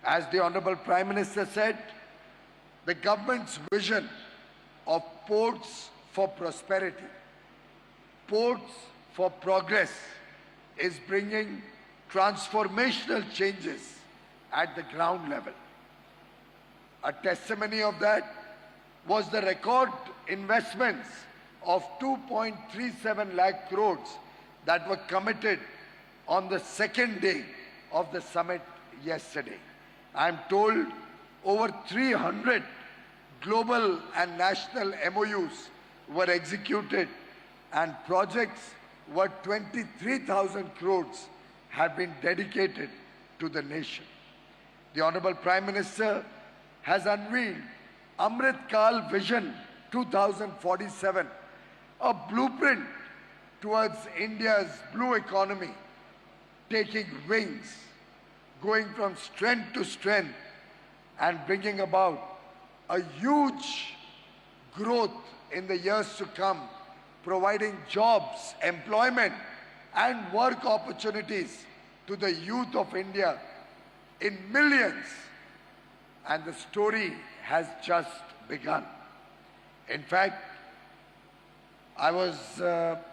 As the Honorable Prime Minister said, the government's vision of ports for prosperity, ports for progress, is bringing transformational changes at the ground level. A testimony of that was the record investments of 2.37 lakh crores that were committed on the second day of the summit yesterday. I am told over 300 global and national MOUs were executed and projects worth 23,000 crores have been dedicated to the nation. The Honorable Prime Minister has unveiled Amrit Kal Vision 2047, a blueprint towards India's blue economy taking wings, going from strength to strength and bringing about a huge growth in the years to come, providing jobs, employment and work opportunities to the youth of India in millions. And the story has just begun. In fact, I was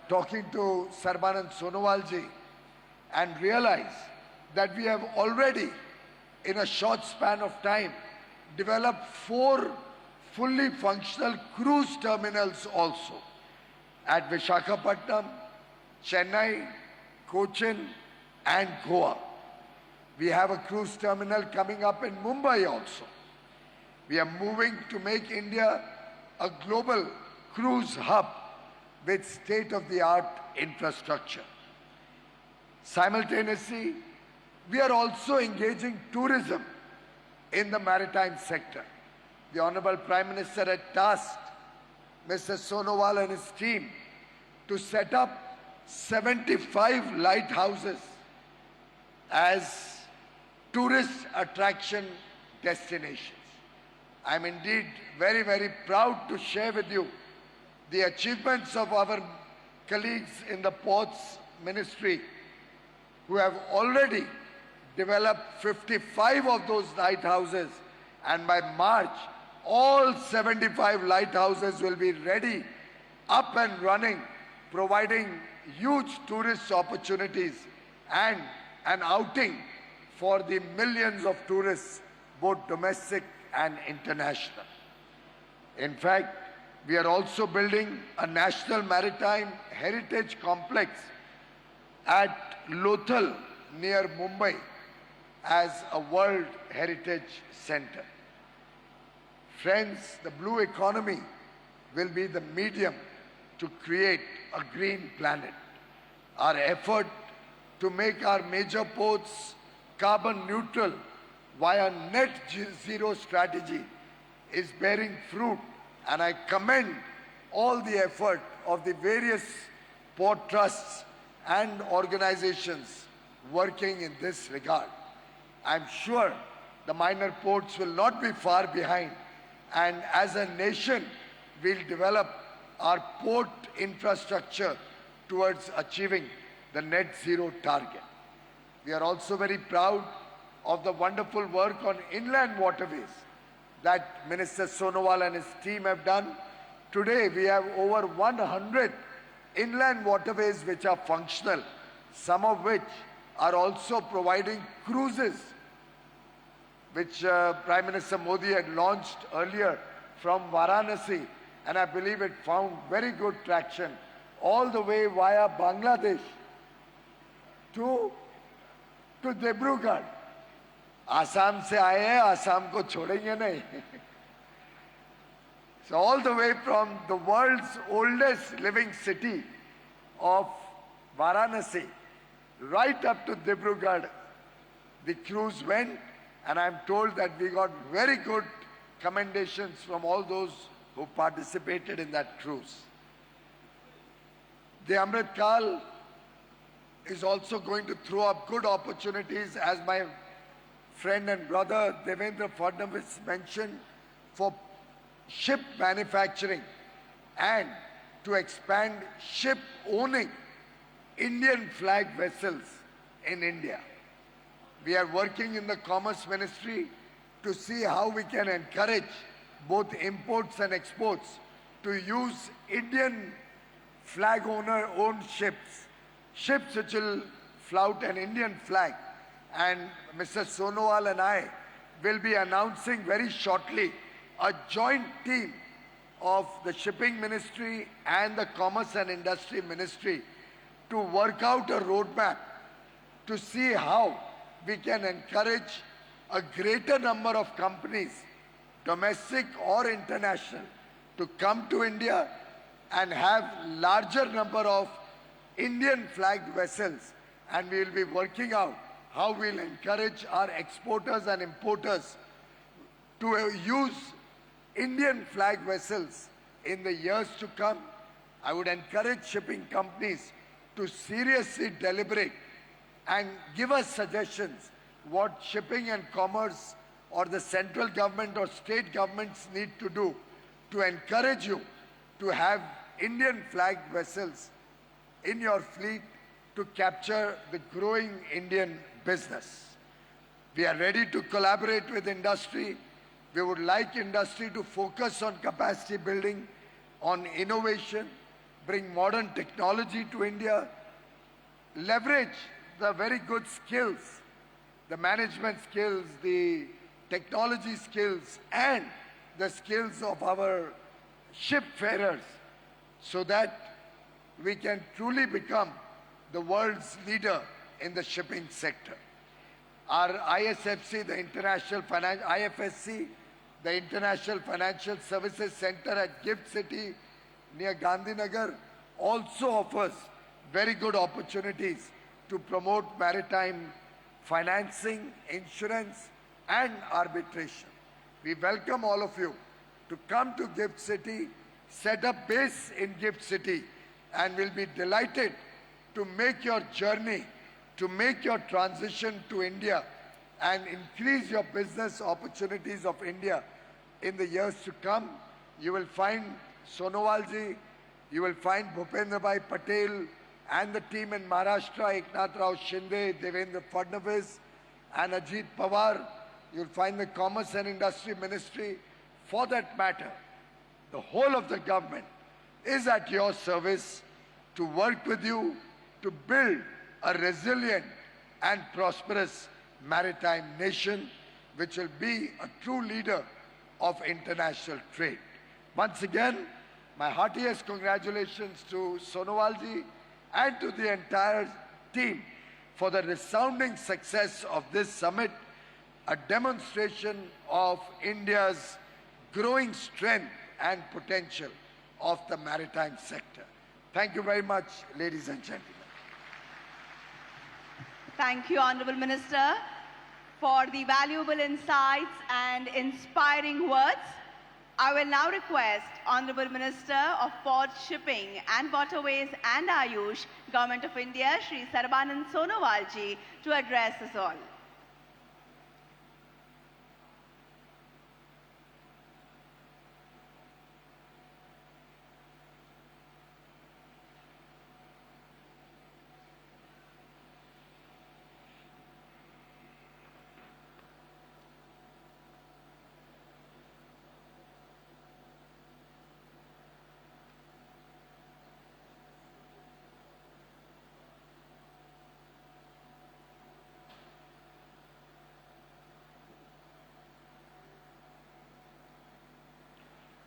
talking to Sarbanand Sonowal ji and realized that we have already, in a short span of time, developed 4 fully functional cruise terminals also at Visakhapatnam, Chennai, Cochin and Goa. We have a cruise terminal coming up in Mumbai also. We are moving to make India a global cruise hub with state-of-the-art infrastructure. Simultaneously, we are also engaging tourism in the maritime sector. The Honorable Prime Minister had tasked Mr. Sonowal and his team to set up 75 lighthouses as tourist attraction destinations. I am indeed very, very proud to share with you the achievements of our colleagues in the Ports Ministry who have already developed 55 of those lighthouses, and by March all 75 lighthouses will be ready, up and running, providing huge tourist opportunities and an outing for the millions of tourists, both domestic and international. In fact, we are also building a national maritime heritage complex at Lothal near Mumbai as a World Heritage Center. Friends, the blue economy will be the medium to create a green planet. Our effort to make our major ports carbon neutral via net zero strategy is bearing fruit, and I commend all the effort of the various port trusts and organizations working in this regard. I am sure the minor ports will not be far behind, and as a nation we'll develop our port infrastructure towards achieving the net zero target. We are also very proud of the wonderful work on inland waterways that Minister Sonowal and his team have done. Today we have over 100 inland waterways which are functional, some of which are also providing cruises, which Prime Minister Modi had launched earlier from Varanasi, and I believe it found very good traction all the way via Bangladesh to Dibrugarh. Assam se aaye hain, Assam ko chhodenge nahi. So all the way from the world's oldest living city of Varanasi right up to Dibrugarh, the cruise went, and I'm told that we got very good commendations from all those who participated in that cruise. The Amrit Kal is also going to throw up good opportunities, as my friend and brother Devendra Fadnavis mentioned, for ship manufacturing and to expand ship owning Indian flag vessels in India. We are working in the Commerce Ministry to see how we can encourage both imports and exports to use Indian flag owner owned ships, ships which will flout an Indian flag. And Mr. Sonowal and I will be announcing very shortly a joint team of the Shipping Ministry and the Commerce and Industry Ministry to work out a roadmap to see how we can encourage a greater number of companies, domestic or international, to come to India and have larger number of Indian flagged vessels, and we will be working out how we will encourage our exporters and importers to use Indian flag vessels in the years to come. I would encourage shipping companies to seriously deliberate and give us suggestions what shipping and commerce or the central government or state governments need to do to encourage you to have Indian flagged vessels in your fleet to capture the growing Indian business. We are ready to collaborate with industry. We would like industry to focus on capacity building, on innovation, bring modern technology to India, leverage the very good skills the management skills, the technology skills, and the skills of our shipfarers so that we can truly become the world's leader in the shipping sector. Our ISFC, the IFSC, the International Financial Services Center at Gift City near Gandhinagar also offers very good opportunities to promote maritime financing, insurance, and arbitration. We welcome all of you to come to Gift City, set up base in Gift City, and we'll be delighted to make your journey, to make your transition to India and increase your business opportunities of India in the years to come. You will find Sonowalji, you will find Bhupendra Bhai Patel and the team in Maharashtra, Eknath Rao Shinde, Devendra Fadnavis and Ajit Pawar. You'll find the Commerce and Industry Ministry. For that matter, the whole of the government is at your service to work with you to build a resilient and prosperous maritime nation which will be a true leader of international trade. Once again, my heartiest congratulations to Sonowalji and to the entire team for the resounding success of this summit, a demonstration of India's growing strength and potential of the maritime sector. Thank you very much, ladies and gentlemen. Thank you, Honorable Minister, for the valuable insights and inspiring words. I will now request Honorable Minister of Ports, Shipping and Waterways and Ayush, Government of India, Shri Sarbanand Sonowalji, to address us all.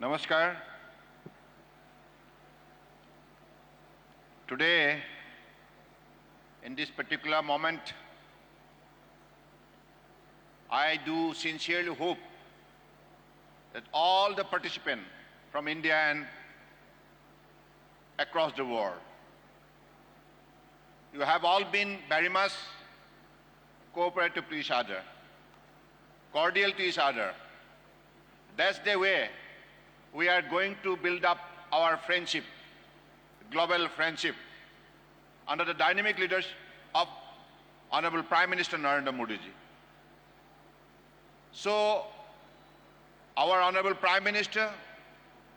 Namaskar. Today, in this particular moment, I do sincerely hope that all the participants from India and across the world, you have all been very much cooperative to each other, cordial to each other. That's the way we are going to build up our friendship, global friendship, under the dynamic leadership of Honorable Prime Minister Narendra Modi ji. So, our Honorable Prime Minister,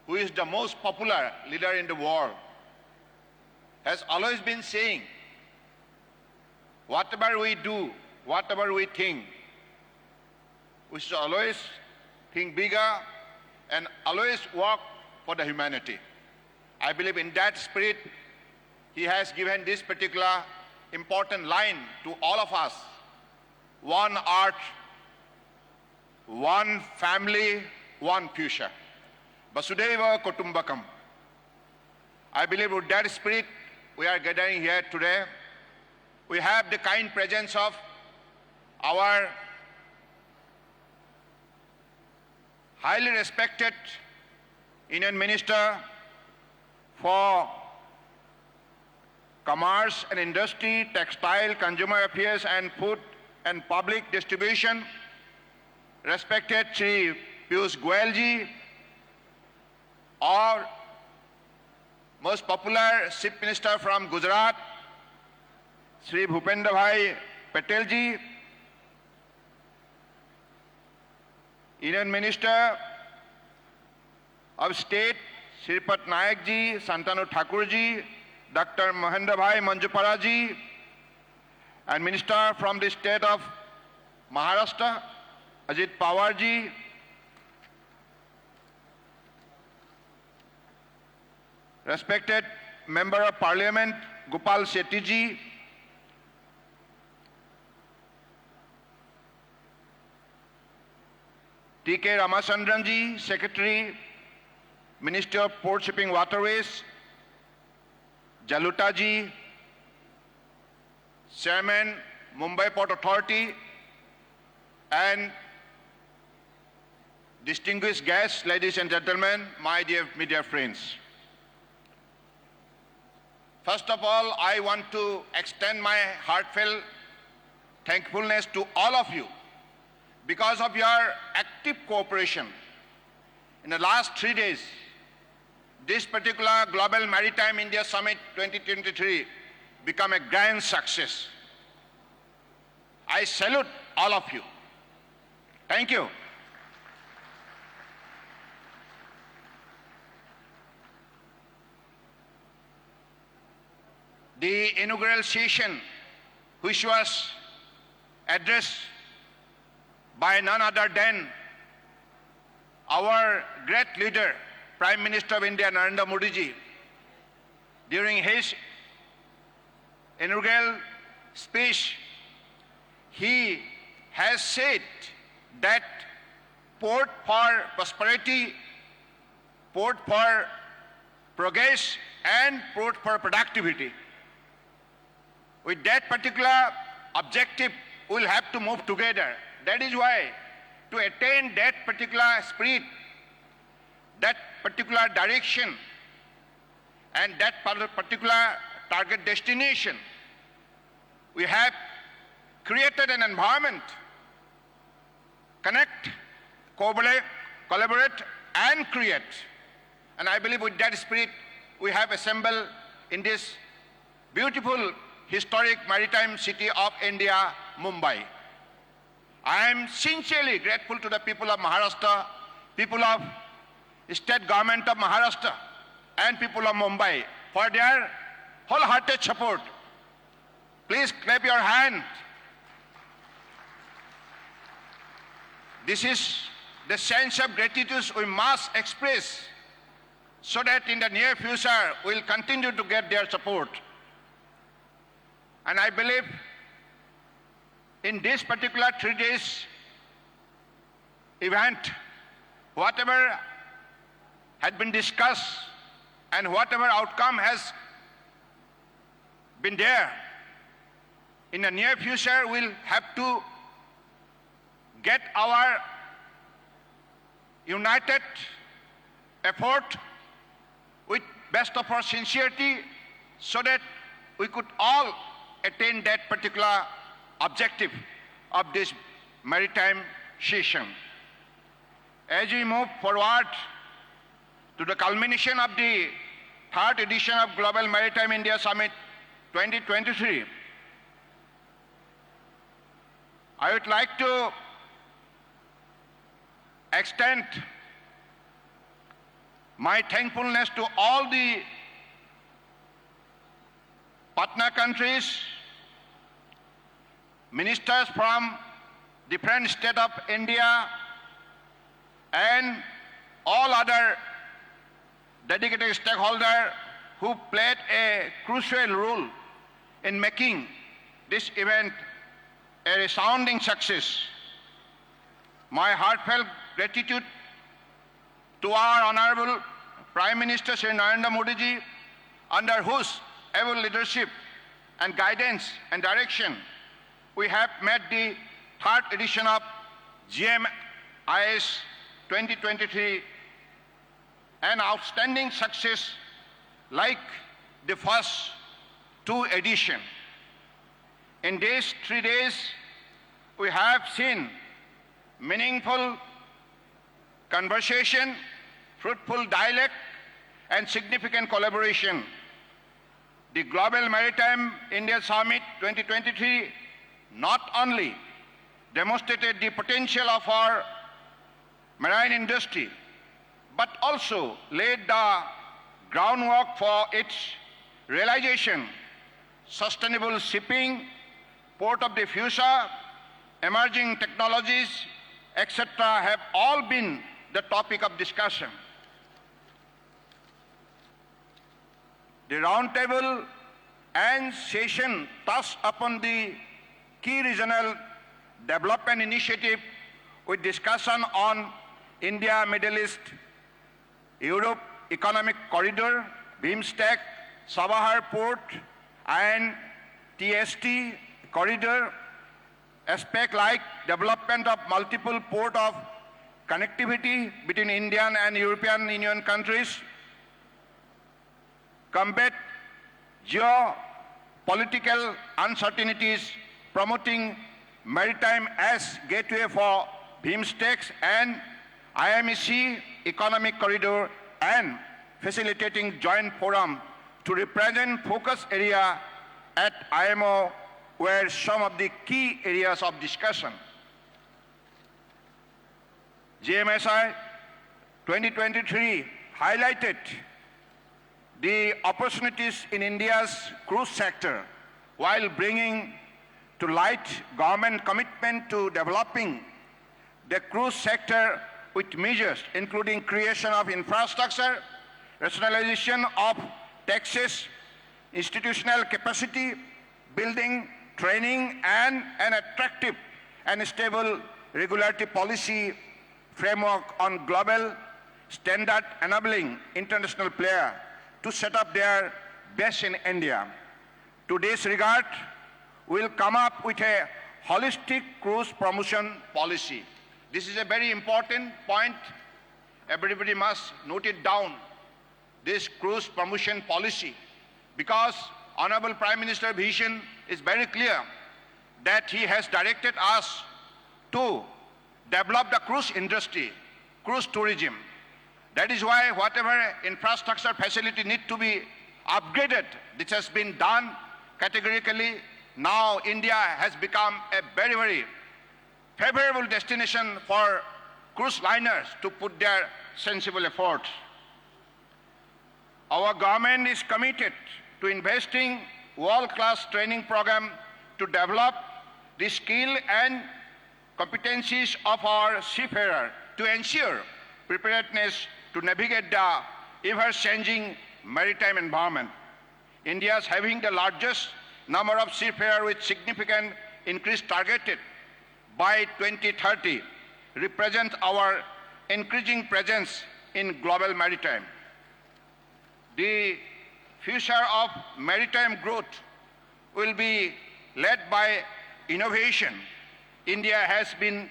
who is the most popular leader in the world, has always been saying, whatever we do, whatever we think, we should always think bigger and always work for the humanity. I believe in that spirit, he has given this particular important line to all of us. One earth, one family, one future. Vasudhaiva Kutumbakam. I believe with that spirit, we are gathering here today. We have the kind presence of our highly respected Union Minister for Commerce and Industry, Textile, Consumer Affairs and Food and Public Distribution, respected Shri Piyush Goyal ji, or most popular Chief Minister from Gujarat, Shri Bhupendra Bhai Patel ji, Union Minister of State, Shripat Nayak ji, Santanu Thakur ji, Dr. Mahendra Bhai Manjupara ji, and Minister from the State of Maharashtra, Ajit Pawar ji, respected Member of Parliament, Gopal Shetty ji, T.K. Ramachandranji, Secretary, Ministry of Port Shipping Waterways, Jalutaji, Chairman, Mumbai Port Authority, and distinguished guests, ladies and gentlemen, my dear media friends. First of all, I want to extend my heartfelt thankfulness to all of you because of your active cooperation. In the last 3 days, this particular Global Maritime India Summit 2023 became a grand success. I salute all of you. Thank you. The inaugural session, which was addressed by none other than our great leader, Prime Minister of India, Narendra Modi ji, during his inaugural speech, he has said that port for prosperity, port for progress, and port for productivity. With that particular objective, we'll have to move together. That is why, to attain that particular spirit, that particular direction, and that particular target destination, we have created an environment, connect, collaborate, and create. And I believe with that spirit, we have assembled in this beautiful historic maritime city of India, Mumbai. I am sincerely grateful to the people of Maharashtra, people of state government of Maharashtra, and people of Mumbai for their wholehearted support. Please clap your hand. This is the sense of gratitude we must express so that in the near future we'll continue to get their support. And I believe in this particular 3 days event, whatever had been discussed and whatever outcome has been there, in the near future we'll have to get our united effort with best of our sincerity so that we could all attain that particular objective of this maritime session. As we move forward to the culmination of the 3rd edition of Global Maritime India Summit 2023, I would like to extend my thankfulness to all the partner countries, ministers from different states of India, and all other dedicated stakeholders who played a crucial role in making this event a resounding success. My heartfelt gratitude to our Honorable Prime Minister Shri Narendra Modi ji, under whose able leadership and guidance and direction we have made the 3rd edition of GMIS 2023 an outstanding success like the first 2 editions. In these 3 days, we have seen meaningful conversation, fruitful dialogue, and significant collaboration. The Global Maritime India Summit 2023 not only demonstrated the potential of our marine industry, but also laid the groundwork for its realization. Sustainable shipping, port of the future, emerging technologies, etc. have all been the topic of discussion. The roundtable and session touched upon the key regional development initiative with discussion on India, Middle East, Europe Economic Corridor, BIMSTEC, Sabahar Port, and TST Corridor, aspect like development of multiple port of connectivity between Indian and European Union countries, combat geopolitical uncertainties, promoting maritime as gateway for BIMSTEC and IMEC Economic Corridor, and facilitating joint forum to represent focus area at IMO were some of the key areas of discussion. GMSI 2023 highlighted the opportunities in India's cruise sector while bringing to light government commitment to developing the cruise sector with measures including creation of infrastructure, rationalization of taxes, institutional capacity building, training, and an attractive and stable regulatory policy framework on global standard enabling international players to set up their base in India. To this regard, we'll come up with a holistic cruise promotion policy. This is a very important point. Everybody must note it down, this cruise promotion policy, because Honorable Prime Minister's vision is very clear that he has directed us to develop the cruise industry, cruise tourism. That is why whatever infrastructure facility need to be upgraded, this has been done categorically. Now India has become a very, very favorable destination for cruise liners to put their sensible efforts. Our government is committed to investing world-class training program to develop the skill and competencies of our seafarer to ensure preparedness to navigate the ever-changing maritime environment. India is having the largest number of seafarers with significant increase targeted by 2030, represent our increasing presence in global maritime. The future of maritime growth will be led by innovation. India has been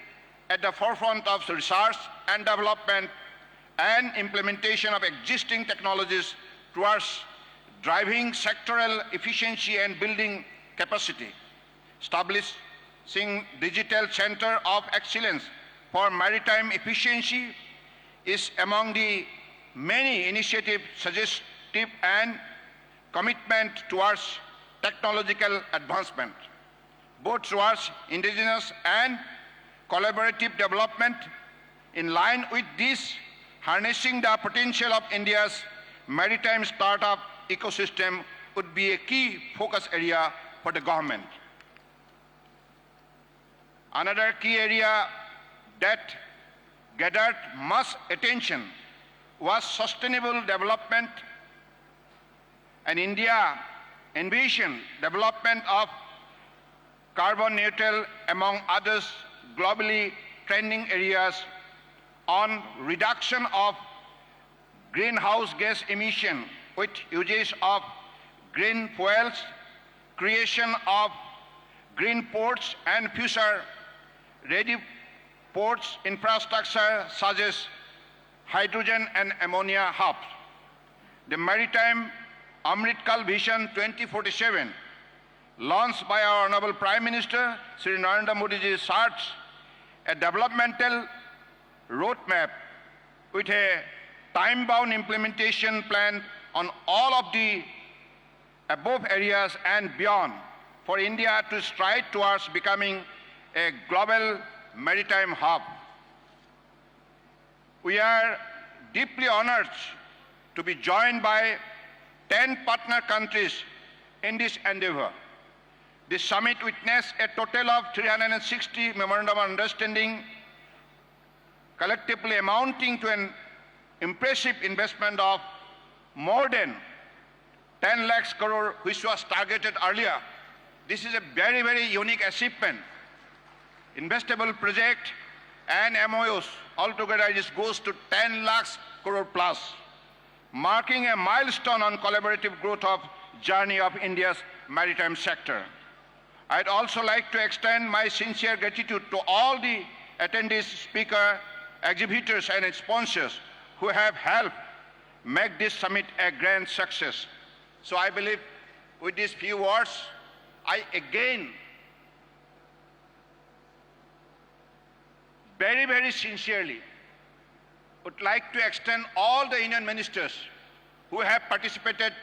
at the forefront of research and development and implementation of existing technologies towards driving sectoral efficiency and building capacity. Establishing Digital Center of Excellence for Maritime Efficiency is among the many initiatives suggestive and commitment towards technological advancement, both towards indigenous and collaborative development. In line with this, harnessing the potential of India's maritime startup ecosystem would be a key focus area for the government. Another key area that gathered much attention was sustainable development, and India envisioned development of carbon neutral, among others, globally trending areas on reduction of greenhouse gas emission with usage of green fuels, creation of green ports and future-ready ports infrastructure such as hydrogen and ammonia hubs. The Maritime Amritkal Vision 2047, launched by our Honorable Prime Minister, Sri Narendra Modi ji, charts a developmental roadmap with a time-bound implementation plan on all of the above areas and beyond for India to stride towards becoming a global maritime hub. We are deeply honored to be joined by 10 partner countries in this endeavor. This summit witnessed a total of 360 memorandum of understanding, collectively amounting to an impressive investment of more than 10 lakhs crore, which was targeted earlier. This is a very, very unique achievement. Investable project and MOUs. Altogether, it goes to 10 lakhs crore plus, marking a milestone on collaborative growth of journey of India's maritime sector. I'd also like to extend my sincere gratitude to all the attendees, speakers, exhibitors, and sponsors who have helped make this summit a grand success. So I believe with these few words, I again very, very sincerely would like to extend all the Union ministers who have participated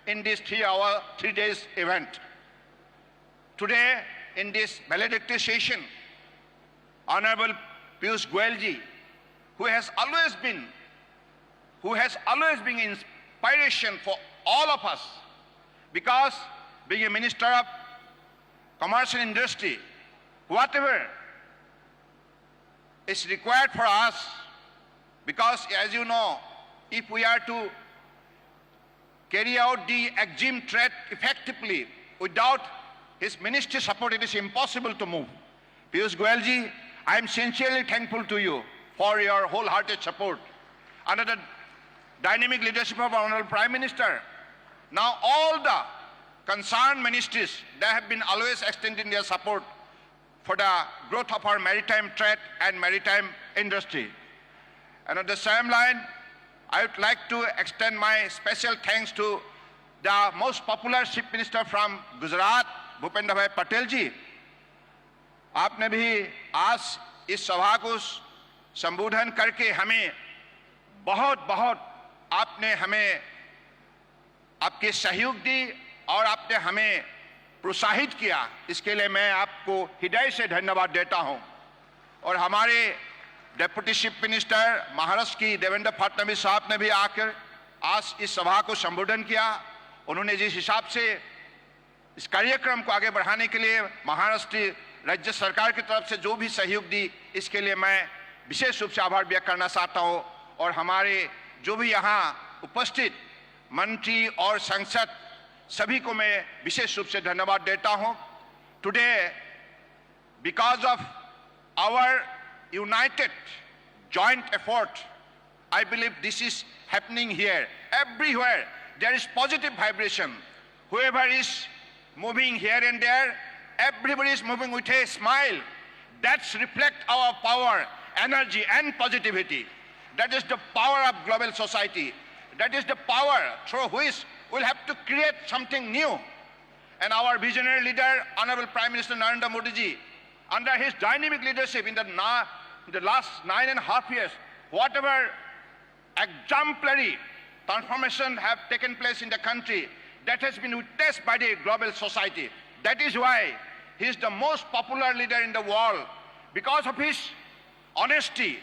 in this 3 days event. Today, in this valedictory session, Honorable Piyush Goyal ji, who has always been inspiration for all of us, because being a Minister of Commerce and Industry, whatever is required for us, because as you know, if we are to carry out the EXIM trade effectively, without his ministry support, it is impossible to move. Piyush Goyal ji, I am sincerely thankful to you for your wholehearted support. Under the dynamic leadership of our Honorable Prime Minister, now all the concerned ministries, they have been always extending their support for the growth of our maritime trade and maritime industry. And on the same line, I would like to extend my special thanks to the most popular Chief Minister from Gujarat, Bhupendra Bhai Patel ji. आपने भी आज इस सभा को संबोधन करके हमें बहुत आपने हमें आपके सहयोग दी और आपने हमें प्रोत्साहित किया, इसके लिए मैं आपको हृदय से धन्यवाद देता हूं। और हमारे डेप्यूटी चीफ मिनिस्टर महाराष्ट्र की देवेंद्र फडणवीस साहब ने भी आकर आज इस सभा को संबोधन किया। उन्होंने जिस हिसाब से इस कार्यक्रम को आगे बढ़ाने के लिए महाराष्ट्र राज्य सरकार की तरफ से जो भी सहयोग दी, इसके लिए मैं विशेष रूप से आभार व्यक्त करना चाहता हूं। और हमारे जो भी यहाँ उपस्थित मंत्री और सांसद सभी को मैं विशेष रूप से धन्यवाद देता हूं। Today, because of our united joint effort, I believe this is happening here. Everywhere there is positive vibration. Whoever is moving here and there, everybody is moving with a smile. That's reflect our power, energy and positivity. That is the power of global society. That is the power through which we'll have to create something new. And our visionary leader, Honorable Prime Minister Narendra Modi ji, under his dynamic leadership in the last 9.5 years, whatever exemplary transformation have taken place in the country, that has been witnessed by the global society. That is why he is the most popular leader in the world, because of his honesty,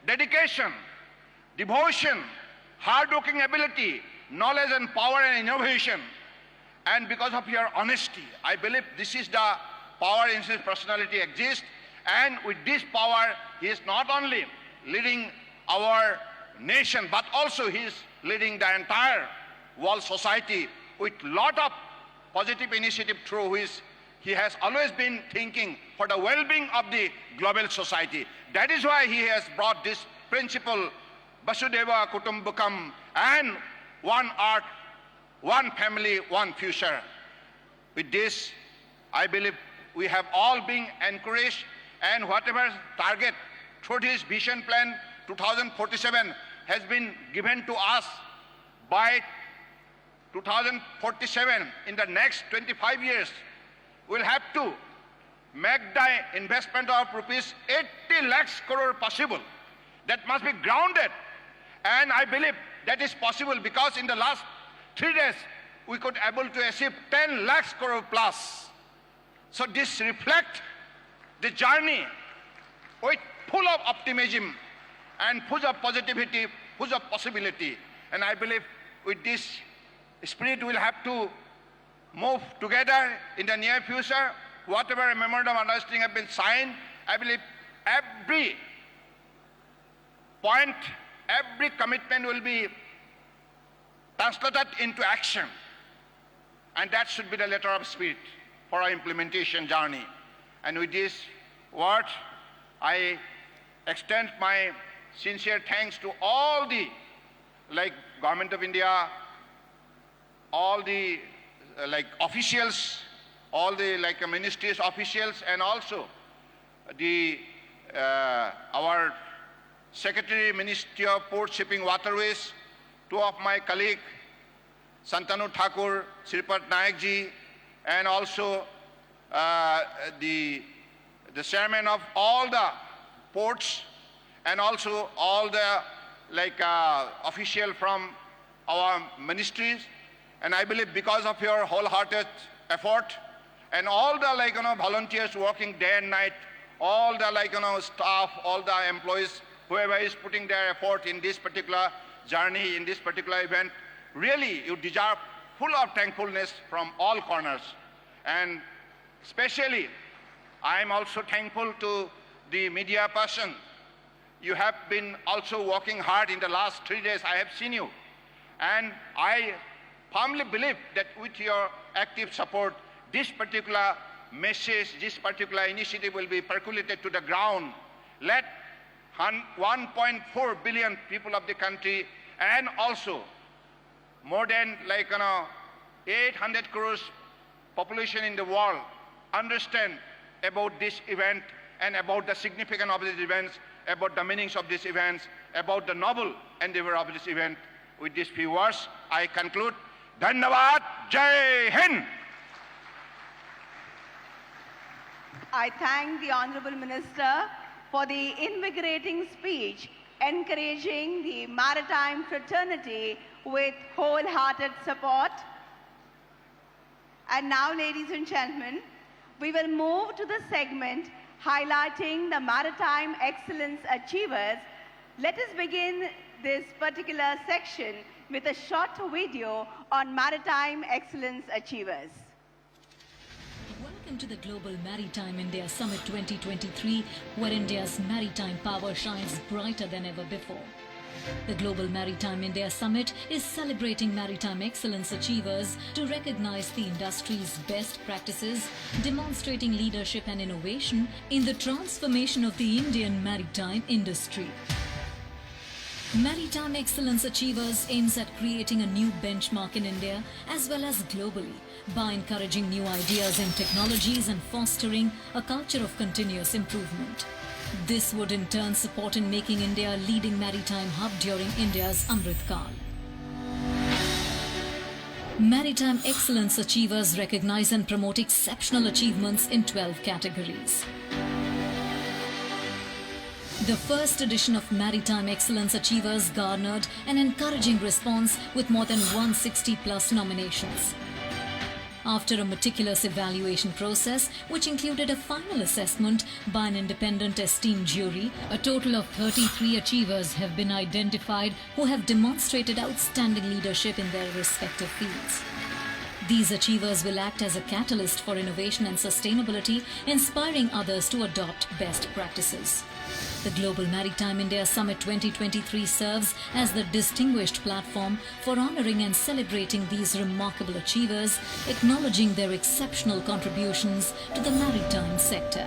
dedication, devotion, hard-working ability, knowledge and power and innovation. And because of your honesty, I believe this is the power in his personality exists. And with this power, he is not only leading our nation, but also he is leading the entire world society with lot of positive initiative through which he has always been thinking for the well-being of the global society. That is why he has brought this principle, Vasudeva Kutumbakam, and one earth, one family, one future. With this, I believe we have all been encouraged, and whatever target through his vision plan 2047 has been given to us by 2047, in the next 25 years, we'll have to make the investment of rupees 80 lakhs crore possible. That must be grounded. And I believe that is possible because in the last 3 days, we could able to achieve 10 lakhs crore plus. So this reflects the journey with full of optimism and full of positivity, full of possibility. And I believe with this spirit we'll have to move together in the near future. Whatever memorandum of understanding have been signed, I believe every point, every commitment will be translated into action. And that should be the letter of spirit for our implementation journey. And with this word, I extend my sincere thanks to all the Government of India, all the officials, all the ministries officials, and also the our Secretary, Ministry of Port, Shipping, Waterways, two of my colleagues, Santanu Thakur, Sripad Nayak ji, and also the chairman of all the ports, and also all the official from our ministries. And I believe because of your wholehearted effort and all the volunteers working day and night, all the staff, all the employees, whoever is putting their effort in this particular journey, in this particular event, really you deserve full of thankfulness from all corners. And especially, I am also thankful to the media person. You have been also working hard in the last 3 days. I have seen you. And I firmly believe that with your active support, this particular message, this particular initiative will be percolated to the ground. Let 1.4 billion people of the country and also more than 800 crores population in the world understand about this event and about the significance of these events, about the meanings of these events, about the noble endeavor of this event. With these few words, I conclude. Dhanyavad, Jai Hind. I thank the Honorable Minister for the invigorating speech encouraging the maritime fraternity with wholehearted support. And now, ladies and gentlemen, we will move to the segment highlighting the maritime excellence achievers. Let us begin this particular section with a short video on maritime excellence achievers. Welcome to the Global Maritime India Summit 2023, where India's maritime power shines brighter than ever before. The Global Maritime India Summit is celebrating maritime excellence achievers to recognize the industry's best practices, demonstrating leadership and innovation in the transformation of the Indian maritime industry. Maritime Excellence Achievers aims at creating a new benchmark in India as well as globally by encouraging new ideas and technologies and fostering a culture of continuous improvement. This would in turn support in making India a leading maritime hub during India's Amrit Kaal. Maritime Excellence Achievers recognize and promote exceptional achievements in 12 categories. The first edition of Maritime Excellence Achievers garnered an encouraging response with more than 160 plus nominations. After a meticulous evaluation process, which included a final assessment by an independent esteemed jury, a total of 33 achievers have been identified who have demonstrated outstanding leadership in their respective fields. These achievers will act as a catalyst for innovation and sustainability, inspiring others to adopt best practices. The Global Maritime India Summit 2023 serves as the distinguished platform for honoring and celebrating these remarkable achievers, acknowledging their exceptional contributions to the maritime sector.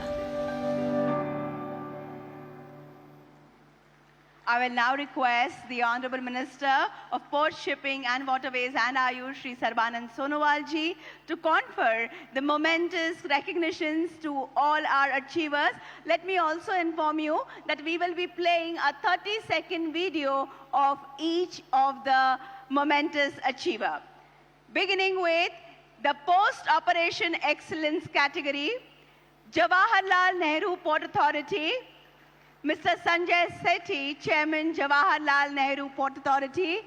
I will now request the Honorable Minister of Port, Shipping and Waterways and Ayush, Shri Sarbanand Sonowal ji, to confer the momentous recognitions to all our achievers. Let me also inform you that we will be playing a 30-second video of each of the momentous achiever. Beginning with the Post-Operation Excellence category, Jawaharlal Nehru Port Authority, Mr. Sanjay Sethi, Chairman, Jawaharlal Nehru Port Authority,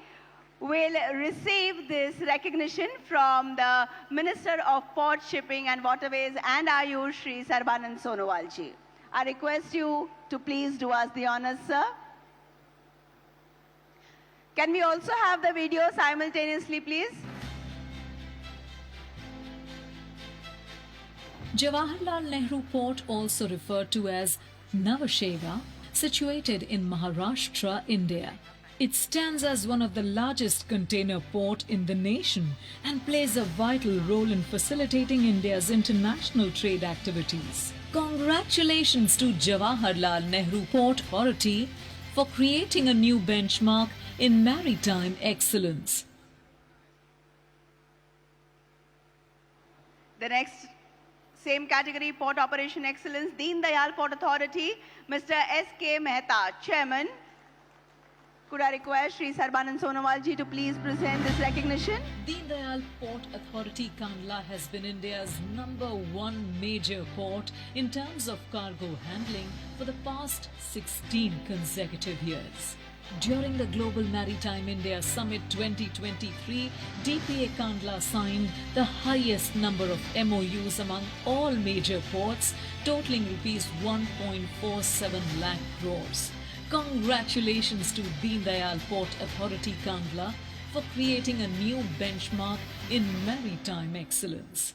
will receive this recognition from the Minister of Port, Shipping and Waterways and Ayush, Shri Sarbanand Sonowal ji. I request you to please do us the honors, sir. Can we also have the video simultaneously, please? Jawaharlal Nehru Port, also referred to as Navasheva, situated in Maharashtra, India. It stands as one of the largest container port in the nation and plays a vital role in facilitating India's international trade activities. Congratulations to Jawaharlal Nehru Port Authority for creating a new benchmark in maritime excellence. The next same category, Port Operation Excellence, Deen Dayal Port Authority, Mr. S.K. Mehta, Chairman. Could I request Sri Sarbanand Sonowal ji to please present this recognition? Deen Dayal Port Authority Kandla has been India's #1 major port in terms of cargo handling for the past 16 consecutive years. During the Global Maritime India Summit 2023, DPA Kandla signed the highest number of MOUs among all major ports, totaling Rs 1.47 lakh crores. Congratulations to Deen Dayal Port Authority Kandla for creating a new benchmark in maritime excellence.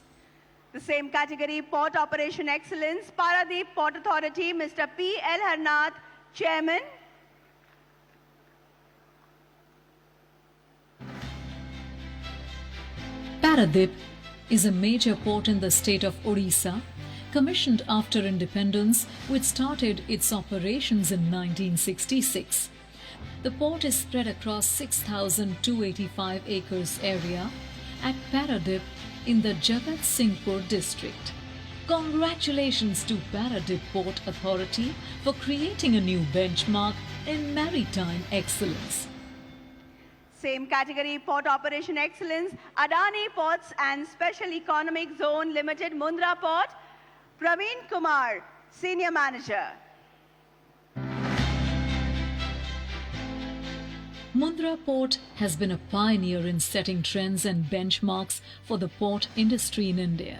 The same category, Port Operation Excellence, Paradeep Port Authority, Mr. P. L. Harnath, Chairman. Paradeep is a major port in the state of Odisha, commissioned after independence, which started its operations in 1966. The port is spread across 6,285 acres area at Paradeep in the Jagat Singhpur district. Congratulations to Paradeep Port Authority for creating a new benchmark in maritime excellence. Same category, Port Operation Excellence, Adani Ports and Special Economic Zone Limited, Mundra Port, Praveen Kumar, Senior Manager. Mundra Port has been a pioneer in setting trends and benchmarks for the port industry in India.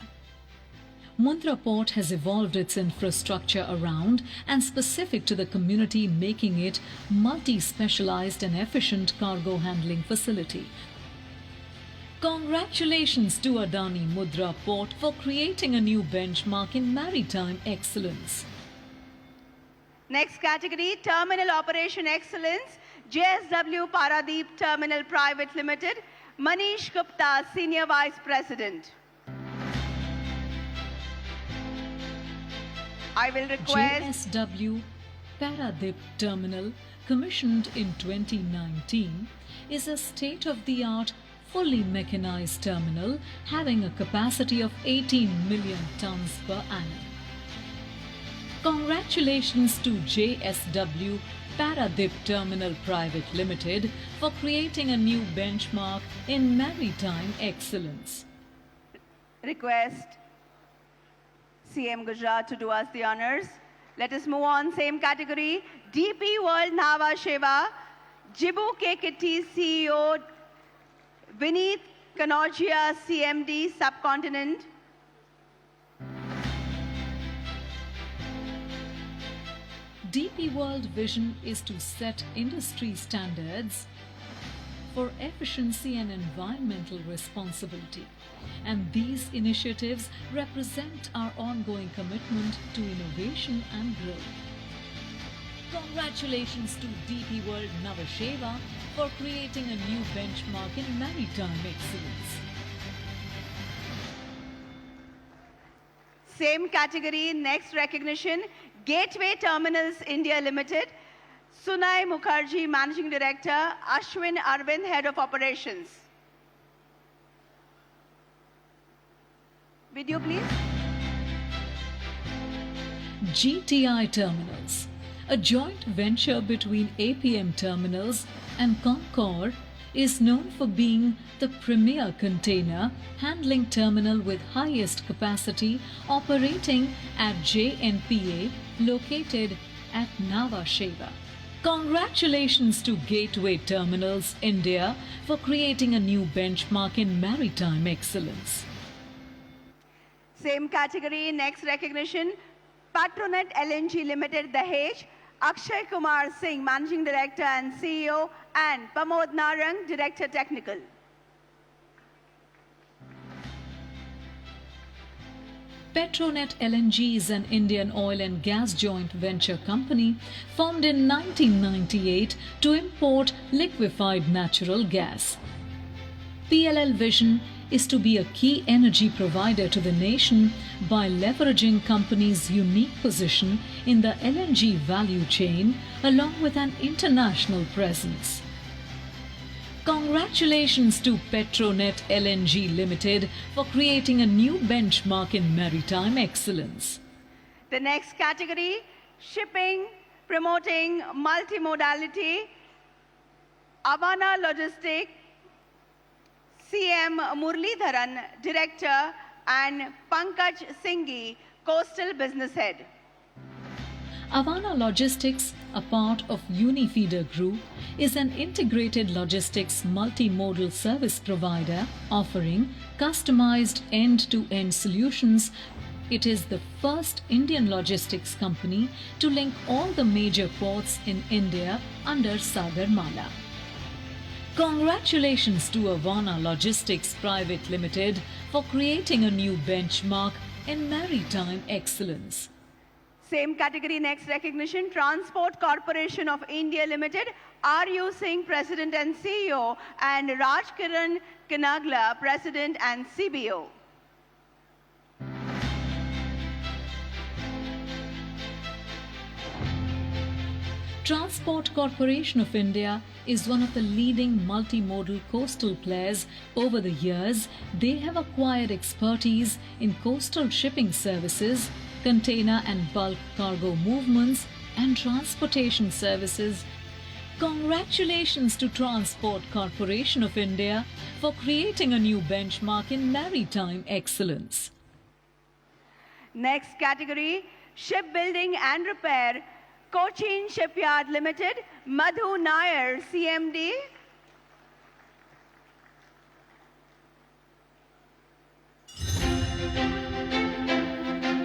Mundra Port has evolved its infrastructure around and specific to the community, making it multi-specialized and efficient cargo handling facility. Congratulations to Adani Mundra Port for creating a new benchmark in maritime excellence. Next category, Terminal Operation Excellence, JSW Paradeep Terminal Private Limited, Manish Gupta, Senior Vice President. I will request JSW Paradeep Terminal, commissioned in 2019, is a state-of-the-art, fully mechanized terminal having a capacity of 18 million tons per annum. Congratulations to JSW Paradeep Terminal Private Limited for creating a new benchmark in maritime excellence. request CM Gujarat to do us the honors. Let us move on, same category, DP World Nava Sheva, Jibu K. Kitty CEO, Vineet Kanogia CMD Subcontinent. DP World vision is to set industry standards for efficiency and environmental responsibility. And these initiatives represent our ongoing commitment to innovation and growth. Congratulations to DP World Navasheva for creating a new benchmark in maritime excellence. Same category, next recognition, Gateway Terminals India Limited, Sunay Mukherjee, Managing Director, Ashwin Arvind, Head of Operations. Video, please. GTI Terminals, a joint venture between APM Terminals and Concor, is known for being the premier container handling terminal with highest capacity operating at JNPA located at Nhava Sheva. Congratulations to Gateway Terminals India for creating a new benchmark in maritime excellence. Same category, next recognition, Patronet LNG Limited, Dahej, Akshay Kumar Singh, Managing Director and CEO, and Pramod Narang, Director Technical. Petronet LNG is an Indian oil and gas joint venture company formed in 1998 to import liquefied natural gas. PLL vision is to be a key energy provider to the nation by leveraging company's unique position in the LNG value chain along with an international presence. Congratulations to Petronet LNG Limited for creating a new benchmark in maritime excellence. The next category, shipping, promoting multimodality, Avana Logistics, CM Murlidharan, Director, and Pankaj Singhi, Coastal Business Head. Avana Logistics, a part of Unifeeder Group, is an integrated logistics multimodal service provider offering customized end-to-end solutions. It is the first Indian logistics company to link all the major ports in India under Sagarmala. Congratulations to Avana Logistics Private Limited for creating a new benchmark in maritime excellence. Same category, next recognition, Transport Corporation of India Limited, R.U. Singh, President and CEO, and Raj Kiran Kanagla, President and CBO. Transport Corporation of India is one of the leading multimodal coastal players. Over the years, they have acquired expertise in coastal shipping services, container and bulk cargo movements, and transportation services. Congratulations to Transport Corporation of India for creating a new benchmark in maritime excellence. Next category, shipbuilding and repair, Cochin Shipyard Limited, Madhu Nair, CMD.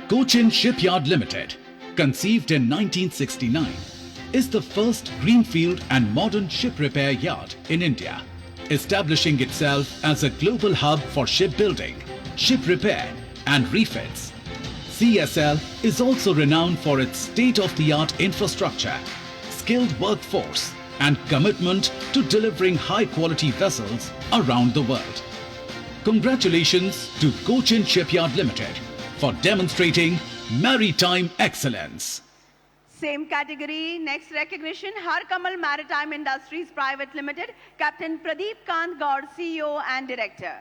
Cochin Shipyard Limited, conceived in 1969, is the first greenfield and modern ship repair yard in India, establishing itself as a global hub for shipbuilding, ship repair and refits. CSL is also renowned for its state-of-the-art infrastructure, skilled workforce and commitment to delivering high-quality vessels around the world. Congratulations to Cochin Shipyard Limited for demonstrating maritime excellence. Same category, next recognition, Har Kamal Maritime Industries Private Limited, Captain Pradeep Kant Gaur, CEO and Director.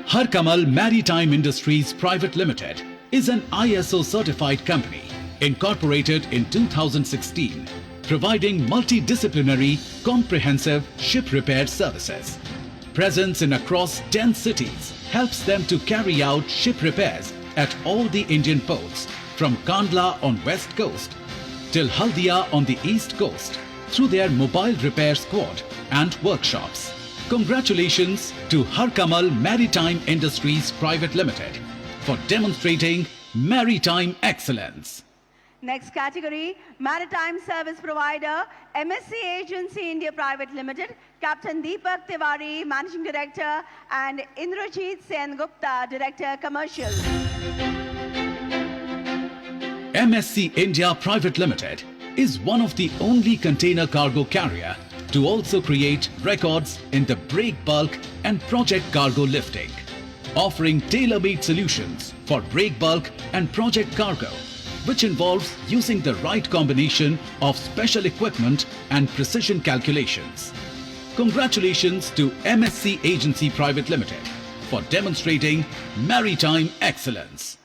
Har Kamal Maritime Industries Private Limited is an ISO certified company incorporated in 2016, providing multidisciplinary, comprehensive ship repair services. Presence in across 10 cities helps them to carry out ship repairs at all the Indian ports, from Kandla on west coast till Haldia on the east coast, through their mobile repair squad and workshops. Congratulations to Har Kamal Maritime Industries Private Limited for demonstrating maritime excellence. Next category, Maritime Service Provider, MSC Agency India Private Limited, Captain Deepak Tiwari, Managing Director, and Indrajit Sen Gupta, Director Commercial. MSC India Private Limited is one of the only container cargo carrier to also create records in the break bulk and project cargo lifting, offering tailor-made solutions for break bulk and project cargo, which involves using the right combination of special equipment and precision calculations. Congratulations to MSC Agency Private Limited for demonstrating maritime excellence.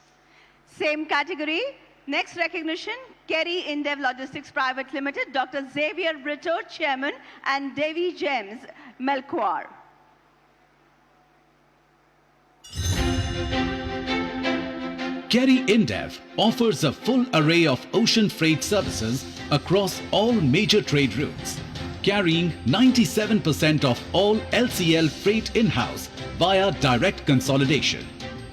Same category, next recognition, Kerry Indev Logistics Private Limited, Dr. Xavier Brito, Chairman, and Davy James, Melchior. Kerry Indev offers a full array of ocean freight services across all major trade routes, carrying 97% of all LCL freight in-house via direct consolidation.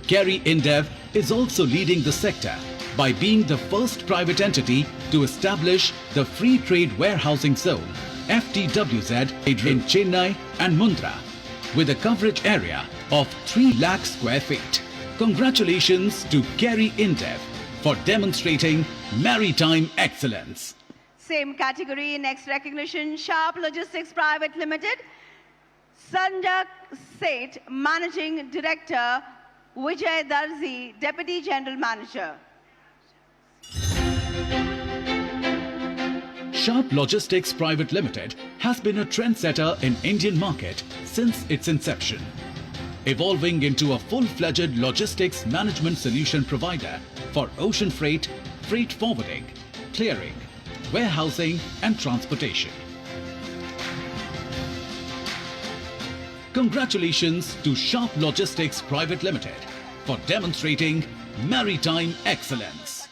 Kerry Indev is also leading the sector by being the first private entity to establish the Free Trade Warehousing Zone FTWZ in Chennai and Mundra with a coverage area of 3 lakh square feet. Congratulations to Kerry Indev for demonstrating maritime excellence. Same category, next recognition, Sharp Logistics Private Limited, Sanjak Seth, Managing Director, Vijay Darzi, Deputy General Manager. Sharp Logistics Private Limited has been a trendsetter in Indian market since its inception, evolving into a full-fledged logistics management solution provider for ocean freight, freight forwarding, clearing, warehousing and transportation. Congratulations to Sharp Logistics Private Limited for demonstrating maritime excellence.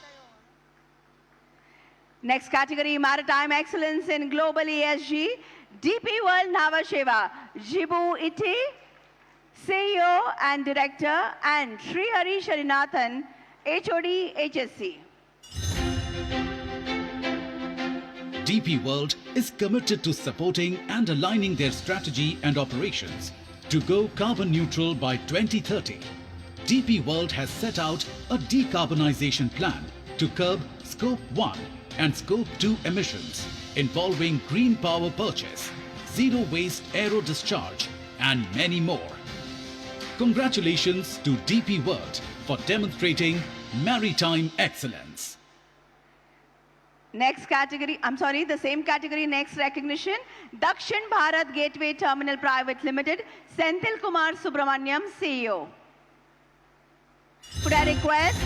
Next category, Maritime Excellence in Global ESG, DP World Navasheva, Jibu Iti, CEO and Director, and Srihari Sharinathan, HOD, HSC. DP World is committed to supporting and aligning their strategy and operations to go carbon neutral by 2030. DP World has set out a decarbonization plan to curb Scope 1 and Scope 2 emissions involving green power purchase, zero waste aero discharge and many more. Congratulations to DP World for demonstrating maritime excellence. Next category, the same category, next recognition, Dakshin Bharat Gateway Terminal Private Limited, Senthil Kumar Subramaniam, CEO. Could I request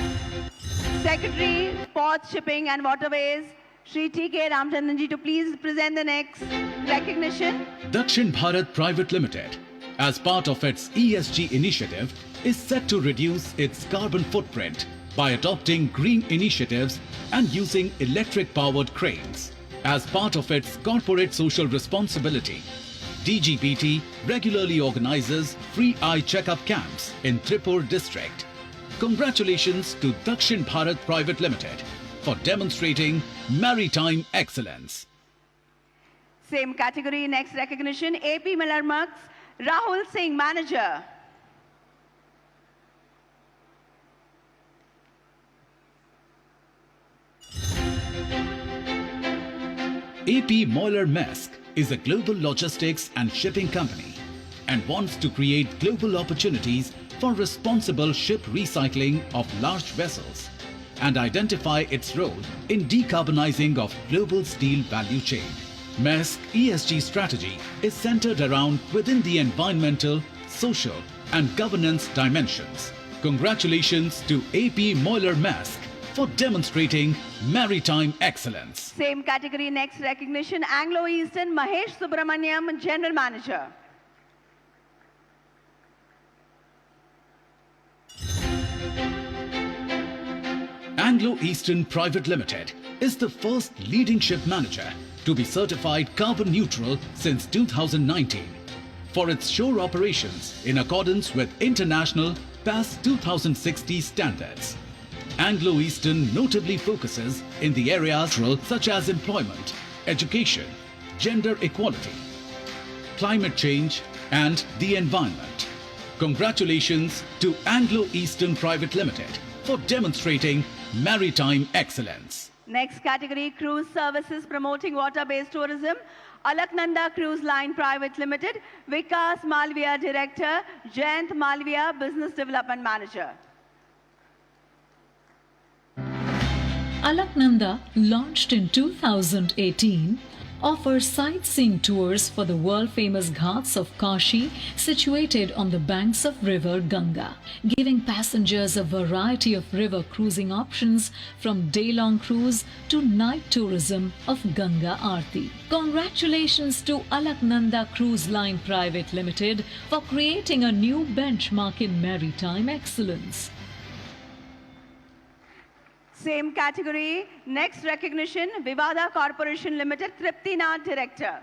Secretary, Ports, Shipping and Waterways, Shri T.K. Ramchandranji to please present the next recognition. Dakshin Bharat Private Limited, as part of its ESG initiative, is set to reduce its carbon footprint by adopting green initiatives and using electric-powered cranes. As part of its corporate social responsibility, DGBT regularly organizes free eye checkup camps in Tripur district. Congratulations to Dakshin Bharat Private Limited for demonstrating maritime excellence. Same category, next recognition, AP Miller Mux, Rahul Singh, Manager. AP Moller Maersk is a global logistics and shipping company and wants to create global opportunities for responsible ship recycling of large vessels and identify its role in decarbonizing of global steel value chain. Maersk ESG strategy is centered around within the environmental, social and governance dimensions. Congratulations to AP Moller Maersk for demonstrating maritime excellence. Same category, next recognition, Anglo-Eastern, Mahesh Subramaniam, General Manager. Anglo-Eastern Private Limited is the first leading ship manager to be certified carbon neutral since 2019 for its shore operations in accordance with international PAS 2060 standards. Anglo-Eastern notably focuses in the areas such as employment, education, gender equality, climate change and the environment. Congratulations to Anglo-Eastern Private Limited for demonstrating maritime excellence. Next category, Cruise Services Promoting Water-Based Tourism, Alaknanda Cruise Line Private Limited, Vikas Malviya Director, Jayant Malviya Business Development Manager. Alaknanda, launched in 2018, offers sightseeing tours for the world-famous Ghats of Kashi situated on the banks of river Ganga, giving passengers a variety of river cruising options from day-long cruise to night tourism of Ganga Aarti. Congratulations to Alaknanda Cruise Line Private Limited for creating a new benchmark in maritime excellence. Same category, next recognition, Vivada Corporation Limited, Tripti Nath Director.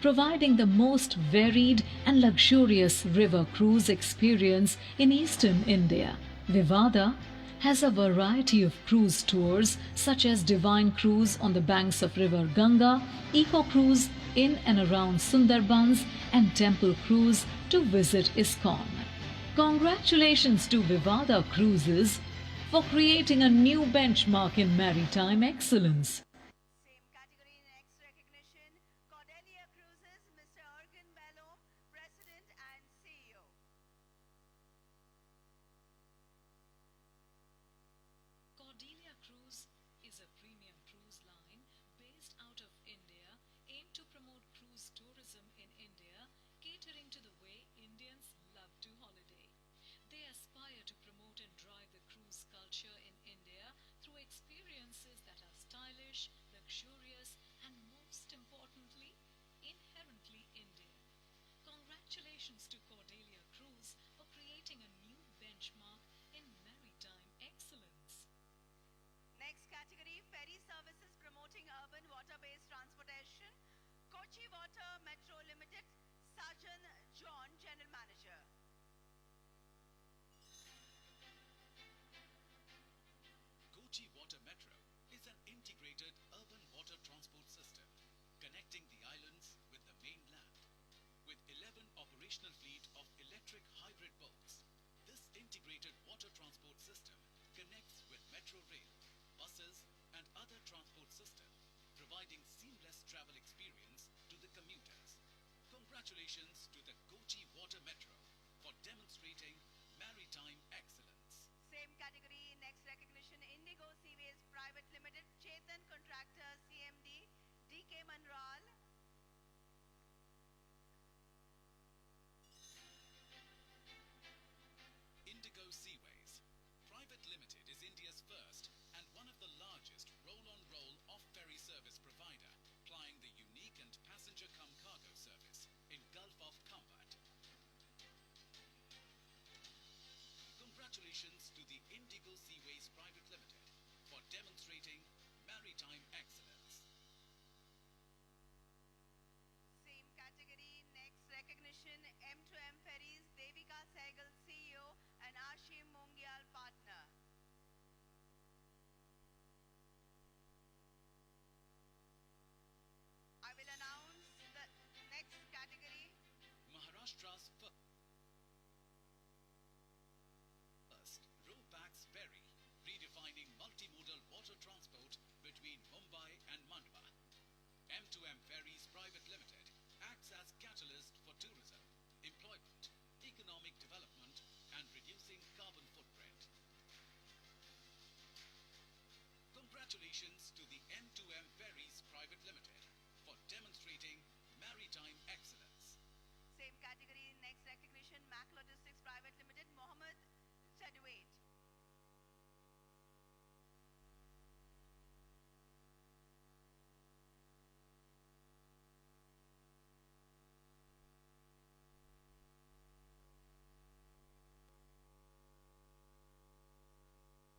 Providing the most varied and luxurious river cruise experience in eastern India, Vivada has a variety of cruise tours such as Divine Cruise on the banks of river Ganga, Eco Cruise in and around Sundarbans and Temple Cruise to visit ISKCON. Congratulations to Vivada Cruises for creating a new benchmark in maritime excellence. Same category, next recognition, Cordelia Cruises, Mr. Erkin Bellom, President and CEO. Cordelia Cruise is a premium cruise line based out of India, aimed to promote cruise tourism in India, catering to the way Indians love to holiday. They aspire to promote and drive the cruise culture in India through experiences that are stylish, luxurious, and most importantly, inherently Indian. Congratulations to Cordelia Cruise for creating a new benchmark in maritime excellence. Next category, ferry services promoting urban water-based transportation, Kochi Water Metro Limited, Sajan John, General Manager. Kochi Water Metro is an integrated urban water transport system connecting the islands with the mainland. With 11 operational fleet of electric hybrid boats, this integrated water transport system connects with metro rail, buses and other transport system, providing seamless travel experience to the commuters. Congratulations to the Kochi Water Metro for demonstrating maritime excellence. Same category, next recognition, Indigo Seaways Private Limited, Chetan Contractor, CMD, DK Manral. Indigo Seaways Private Limited is India's first and one of the largest roll-on-roll off-ferry service provider, plying the unique and passenger-cum-cargo service in Gulf of Comfort. Congratulations to the Indigo Seaways Private Limited for demonstrating maritime excellence. Same category, next recognition, M2M Ferries, Devika Sehgal, CEO, and Ashim Mungyal, partner. I will announce the next category. Maharashtra's first Ro-Pax ferry, redefining multimodal water transport between Mumbai and Mandwa. M2M Ferries Private Limited acts as catalyst for tourism, employment, economic development and reducing carbon footprint. Congratulations to the M2M Ferries Private Limited for demonstrating maritime excellence. Same category, next recognition, Mac Logistics Private Limited, Mohammed Chadwait.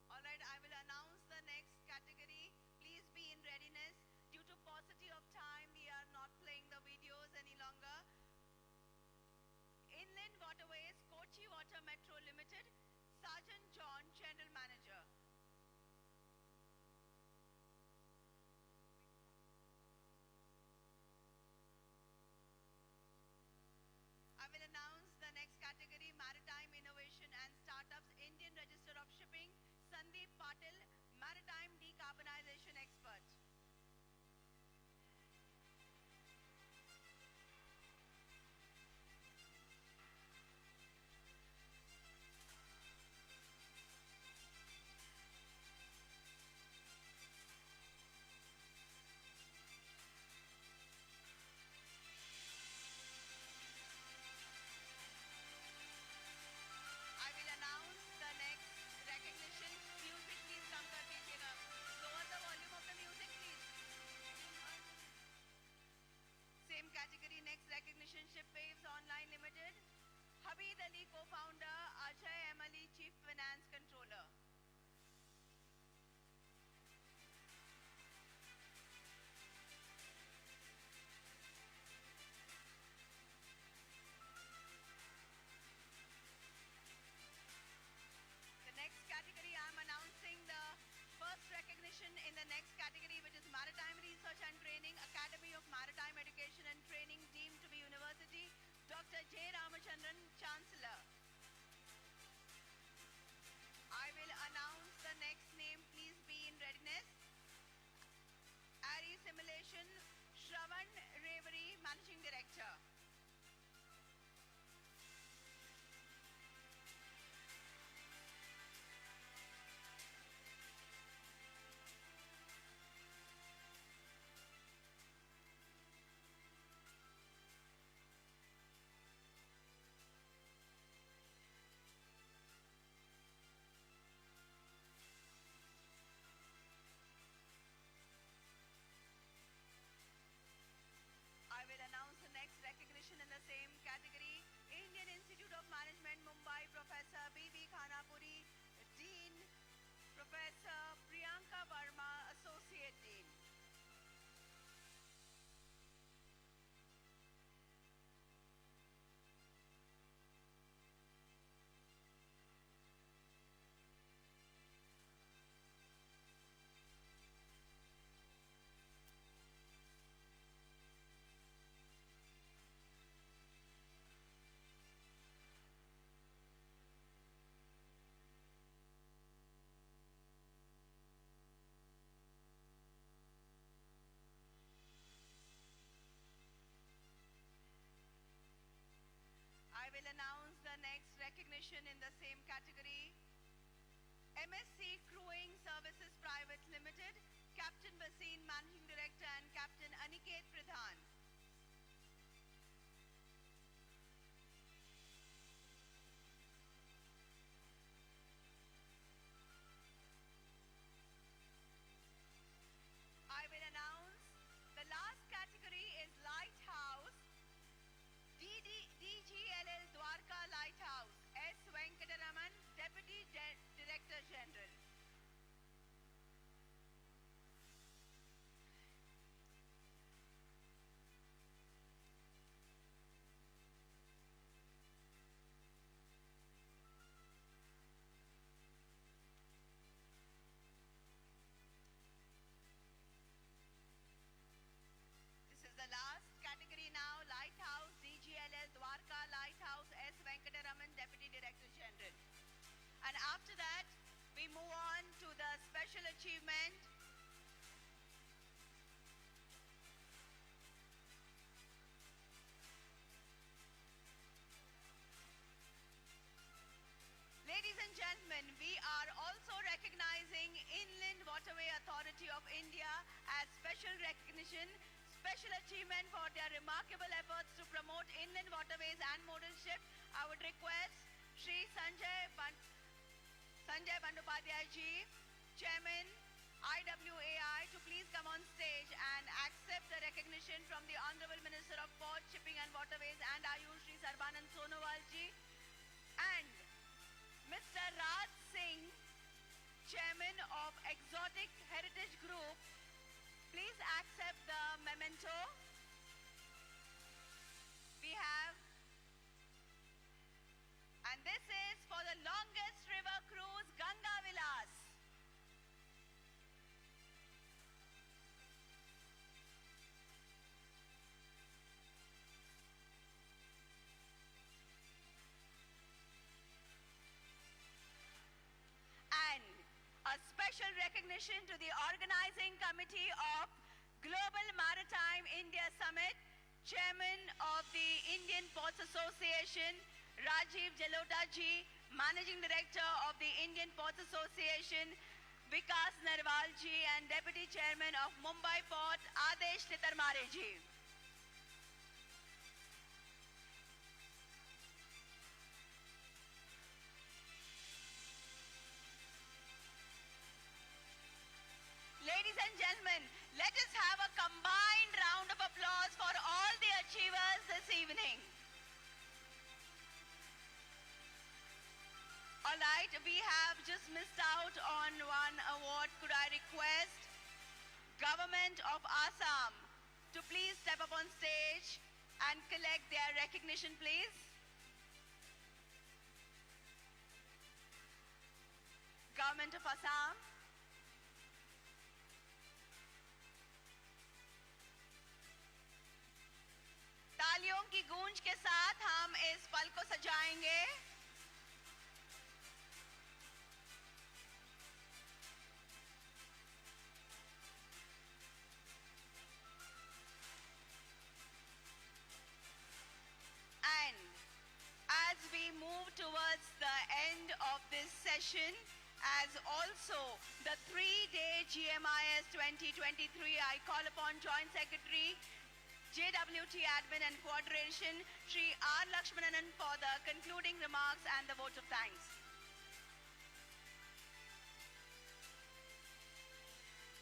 Alright, I will announce the next category. Please be in readiness. Due to paucity of time, we are not playing the videos any longer. Inland Waterways, Kochi Water Metro Limited, Sajan John, General Manager. I will announce the next category, Maritime Innovation and Startups, Indian Register of Shipping, Sandeep Patil, Maritime Decarbonization Expert. I will announce the next recognition. Music, please come kar dijiyega. Lower the volume of the music, please. Same category, next recognition, Shipwaves Online Limited. Habib Ali, co-founder, Ajay Amali, Chief Finance Controller. The next category, I'm announcing the first recognition in the next category, which is Maritime Research and Training, Academy of Maritime Education and Training, deemed to be university, Dr. J. Ramachandran, Chancellor. the same category, Indian Institute of Management, Mumbai, Professor B.B. Khanapuri, Dean, Professor Priyanka Verma, Associate Dean. I will announce the next recognition in the same category. MSC Crewing Services Private Limited, Captain Basin, Managing Director, and Captain Aniket Pradhan. I will announce the last category is Lighthouse. DGLL Dwarka Lighthouse, S. Venkataraman, Deputy Director General. This is the last category now, Lighthouse, DGLL Dwarka Lighthouse, S. Venkataraman, Deputy Director General. And after that, we move on to the special achievement. Ladies and gentlemen, we are also recognizing Inland Waterway Authority of India as special recognition, special achievement for their remarkable efforts to promote inland waterways and modal shift. I would request Shri Sanjay Bandyopadhyay ji, Chairman IWAI, to please come on stage and accept the recognition from the Honorable Minister of Ports, Shipping and Waterways and Ayush, Shri Sarbanand Sonowal ji, and Mr. Raj Singh, Chairman of Exotic Heritage Group. Please accept the memento. We have, and this is for the longest river cruise, Ganga Vilas. And a special recognition to the organizing committee of Global Maritime India Summit, Chairman of the Indian Ports Association, Rajiv Jalota ji, Managing Director of the Indian Ports Association, Vikas Narwal ji, and Deputy Chairman of Mumbai Port, Adesh Titarmare ji. Ladies and gentlemen, let us have a combined round of applause for all the achievers this evening. All right, we have just missed out on one award. Could I request Government of Assam to please step up on stage and collect their recognition, please? Government of Assam. तालियों की गूंज के साथ हम इस पल को सजाएंगे। And as we move towards the end of this session, as also the 3-day GMIS 2023, I call upon Joint Secretary, JWT Admin and Coordination, Shri R. Lakshmanan, for the concluding remarks and the vote of thanks.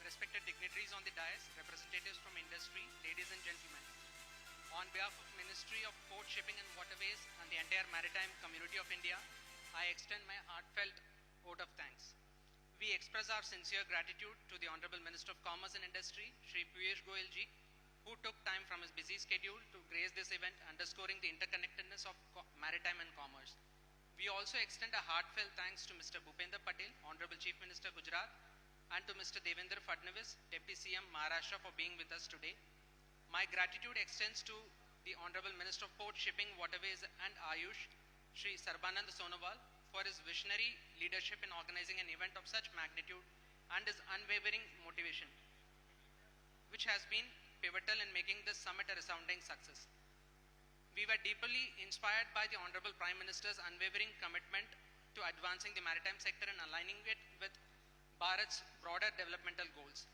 Respected dignitaries on the dais, representatives from industry, ladies and gentlemen. On On behalf of Ministry of Port Shipping and Waterways and the entire maritime community of India, I extend my heartfelt vote of thanks. We express our sincere gratitude to the Honorable Minister of Commerce and Industry, Shri Piyush Goyal ji, who took time from his busy schedule to grace this event, underscoring the interconnectedness of maritime and commerce. We also extend a heartfelt thanks to Mr. Bhupender Patel, Honorable Chief Minister Gujarat, and to Mr. Devendra Fadnavis, Deputy CM Maharashtra, for being with us today. My gratitude extends to the Honorable Minister of Port, Shipping, Waterways and Ayush, Shri Sarbanand Sonowal, for his visionary leadership in organizing an event of such magnitude and his unwavering motivation, which has been pivotal in making this summit a resounding success. We were deeply inspired by the Honorable Prime Minister's unwavering commitment to advancing the maritime sector and aligning it with Bharat's broader developmental goals.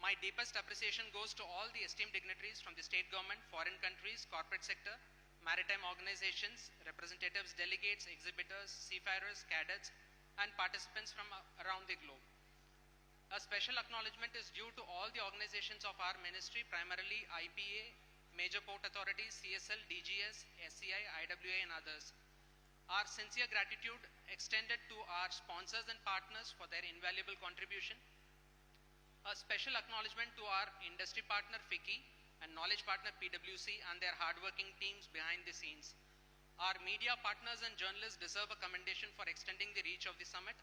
My deepest appreciation goes to all the esteemed dignitaries from the state government, foreign countries, corporate sector, maritime organizations, representatives, delegates, exhibitors, seafarers, cadets, and participants from around the globe. A special acknowledgement is due to all the organizations of our ministry, primarily IPA, major port authorities, CSL, DGS, SCI, IWA, and others. Our sincere gratitude extended to our sponsors and partners for their invaluable contribution. A special acknowledgement to our industry partner, FICCI, and knowledge partner PwC and their hardworking teams behind the scenes. Our media partners and journalists deserve a commendation for extending the reach of the summit.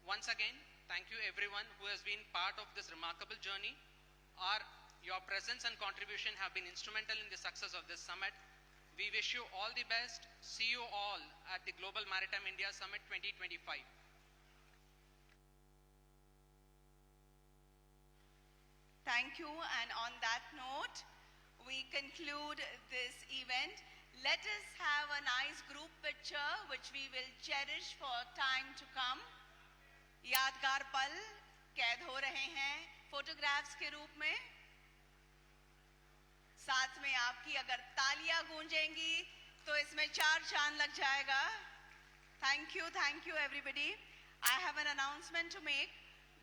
Once again, thank you everyone who has been part of this remarkable journey. Your presence and contribution have been instrumental in the success of this summit. We wish you all the best. See you all at the Global Maritime India Summit 2025. Thank you, and on that note, we conclude this event. Let us have a nice group picture which we will cherish for time to come. यादगार पल कैद हो रहे हैं photographs के रूप में. साथ में आपकी अगर तालियां गूंजेंगी तो इसमें 4 चांद लग जाएगा. Thank you everybody. I have an announcement to make.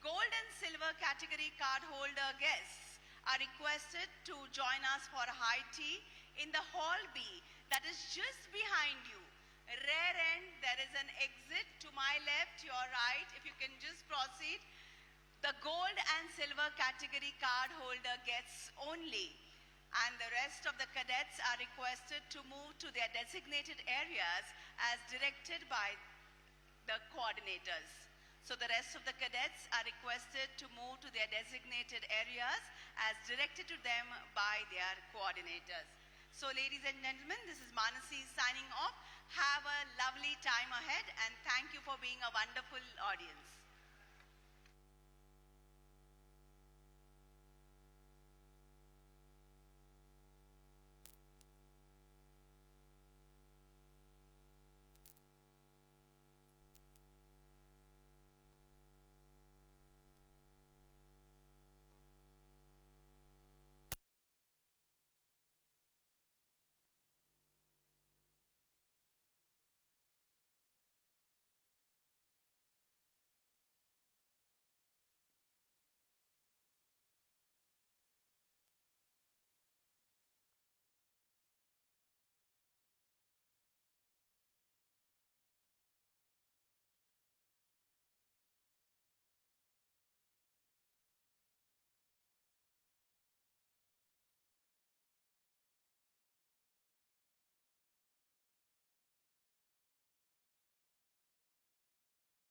Gold and silver category card holder guests are requested to join us for high tea in the hall B that is just behind you. Rear end, there is an exit to my left, your right. If you can just proceed. The gold and silver category card holder guests only, and the rest of the cadets are requested to move to their designated areas as directed by the coordinators. So the rest of the cadets are requested to move to their designated areas as directed to them by their coordinators. So ladies and gentlemen, this is Manasi signing off. Have a lovely time ahead and thank you for being a wonderful audience.